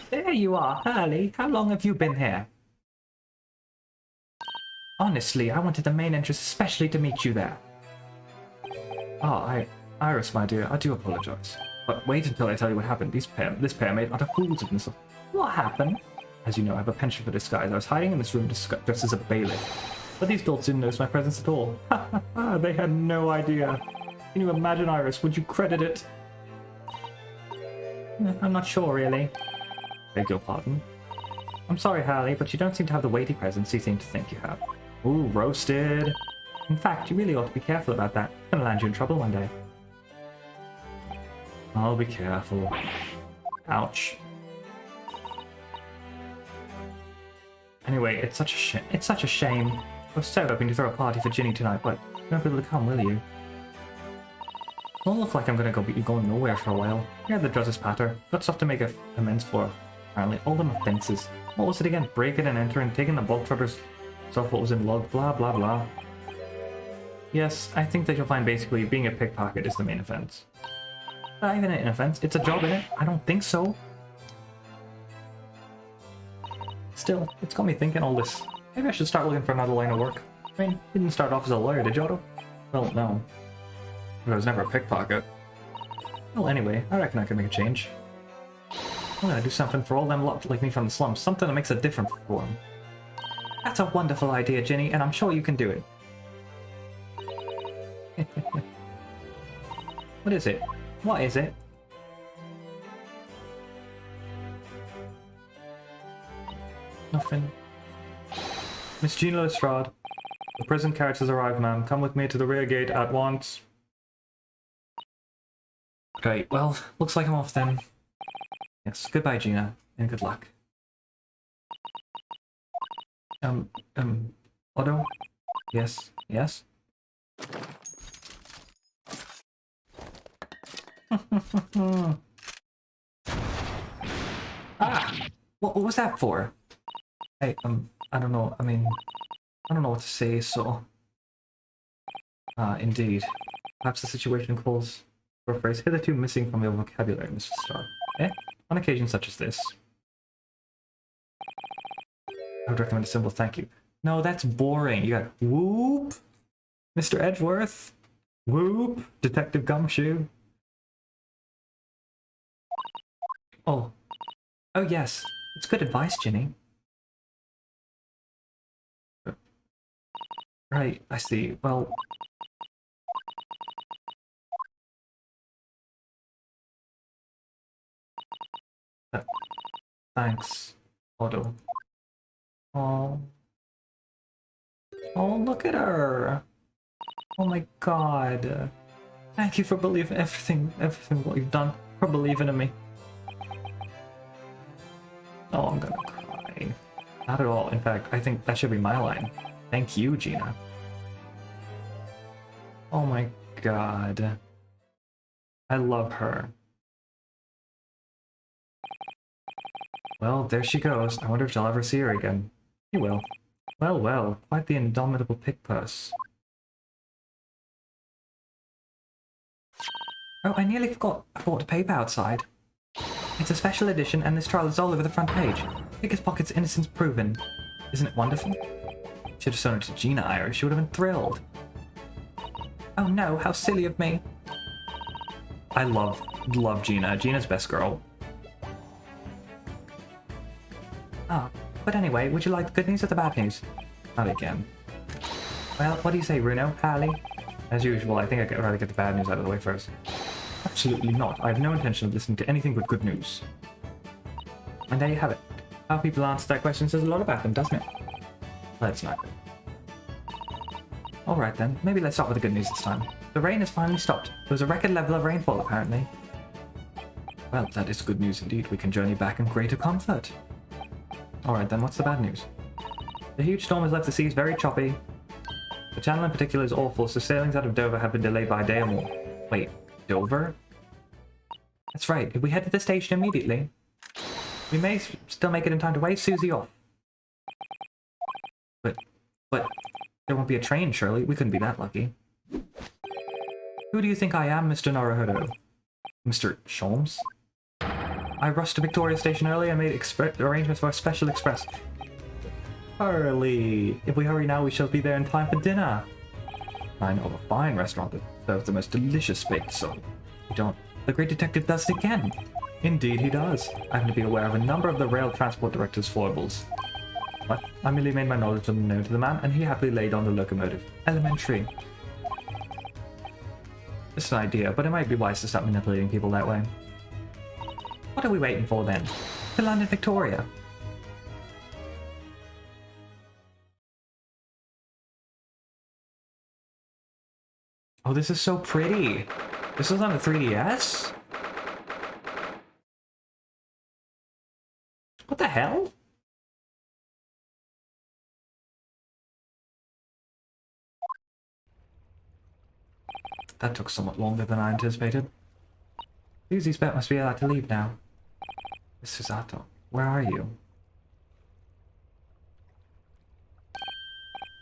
A: there you are, Hurley. How long have you been here? Honestly, I wanted the main entrance especially to meet you there. Oh, Iris, my dear, I do apologize. But wait until I tell you what happened. This pair made utter fools of themselves. What happened? As you know, I have a penchant for disguise. I was hiding in this room dressed as a bailiff. But these dolts didn't notice my presence at all. Ha ha ha, they had no idea. Can you imagine, Iris? Would you credit it? I'm not sure, really. Beg your pardon? I'm sorry, Harley, but you don't seem to have the weighty presence you seem to think you have. Ooh, roasted. In fact, you really ought to be careful about that. It's gonna land you in trouble one day. I'll be careful. Ouch. Anyway, it's such a shame. I was so hoping to throw a party for Ginny tonight, but you won't be able to come, will you? Don't look like I'm gonna be going nowhere for a while. Yeah, the does patter. Got stuff to make amends for. Apparently, all them offences. What was it again? Breaking and entering, taking the bog trotters stuff, what was in log, blah blah blah. Yes, I think that you'll find basically being a pickpocket is the main offense. Not even an offense. It's a job, innit? I don't think so. Still, it's got me thinking all this. Maybe I should start looking for another line of work. I mean, you didn't start off as a lawyer, did you, Otto? Well, no. But I was never a pickpocket. Well, anyway, I reckon I can make a change. I'm gonna do something for all them lot like me from the slums. Something that makes a difference for them. That's a wonderful idea, Ginny, and I'm sure you can do it. What is it? What is it? Nothing. Miss Gina Lestrade. The prison carriage has arrived, ma'am. Come with me to the rear gate at once. Great, well, looks like I'm off then. Yes, goodbye, Gina, and good luck. Otto? Yes, yes? Ah! What was that for? Hey, I don't know, I mean, I don't know what to say, so... indeed. Perhaps the situation calls for a phrase hitherto missing from your vocabulary, Mr. Starr. Eh? On occasions such as this. I would recommend a simple thank you. No, that's boring. You got whoop, Mr. Edgeworth. Whoop, Detective Gumshoe. Oh. Oh yes. It's good advice, Ginny. Right, I see. Well... thanks, Otto. Oh. Oh, look at her. Oh my god. Thank you for believing everything what you've done. For believing in me. Oh, I'm gonna cry. Not at all. In fact, I think that should be my line. Thank you, Gina. Oh my god. I love her. Well, there she goes. I wonder if I'll ever see her again. She will. Well, well, quite the indomitable pick purse. Oh, I nearly forgot. I bought a paper outside. It's a special edition, and this trial is all over the front page. Pickpocket's innocence proven. Isn't it wonderful? Should have shown it to Gina Irish. She would have been thrilled. Oh no, how silly of me. I love Gina. Gina's best girl. Ah, but anyway, would you like the good news or the bad news? Not again. Well, what do you say, Bruno? Harley? As usual, I think I'd rather get the bad news out of the way first. Absolutely not. I have no intention of listening to anything but good news. And there you have it. How people answer that question says a lot about them, doesn't it? Let's not. Alright then, maybe let's start with the good news this time. The rain has finally stopped. There was a record level of rainfall, apparently. Well, that is good news indeed. We can journey back in greater comfort. Alright then, what's the bad news? The huge storm has left the seas very choppy. The channel in particular is awful, so sailings out of Dover have been delayed by a day or more. Wait, Dover? That's right, if we head to the station immediately, we may still make it in time to wave Susie off. But there won't be a train, surely. We couldn't be that lucky. Who do you think I am, Mr. Naruhodo? Mr. Sholmes? I rushed to Victoria Station early and made arrangements for a special express. Hurley! If we hurry now, we shall be there in time for dinner. I know of a fine restaurant that serves the most delicious baked sole. You don't... The great detective does it again! Indeed he does. I happen to be aware of a number of the rail transport director's foibles. But I merely made my knowledge of them known to the man, and he happily laid on the locomotive. Elementary. Just an idea, but it might be wise to stop manipulating people that way. What are we waiting for then? To land in Victoria. Oh, this is so pretty. This is on a 3DS? What the hell? That took somewhat longer than I anticipated. Susie's bet must be allowed to leave now. Miss Susato, where are you?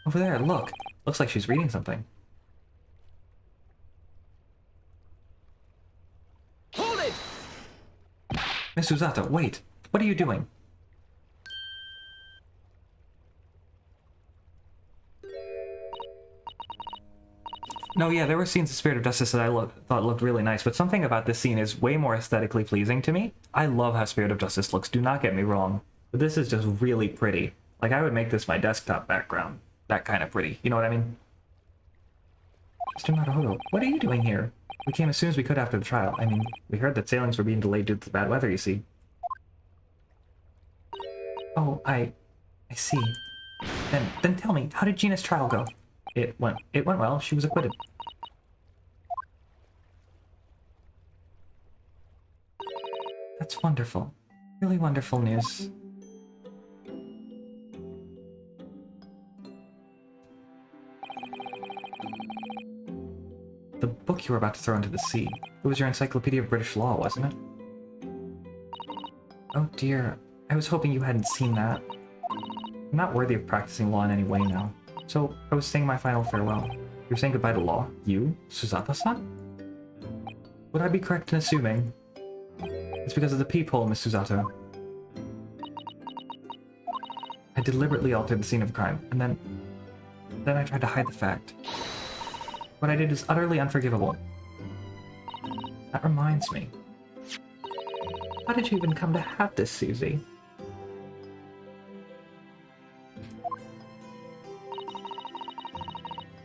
A: Over there, look. Looks like she's reading something.
E: Hold it!
A: Miss Susato, wait. What are you doing? No, yeah, there were scenes of Spirit of Justice that I thought looked really nice, but something about this scene is way more aesthetically pleasing to me. I love how Spirit of Justice looks, do not get me wrong, but this is just really pretty. Like, I would make this my desktop background. That kind of pretty, you know what I mean? Mr. Naruhodo, what are you doing here? We came as soon as we could after the trial. I mean, we heard that sailings were being delayed due to the bad weather, you see. Oh, I see. Then tell me, how did Gina's trial go? It went well. She was acquitted. That's wonderful. Really wonderful news. The book you were about to throw into the sea. It was your Encyclopedia of British Law, wasn't it? Oh dear. I was hoping you hadn't seen that. I'm not worthy of practicing law in any way now. So, I was saying my final farewell. You're saying goodbye to law? You? Susato-san? Would I be correct in assuming it's because of the peephole, Miss Susato? I deliberately altered the scene of crime, and then I tried to hide the fact. What I did is utterly unforgivable. That reminds me. How did you even come to have this, Susie?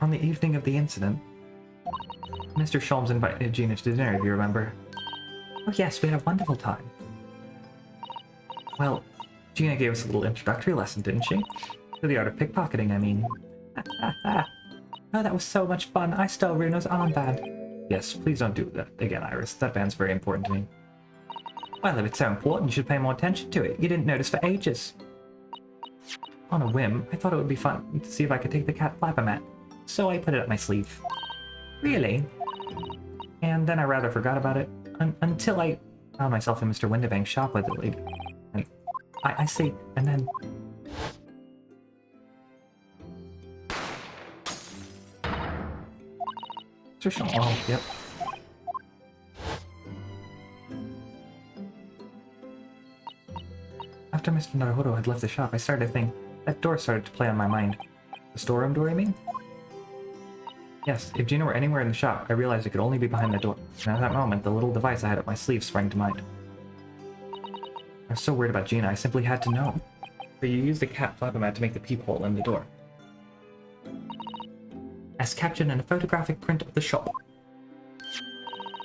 A: On the evening of the incident, Mr. Sholmes invited Gina to dinner, if you remember. Oh yes, we had a wonderful time. Well, Gina gave us a little introductory lesson, didn't she? To the art of pickpocketing, I mean. Oh, that was so much fun. I stole Runo's armband. Yes, please don't do that again, Iris. That band's very important to me. Well, if it's so important, you should pay more attention to it. You didn't notice for ages. On a whim, I thought it would be fun to see if I could take the cat flapper mat. So I put it up my sleeve. Really? And then I rather forgot about it until I found myself in Mr. Windibank's shop with it later. I see, and then... Oh, yep. After Mr. Naruhodo had left the shop, I started to think. That door started to play on my mind. The storeroom door, I mean? Yes, if Gina were anywhere in the shop, I realized it could only be behind the door. And at that moment, the little device I had up my sleeve sprang to mind. I was so worried about Gina, I simply had to know. But you used the cat flapper mat to make the peephole in the door. As captured in a photographic print of the shop.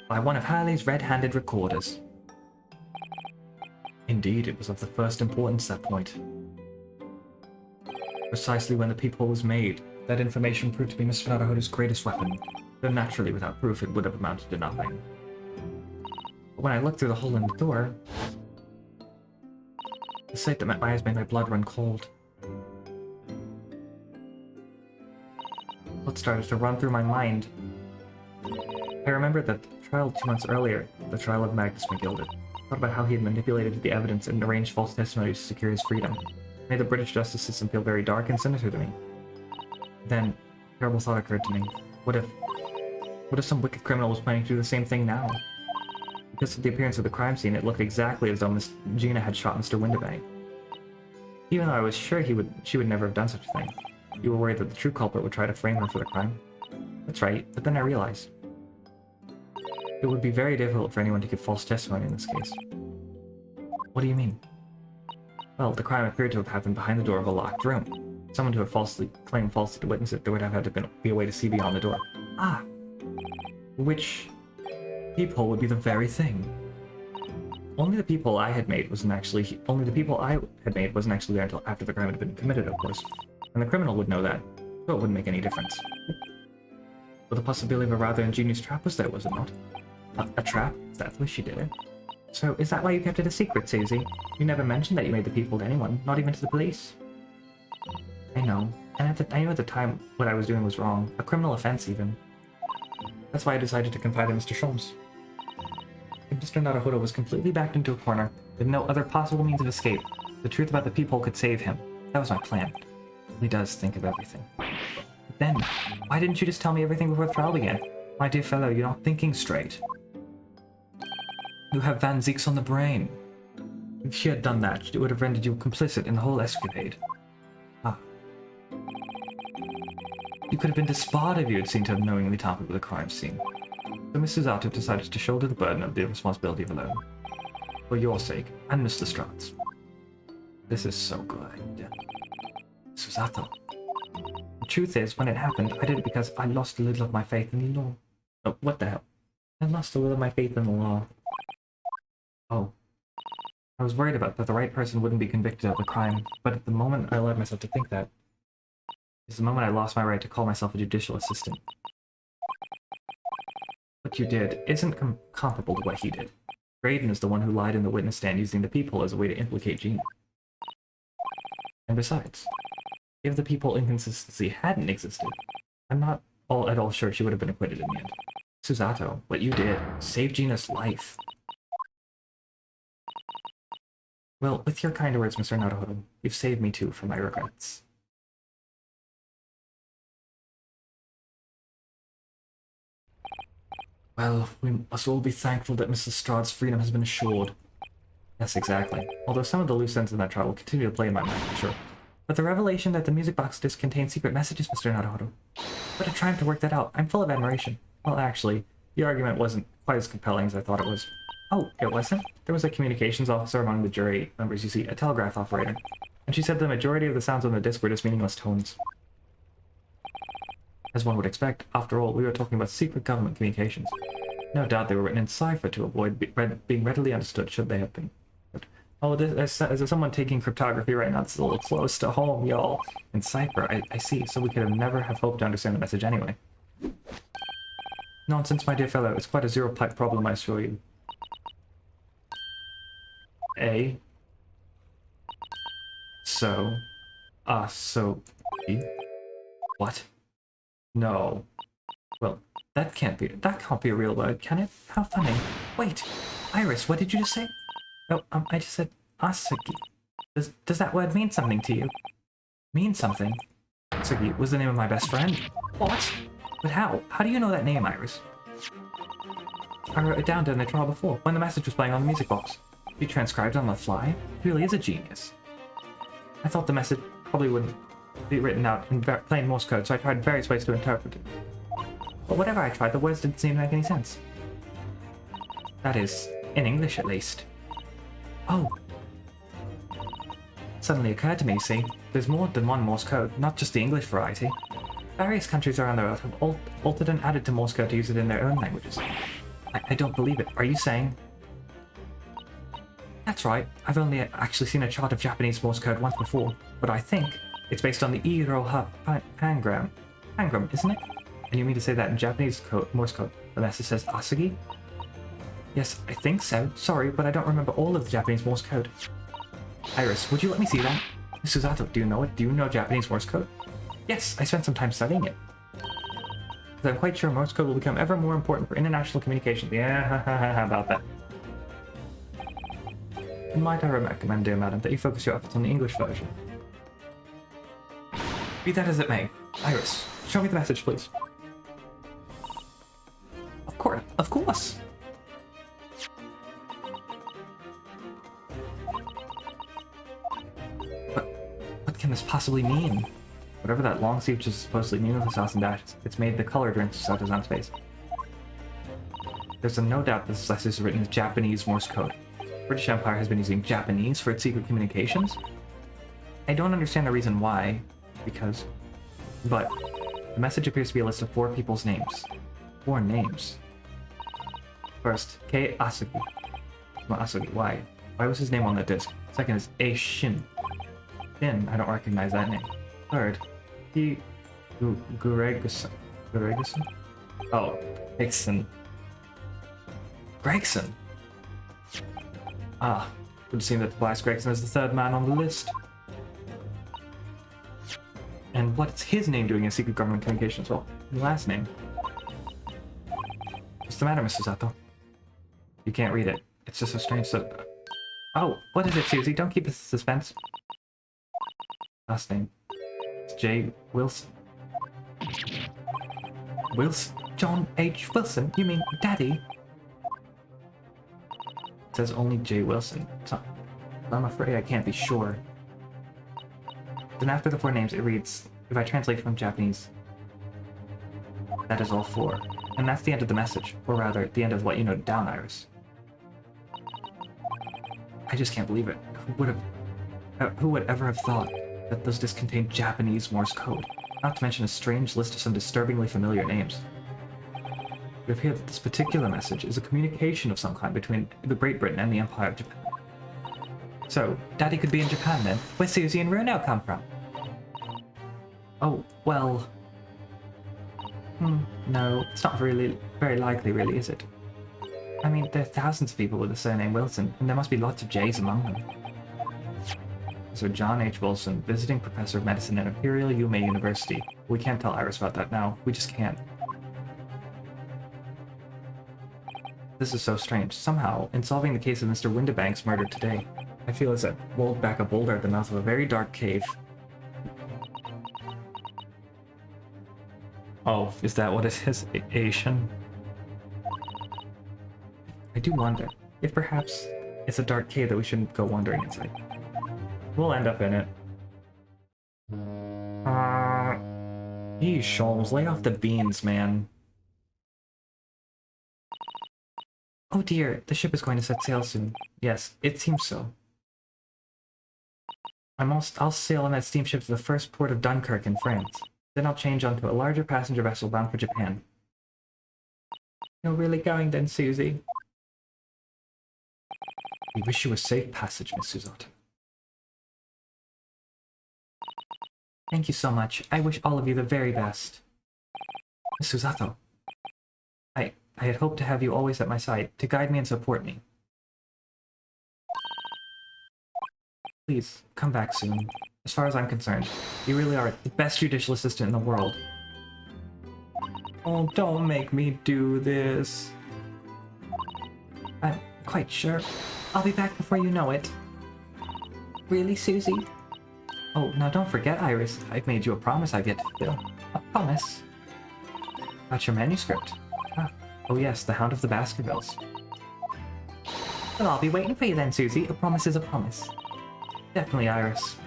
A: By one of Harley's red-handed recorders. Indeed, it was of the first importance at that point. Precisely when the peephole was made, that information proved to be Mr. Naruhodo's greatest weapon, though naturally without proof it would have amounted to nothing. But when I looked through the hole in the door, the sight that met my eyes made my blood run cold. Blood started to run through my mind. I remembered that the trial 2 months earlier, the trial of Magnus McGilded, thought about how he had manipulated the evidence and arranged false testimony to secure his freedom. It made the British justice system feel very dark and sinister to me. Then, a terrible thought occurred to me. What if some wicked criminal was planning to do the same thing now? Because of the appearance of the crime scene, it looked exactly as though Miss Gina had shot Mr. Windibank. Even though I was sure she would never have done such a thing. You were worried that the true culprit would try to frame her for the crime. That's right, but then I realized. It would be very difficult for anyone to give false testimony in this case. What do you mean? Well, the crime appeared to have happened behind the door of a locked room. Someone who had claimed falsely to witness it, there would have had to be a way to see beyond the door. Ah! Which peephole would be the very thing. Only the peephole I had made wasn't actually there until after the crime had been committed, of course. And the criminal would know that, so it wouldn't make any difference. But the possibility of a rather ingenious trap was there, was it not? A trap? That's why she did it. So, is that why you kept it a secret, Susie? You never mentioned that you made the peephole to anyone, not even to the police. I know. And I knew at the time what I was doing was wrong. A criminal offense, even. That's why I decided to confide in Mr. Sholmes. If Mr. Naruhodo was completely backed into a corner, with no other possible means of escape, the truth about the peephole could save him. That was my plan. He does think of everything. But then, why didn't you just tell me everything before the trial began? My dear fellow, you're not thinking straight. You have Van Zieks on the brain. If she had done that, it would have rendered you complicit in the whole escapade. Ah. You could have been disbarred if you had seemed to have knowingly tampered with a crime scene. So Miss Susato decided to shoulder the burden of the responsibility alone. For your sake, and Mr. Strahd's. This is so good. Susato. The truth is, when it happened, I did it because I lost a little of my faith in the law. Oh, what the hell? I lost a little of my faith in the law. Oh. I was worried about that the right person wouldn't be convicted of the crime, but at the moment I allowed myself to think that, is the moment I lost my right to call myself a judicial assistant. What you did isn't comparable to what he did. Graydon is the one who lied in the witness stand using the people as a way to implicate Jean. And besides, if the people inconsistency hadn't existed, I'm not at all sure she would have been acquitted in the end. Susato, what you did saved Gina's life. Well, with your kind words, Mr. Naruhodo, you've saved me too from my regrets. Well, we must all be thankful that Mr. Strahd's freedom has been assured. Yes, exactly. Although some of the loose ends in that trial will continue to play in my mind, for sure. But the revelation that the music box disc contains secret messages, Mr. Naruhodo. What a triumph to work that out. I'm full of admiration. Well, actually, the argument wasn't quite as compelling as I thought it was. Oh, it wasn't? There was a communications officer among the jury members, you see, a telegraph operator. And she said the majority of the sounds on the disc were just meaningless tones. As one would expect, after all, we were talking about secret government communications. No doubt they were written in cipher to avoid being readily understood, should they have been. Oh, is there someone taking cryptography right now? It's a little close to home, y'all. In cipher, I see, so we could have never have hoped to understand the message anyway. Nonsense, my dear fellow. It's quite a zero-pipe problem, I assure you. A. So. So. B. What? No. Well, that can't be a real word, can it? How funny. Wait, Iris, what did you just say? Oh, I just said Asugi. Does that word mean something to you? Mean something? Asugi was the name of my best friend. What? But how? How do you know that name, Iris? I wrote it down during the trial before, when the message was playing on the music box. You transcribed on the fly? He really is a genius. I thought the message probably wouldn't be written out in plain Morse code, so I tried various ways to interpret it. But whatever I tried, the words didn't seem to make any sense. That is, in English at least. Oh. Suddenly occurred to me, see, there's more than one Morse code, not just the English variety. Various countries around the world have altered and added to Morse code to use it in their own languages. I don't believe it. Are you saying? That's right. I've only actually seen a chart of Japanese Morse code once before, but I think it's based on the Iroha Pangram, isn't it? And you mean to say that in Japanese Morse code, the message says Asugi? Yes, I think so. Sorry, but I don't remember all of the Japanese Morse code. Iris, would you let me see that? Miss Susato, do you know it? Do you know Japanese Morse code? Yes, I spent some time studying it. But I'm quite sure Morse code will become ever more important for international communication. Yeah, about that. Might I recommend, dear madam, that you focus your efforts on the English version? Be that as it may. Iris, show me the message, please. Of course! What can this possibly mean? Whatever that long speech is supposedly meaningless sauce and dashes, it's made the color during Susato's face. There's no doubt this message is written in Japanese Morse code. British Empire has been using Japanese for its secret communications? I don't understand the reason why, but the message appears to be a list of 4 people's names. 4 names. First, Kei Asugi. Well, Asugi, why? Why was his name on the disc? Second is A Shin. Shin, I don't recognize that name. Third, Gureguson. Oh, Gregson. Ah, it would seem that Tobias Gregson is the 3rd man on the list. And what's his name doing in secret government communications? Well, his last name. What's the matter, Mr. Susato? You can't read it. It's just a strange Oh, what is it, Susie? Don't keep us in suspense. Last name. It's J. Wilson. Wilson? John H. Wilson? You mean Daddy? It says only J. Wilson. So I'm afraid I can't be sure. Then after the 4 names, it reads, if I translate from Japanese, That is all four. And that's the end of the message. Or rather, the end of what you noted down, Iris. I just can't believe it. Who would ever have thought that those discs contained Japanese Morse code? Not to mention a strange list of some disturbingly familiar names. We have here that this particular message is a communication of some kind between the Great Britain and the Empire of Japan. So, Daddy could be in Japan then. Where's Susie and Runo come from? Oh, well... no, it's not really very likely, really, is it? I mean, there are thousands of people with the surname Wilson, and there must be lots of J's among them. So John H. Wilson, visiting professor of medicine at Imperial Yume University. We can't tell Iris about that now. We just can't. This is so strange. Somehow, in solving the case of Mr. Windibank's murder today, I feel as if I rolled back a boulder at the mouth of a very dark cave. Oh, is that what it is? Asian? I do wonder if perhaps it's a dark cave that we shouldn't go wandering inside. We'll end up in it. Geez, Sholmes, lay off the beans, man. Oh dear, the ship is going to set sail soon. Yes, it seems so. I'll sail on that steamship to the first port of Dunkirk in France. Then I'll change onto a larger passenger vessel bound for Japan. You're really going then, Susie? We wish you a safe passage, Miss Susato. Thank you so much. I wish all of you the very best. Miss Susato, I had hoped to have you always at my side, to guide me and support me. Please, come back soon. As far as I'm concerned, you really are the best judicial assistant in the world. Oh, don't make me do this. I'm quite sure. I'll be back before you know it. Really, Susie? Oh, now don't forget, Iris. I've made you a promise I've yet to fulfill. A promise? About your manuscript. Ah. Oh yes, the Hound of the Baskervilles. Well, I'll be waiting for you then, Susie. A promise is a promise. Definitely, Iris.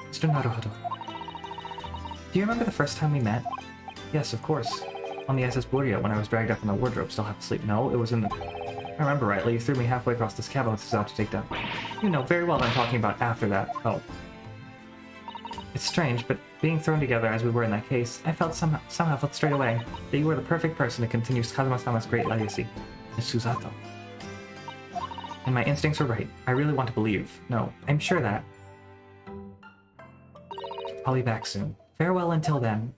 A: Mr. Naruhodo. Do you remember the first time we met? Yes, of course. On the SS Buria, when I was dragged up in the wardrobe, still half asleep. No, it was in the... I remember rightly, you threw me halfway across this cabin with out to take down. You know very well what I'm talking about after that. Oh. It's strange, but being thrown together as we were in that case, I felt somehow felt straight away that you were the perfect person to continue Kazuma-sama's great legacy. Miss Susato. And my instincts were right. I really want to believe. No, I'm sure that. I'll be back soon. Farewell until then.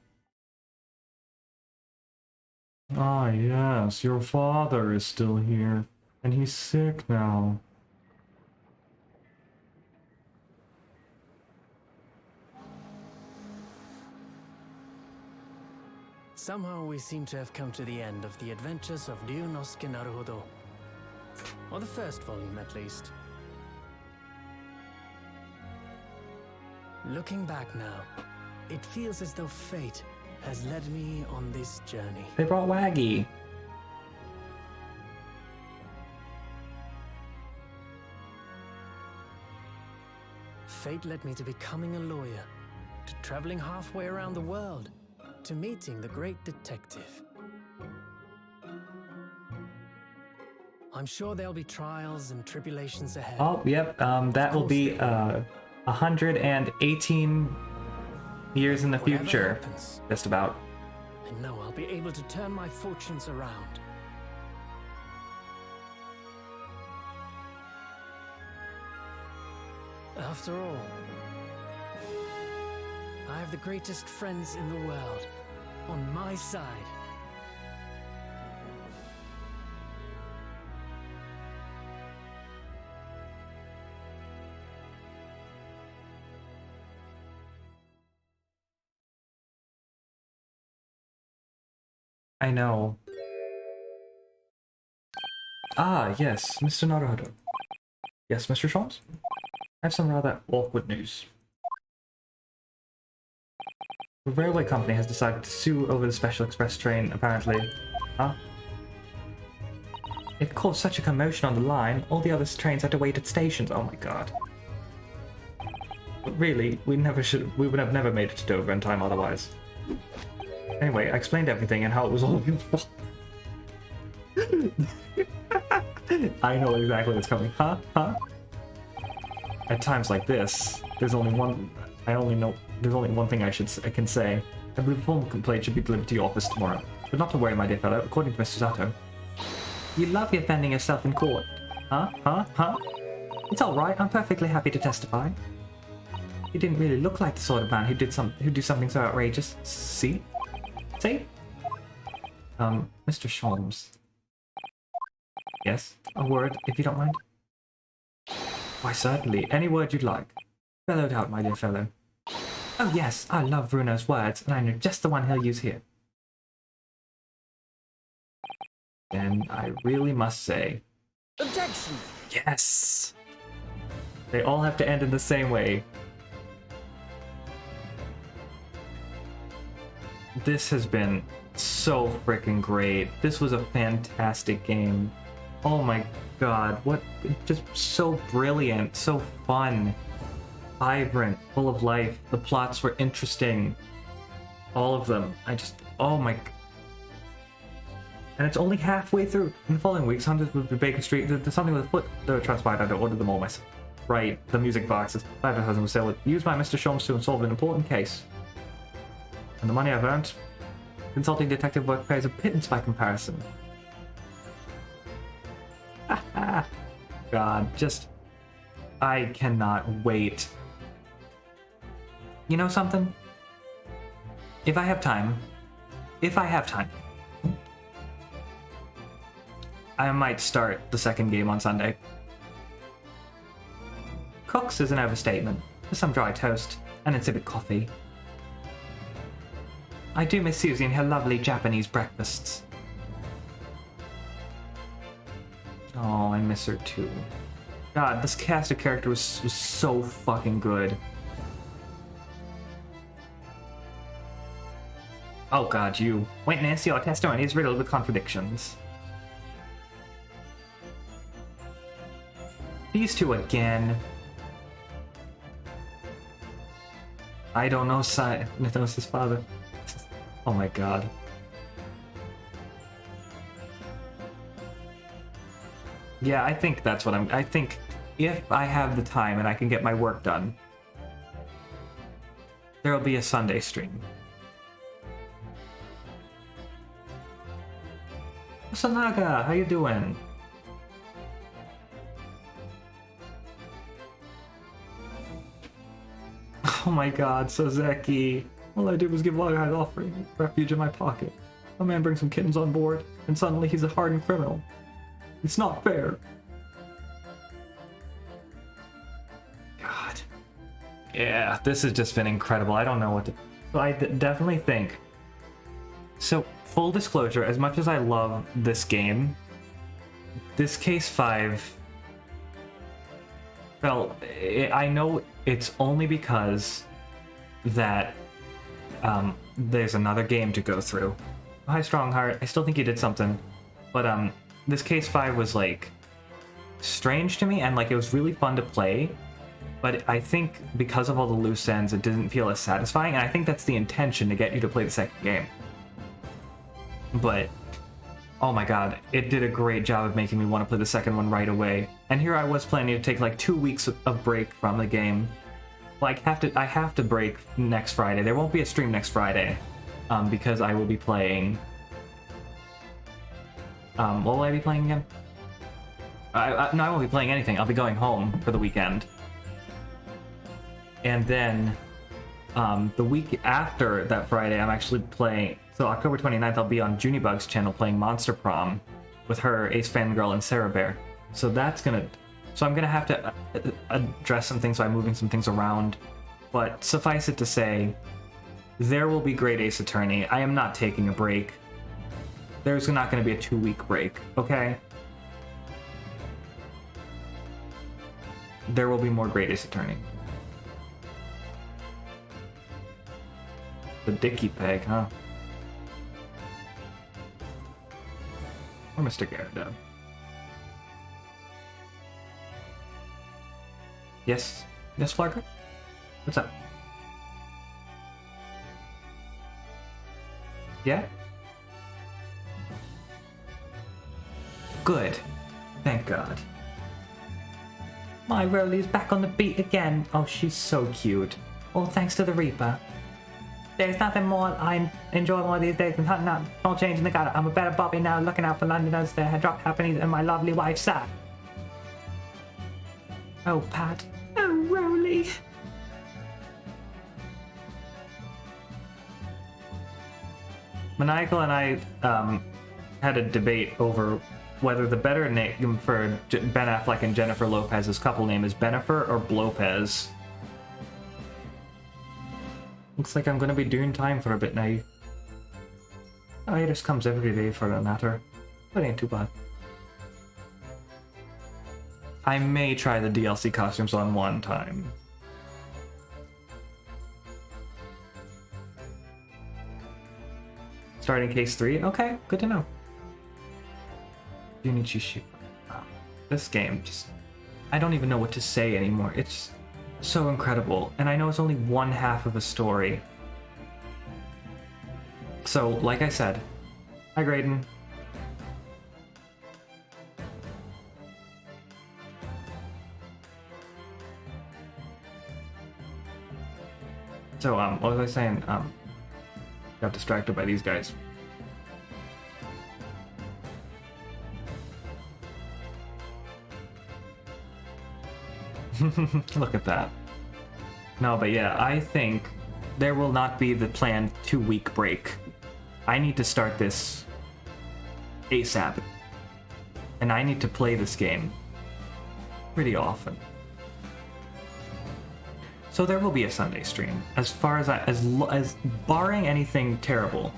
B: Ah, yes, your father is still here, and he's sick now.
F: Somehow we seem to have come to the end of the adventures of Ryunosuke Naruhodo. Or the first volume, at least. Looking back now, it feels as though fate has led me on this journey.
A: They brought Waggy.
F: Fate led me to becoming a lawyer, to traveling halfway around the world, to meeting the great detective. I'm sure there'll be trials and tribulations ahead.
A: Oh, yep, that will be 118 years in the
F: Whatever
A: future.
F: happens,
A: Just about.
F: I know I'll be able to turn my fortunes around. After all, I have the greatest friends in the world on my side.
A: I know. Ah, yes, Mr. Naruhodo. Yes, Mr. Sholmes? I have some rather awkward news. The railway company has decided to sue over the special express train, apparently. Huh? It caused such a commotion on the line, all the other trains had to wait at stations. Oh my god. But really, we would have never made it to Dover in time otherwise. Anyway, I explained everything and how it was all your fault. I know exactly what's coming. Huh? Huh? At times like this, there's only one thing I can say. I believe a formal complaint should be delivered to your office tomorrow. But not to worry, my dear fellow, according to Mr. Sato. You love defending yourself in court. Huh? Huh? Huh? It's alright, I'm perfectly happy to testify. He didn't really look like the sort of man who'd do something so outrageous. See? See? Mr. Sholmes. Yes? A word, if you don't mind? Why, certainly. Any word you'd like. Bellowed out, my dear fellow. Oh yes, I love Bruno's words, and I know just the one he'll use here. And I really must say...
E: Objection!
A: Yes! They all have to end in the same way. This has been so freaking great. This was a fantastic game. Oh my god, what, just so brilliant, so fun, vibrant, full of life. The plots were interesting. All of them. Oh my... And it's only halfway through. In the following weeks, Hunters with Baker Street, there's something with a foot that transpired. I ordered them all myself. Right, the music boxes. Advertising was used by Mr. Sholmes to solve an important case. And the money I've earned, consulting detective work pays a pittance by comparison. God, I cannot wait. You know something? If I have time, I might start the second game on Sunday. Cook's is an overstatement, with some dry toast and insipid coffee. I do miss Susie and her lovely Japanese breakfasts. Oh, I miss her too. God, this cast of characters was so fucking good. Oh god, you. Witness, your testimony is riddled with contradictions. These two again. I don't know Nithos' father. Oh my god. Yeah, I think that's what I think if I have the time and I can get my work done, there'll be a Sunday stream. Sanaga, how you doing? Oh my god, Sozeki. All I did was give Loggerhead offering refuge in my pocket. A man brings some kittens on board, and suddenly he's a hardened criminal. It's not fair. God. Yeah, this has just been incredible. I don't know what to... So I definitely think... So, full disclosure, as much as I love this game, this Case 5... Well, I know it's only because that there's another game to go through. Hi, Strongheart. I still think you did something. But this Case 5 was, like, strange to me, and, like, it was really fun to play. But I think because of all the loose ends, it didn't feel as satisfying, and I think that's the intention, to get you to play the second game. But, oh my god, it did a great job of making me want to play the second one right away. And here I was planning to take, like, 2 weeks of break from the game. Like, I have to break next Friday. There won't be a stream next Friday, because I will be playing... what will I be playing again? No, I won't be playing anything. I'll be going home for the weekend. And then, the week after that Friday, I'm actually playing... So October 29th, I'll be on Junibug's channel playing Monster Prom with her, Ace Fangirl, and Sarah Bear. So that's gonna... So I'm gonna have to address some things by moving some things around. But suffice it to say, there will be Great Ace Attorney. I am not taking a break. There's not gonna be a 2-week break, okay? There will be more Great Ace Attorney. The Dicky Peg, huh? Or Mr. Gyarados. Yes? Yes, Flarker? What's up? Yeah? Good. Thank God. My Rolly's back on the beat again. Oh, she's so cute. All thanks to the Reaper. There's nothing more I enjoy more these days than hunting out small change in the gutter. I'm a better Bobby now, looking out for Londoners, their drop happenings, and my lovely wife, Sad. Oh, Pat. Oh, Rolly. Maniacal and I had a debate over whether the better name for Ben Affleck and Jennifer Lopez's couple name is Benifer or Blopez. Looks like I'm gonna be doing time for a bit now. Hiatus comes every day for that matter, but ain't too bad. I may try the DLC costumes on one time. Starting case 3? Okay, good to know. Junichi. Wow. This game just... I don't even know what to say anymore. It's so incredible. And I know it's only one half of a story. So, like I said, hi Graydon. So, what was I saying? Got distracted by these guys. Look at that. No, but yeah, I think there will not be the planned 2-week break. I need to start this ASAP. And I need to play this game pretty often. So there will be a Sunday stream. As far as as barring anything terrible,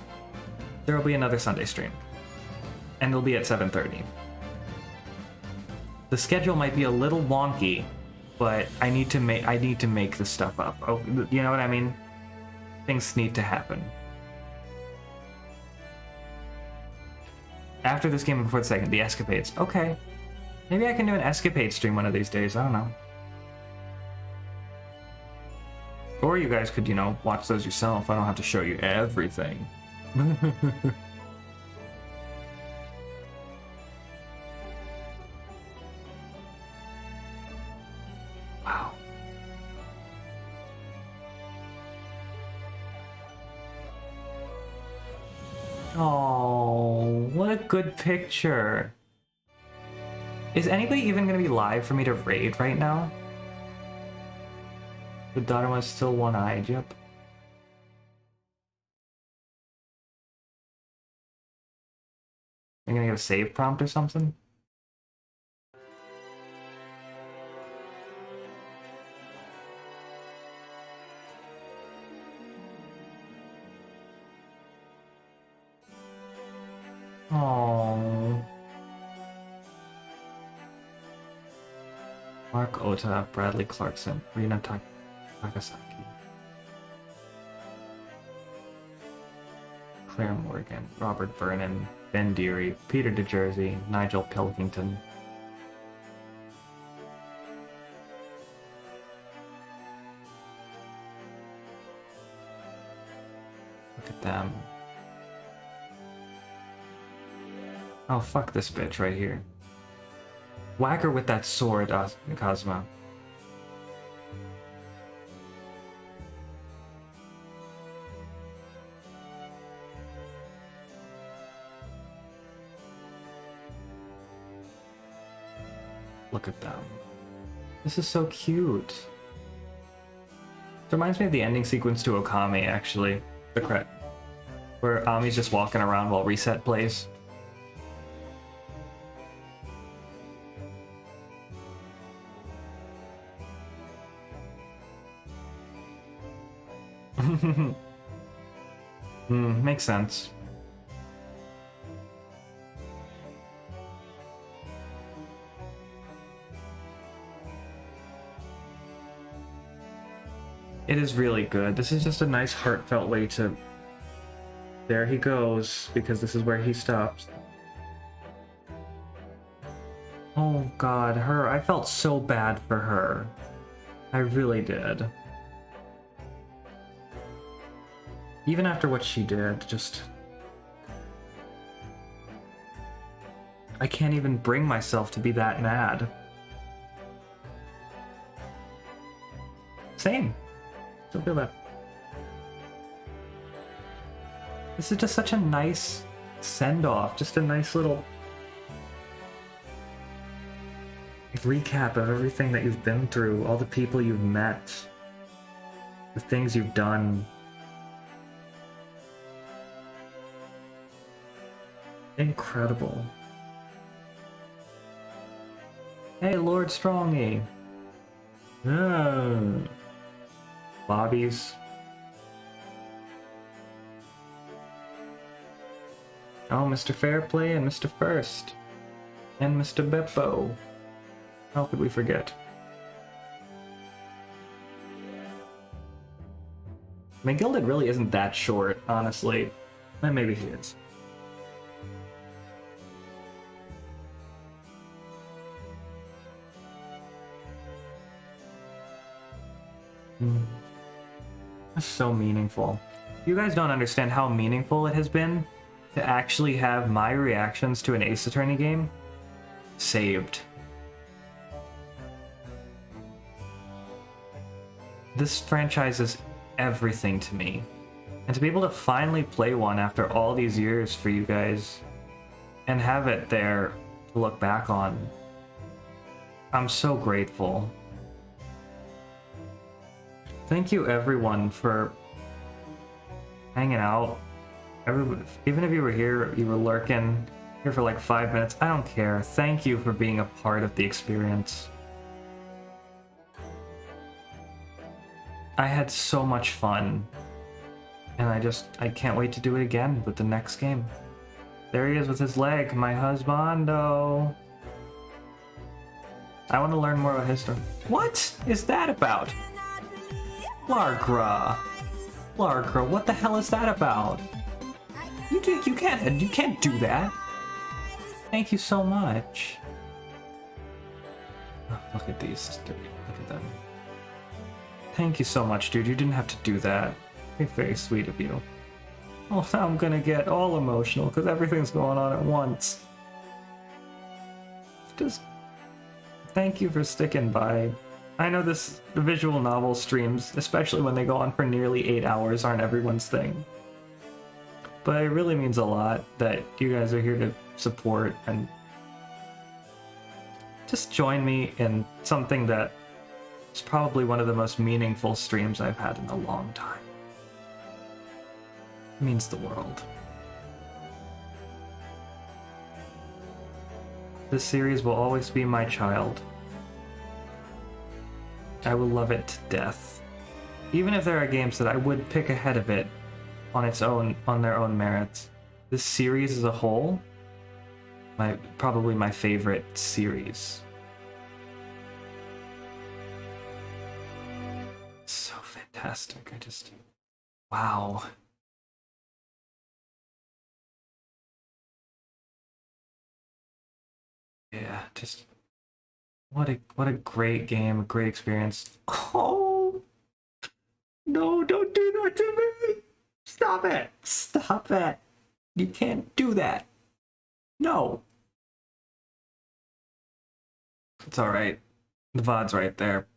A: there will be another Sunday stream. And it'll be at 7:30. The schedule might be a little wonky, but I need to make this stuff up. Oh, you know what I mean? Things need to happen. After this game and before the second, the escapades. Okay. Maybe I can do an escapade stream one of these days. I don't know. Or you guys could, you know, watch those yourself. I don't have to show you everything. Wow. Oh, what a good picture. Is anybody even going to be live for me to raid right now? The daughter was still one-eyed, yep. I'm gonna get a save prompt or something? Oh. Mark Ota, Bradley Clarkson, Rina Takasaki, Claire Morgan, Robert Vernon, Ben Deary, Peter DeJersey, Nigel Pilkington. Look at them. Oh, fuck this bitch right here. Whack her with that sword, Cosmo. Look at them. This is so cute. It reminds me of the ending sequence to Okami, actually. The credit. Where Ami's just walking around while Reset plays. Makes sense. It is really good. This is just a nice heartfelt way to... There he goes, because this is where he stops. Oh god, her. I felt so bad for her. I really did. Even after what she did, just... I can't even bring myself to be that mad. Same. Still feel that. This is just such a nice send-off. Just a nice little recap of everything that you've been through, all the people you've met, the things you've done. Incredible. Hey, Lord Strongy. Bobbies. Oh, Mr. Fairplay and Mr. First. And Mr. Beppo. How could we forget? I mean, Gilded really isn't that short, honestly. And maybe he is. That's so meaningful. You guys don't understand how meaningful it has been to actually have my reactions to an Ace Attorney game saved. This franchise is everything to me. And to be able to finally play one after all these years for you guys and have it there to look back on, I'm so grateful. Thank you everyone for hanging out. Even if you were here, you were lurking here for like 5 minutes, I don't care. Thank you for being a part of the experience. I had so much fun, and I can't wait to do it again with the next game. There he is with his leg, my husbando. I want to learn more about his story. What is that about? Largra, what the hell is that about? You can't do that. Thank you so much. Oh, look at these, look at them. Thank you so much, dude. You didn't have to do that. Very, very sweet of you. Oh, now I'm gonna get all emotional because everything's going on at once. Just thank you for sticking by. I know the visual novel streams, especially when they go on for nearly 8 hours, aren't everyone's thing. But it really means a lot that you guys are here to support and just join me in something that is probably one of the most meaningful streams I've had in a long time. It means the world. This series will always be my child. I will love it to death. Even if there are games that I would pick ahead of it on their own merits. This series as a whole, probably my favorite series. So fantastic. Wow. Yeah, just what a great game, a great experience. Oh no, don't do that to me! Stop it! Stop it! You can't do that. No. It's alright. The VOD's right there.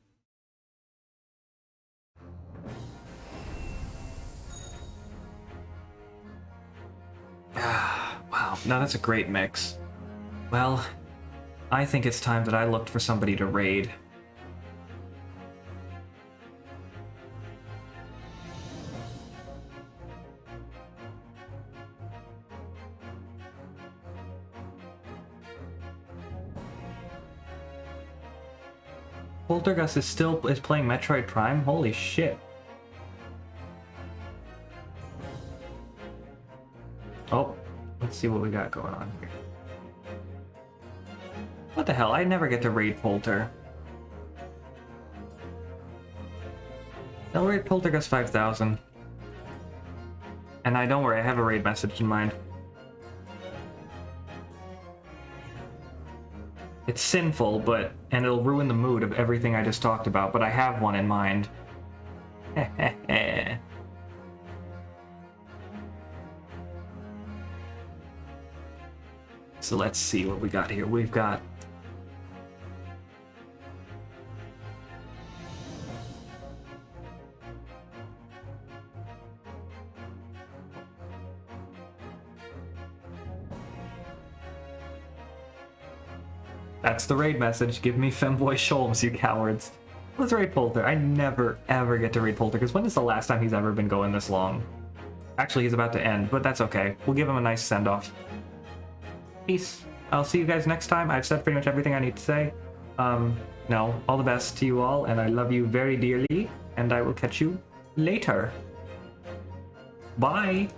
A: Wow, now that's a great mix. Well, I think it's time that I looked for somebody to raid. Poltergust is playing Metroid Prime? Holy shit. Oh, let's see what we got going on here. What the hell? I never get to raid Polter. I'll raid Poltergust 5000. And don't worry, I have a raid message in mind. It's sinful, and it'll ruin the mood of everything I just talked about, but I have one in mind. So let's see what we got here. We've got... That's the raid message. Give me Femboy Sholmes, you cowards. Let's raid Polter. I never, ever get to raid Polter, because when is the last time he's ever been going this long? Actually, he's about to end, but that's okay. We'll give him a nice send-off. Peace. I'll see you guys next time. I've said pretty much everything I need to say. No, all the best to you all, and I love you very dearly, and I will catch you later. Bye!